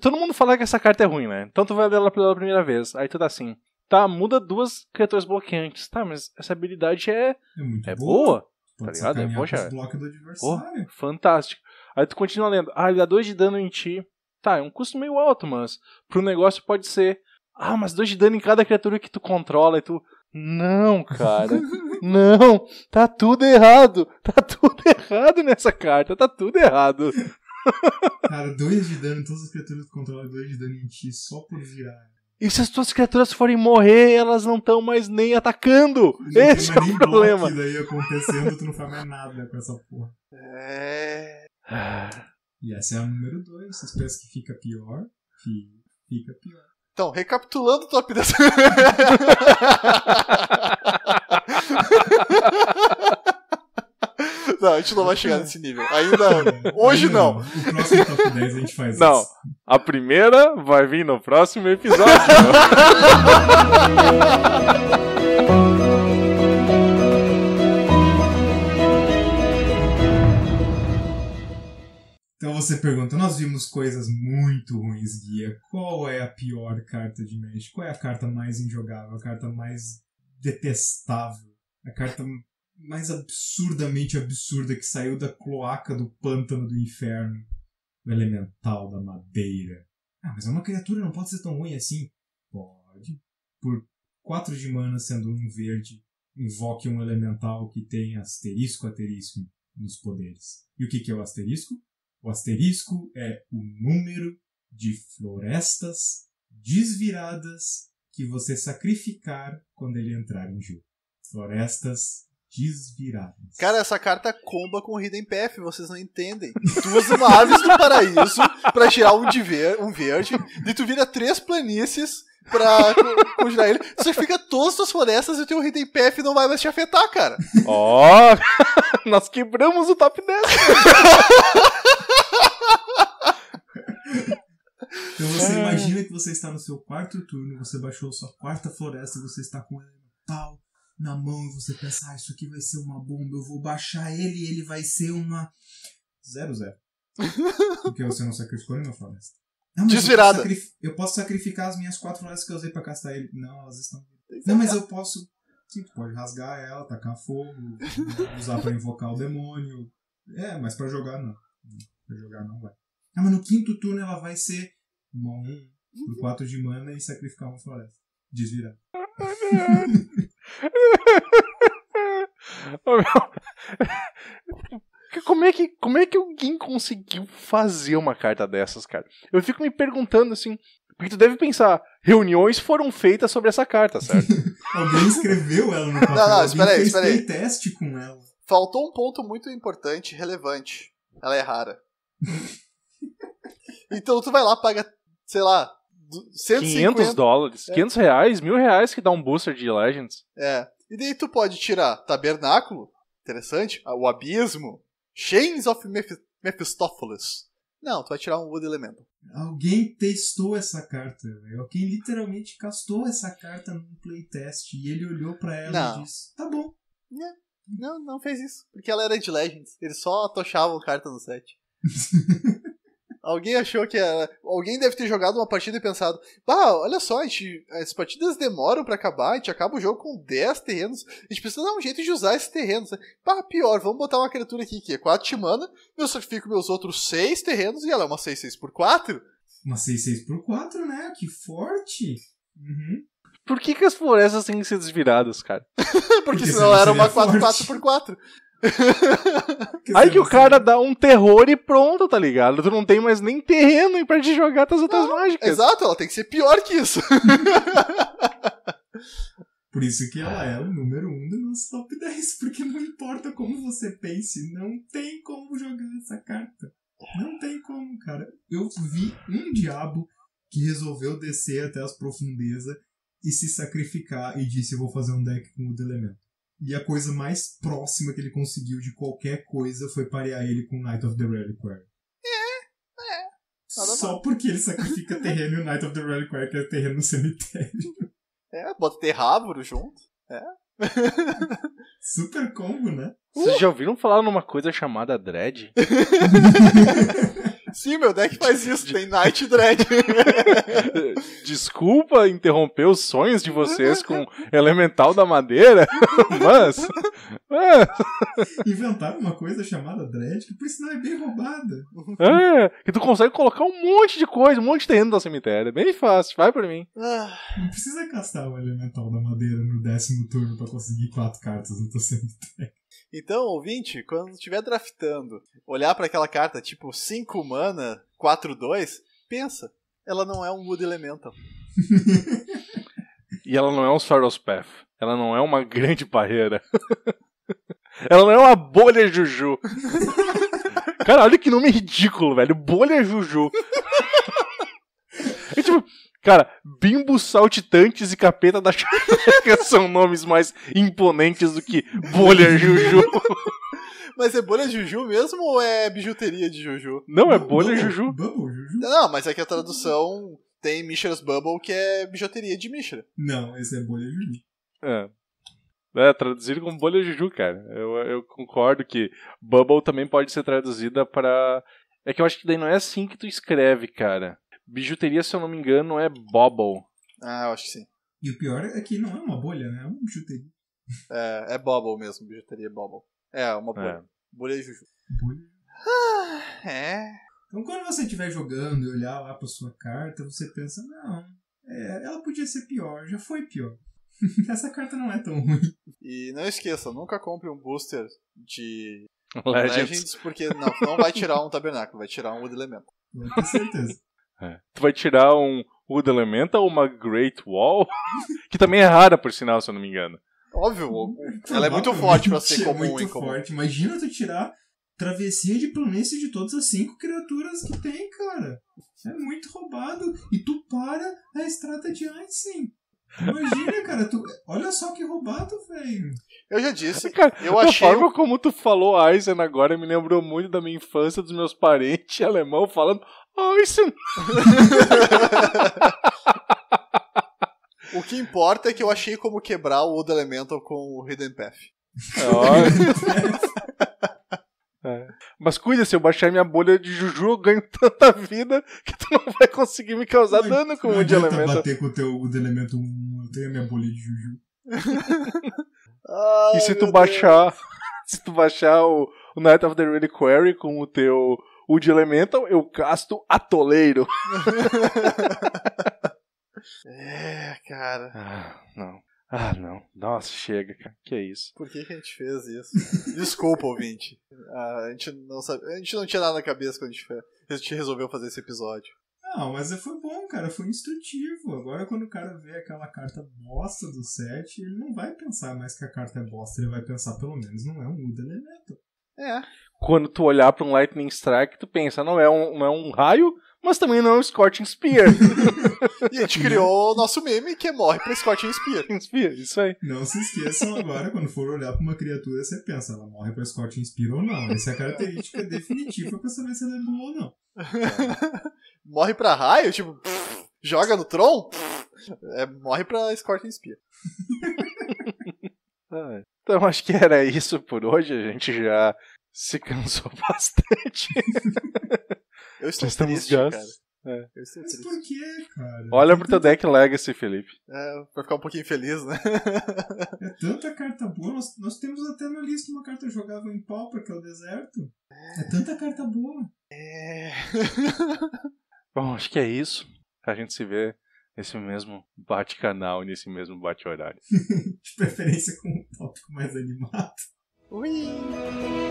Todo mundo fala que essa carta é ruim, né? Então tu vai ler ela pela primeira vez. Aí tu tá assim, tá, muda 2 criaturas bloqueantes. Tá, mas essa habilidade é muito boa. Pode tá ligado? sacanear com os blocos do adversário. Fantástico. Aí tu continua lendo. Ele dá 2 de dano em ti. Tá, é um custo meio alto, mas pro negócio pode ser... mas 2 de dano em cada criatura que tu controla. E tu... Não, cara. Não. Tá tudo errado. Tá tudo errado nessa carta. Tá tudo errado. Cara, 2 de dano em todas as criaturas que tu controla, 2 de dano em ti só por virar. E se as tuas criaturas forem morrer, elas não estão mais nem atacando. Esse é o problema. E daí acontecendo, tu não faz mais nada com essa porra. E essa é a número 2. Vocês pensam que fica pior? Fica pior. Então, recapitulando o top 10. Não, a gente não vai chegar nesse nível. Ainda. Hoje não. O próximo top 10 a gente faz isso. Não. A primeira vai vir no próximo episódio. Então você pergunta, nós vimos coisas muito ruins, Guia. Qual é a pior carta de Magic? Qual é a carta mais injogável? A carta mais detestável? A carta mais absurdamente absurda que saiu da cloaca do pântano do inferno? O elemental da madeira. Mas é uma criatura, não pode ser tão ruim assim. Pode. Por 4 de mana, sendo um verde, invoque um elemental que tem asterisco nos poderes. E o que é o asterisco? O asterisco é o número de florestas desviradas que você sacrificar quando ele entrar em jogo. Florestas desviradas. Cara, essa carta comba com o Hidden Path, vocês não entendem. Tu usa uma Aves do Paraíso pra tirar um verde, e tu vira 3 planícies pra conjurar ele. Você fica todas as tuas florestas e o teu Hidden Path não vai mais te afetar, cara. Nós quebramos o top 10. Então você imagina que você está no seu 4º turno, você baixou sua 4ª floresta e você está com um elemental na mão e você pensa, isso aqui vai ser uma bomba, eu vou baixar ele e ele vai ser uma 0/0. Porque você não sacrificou nenhuma floresta. Não, desvirada. Eu posso sacrificar as minhas 4 florestas que eu usei pra castar ele. Não, elas estão... Não, mas eu posso... Sim, tu pode rasgar ela, tacar fogo, usar pra invocar o demônio. Mas pra jogar não. Pra jogar não vai. Mas no quinto turno ela vai ser uma 1 por 4 de mana e sacrificar uma floresta. Desvirar. Como é que alguém conseguiu fazer uma carta dessas, cara? Eu fico me perguntando assim, porque tu deve pensar, reuniões foram feitas sobre essa carta, certo? Alguém escreveu ela no papel. Não, espera aí. Fez playtest com ela. Faltou um ponto muito importante, relevante. Ela é rara. Então tu vai lá, paga, sei lá, 150... $500, R$500, R$1.000 que dá um booster de Legends. E daí tu pode tirar Tabernáculo, interessante, o Abismo, Chains of Mephistopheles. Não, tu vai tirar um Wood Elemental. Alguém testou essa carta, velho. Alguém literalmente castou essa carta num playtest e ele olhou pra ela e disse, tá bom. Não fez isso, porque ela era de Legends. Eles só tochavam carta no set. Alguém achou que era... Alguém deve ter jogado uma partida e pensado, olha só, as partidas demoram pra acabar, a gente acaba o jogo com 10 terrenos, a gente precisa dar um jeito de usar esses terrenos. Pior, vamos botar uma criatura aqui que é 4 de mana, eu sacrifico meus outros 6 terrenos e ela é uma 6/6 por 4. Uma 6/6 por 4, né? Que forte! Uhum. Por que as florestas têm que ser desviradas, cara? Porque senão era uma 4/4 por 4. Aí que o cara dá um terror e pronto, tá ligado? Tu não tem mais nem terreno pra te jogar tuas outras mágicas. Exato, ela tem que ser pior que isso. Por isso que ela é o número 1 do nosso top 10. Porque não importa como você pense, não tem como jogar essa carta. Não tem como, cara. Eu vi um diabo que resolveu descer até as profundezas e se sacrificar e disse, eu vou fazer um deck com o do elemento. E a coisa mais próxima que ele conseguiu de qualquer coisa foi parear ele com Knight of the Reliquary. Só porque ele sacrifica terreno e o Knight of the Reliquary, que é terreno no cemitério. Bota Terrávoro junto. Super combo, né? Vocês já ouviram falar numa coisa chamada Dread? Sim, meu deck faz isso, tem Night Dread. Desculpa interromper os sonhos de vocês com Elemental da Madeira, mas... Inventaram uma coisa chamada Dread, que por sinal é bem roubada. Que tu consegue colocar um monte de coisa, um monte de terreno no cemitério. É bem fácil, vai por mim. Não precisa castar o Elemental da Madeira no 10º turno pra conseguir 4 cartas no teu cemitério. Então, ouvinte, quando estiver draftando, olhar pra aquela carta tipo 5 mana, 4/2, pensa, ela não é um Wood Elemental. E ela não é um Sorrow's Path. Ela não é uma grande barreira. Ela não é uma bolha Juju. Cara, olha que nome ridículo, velho. Bolha Juju. É tipo... Cara, Bimbo, Saltitantes e Capeta da Chaveca são nomes mais imponentes do que Bolha Juju. Mas é bolha Juju mesmo ou é bijuteria de Juju? Não, é bolha Juju. Bubble, Juju? Não, mas é que a tradução tem Mishra's Bubble, que é bijuteria de Mishra. Não, esse é bolha Juju. Traduzido como bolha Juju, cara. Eu concordo que Bubble também pode ser traduzida para... É que eu acho que daí não é assim que tu escreve, cara. Bijuteria, se eu não me engano, é Bobble. Eu acho que sim. E o pior é que não é uma bolha, né? É uma bijuteria. É Bobble mesmo, bijuteria Bobble. É, uma bolha. Bolha Juju. Bolha? Então quando você estiver jogando e olhar lá pra sua carta, você pensa, não, ela podia ser pior, já foi pior. Essa carta não é tão ruim. E não esqueça, nunca compre um booster de Legends porque não vai tirar um Tabernáculo, vai tirar um Wood Elemental. Vai ter certeza. Tu vai tirar um Wood Elemental ou uma Great Wall? Que também é rara, por sinal, se eu não me engano. Óbvio, ela é muito forte pra ser comum. É muito forte. Imagina tu tirar Travessia de Planície de todas as 5 criaturas que tem, cara. É muito roubado. E tu para a Estrada de Einstein. Imagina, cara. Olha só que roubado, velho. Eu já disse. Cara, eu achei. A forma como tu falou Eisen agora me lembrou muito da minha infância, dos meus parentes alemão falando Eisen. O que importa é que eu achei como quebrar o Wood Elemental com o Hidden Path. Mas cuida, se eu baixar minha bolha de Juju, eu ganho tanta vida que tu não vai conseguir me causar dano com o Wood Elemental. Não bater com o teu Wood Elemental 1, eu tenho a minha bolha de Juju. E se tu baixar... Se tu baixar o Knight of the Reliquary com o teu Wood Elemental, eu casto Atoleiro. Cara. Não. Nossa, chega, cara. Que é isso? Por que a gente fez isso? Desculpa, ouvinte. A gente não tinha nada na cabeça quando a gente resolveu fazer esse episódio. Não, mas foi bom, cara. Foi instrutivo. Agora, quando o cara vê aquela carta bosta do set, ele não vai pensar mais que a carta é bosta. Ele vai pensar, pelo menos, não é um Wood Elemental. Quando tu olhar pra um Lightning Strike, tu pensa, não é um raio, mas também não é um Scorching Spear. E a gente criou o nosso meme que é morre pra Scorching Spear. Isso aí. Não se esqueçam agora, quando for olhar pra uma criatura, você pensa, ela morre pra Scorching Spear ou não. Essa é a característica definitiva pra saber se ela é boa ou não. Morre pra raio, tipo, joga no Tron, morre pra Scorching Spear. Então acho que era isso por hoje, a gente já se cansou bastante. Eu estou Estamos triste, cara. Eu estou Mas triste. por que, cara? Olha pro teu deck Legacy, Felipe. Pra ficar um pouquinho feliz, né? É tanta carta boa. Nós temos até na lista uma carta jogável em Pauper, que é o Deserto. É tanta carta boa. Bom, acho que é isso. A gente se vê nesse mesmo bate-canal, nesse mesmo bate-horário. De preferência com um tópico mais animado. Ui!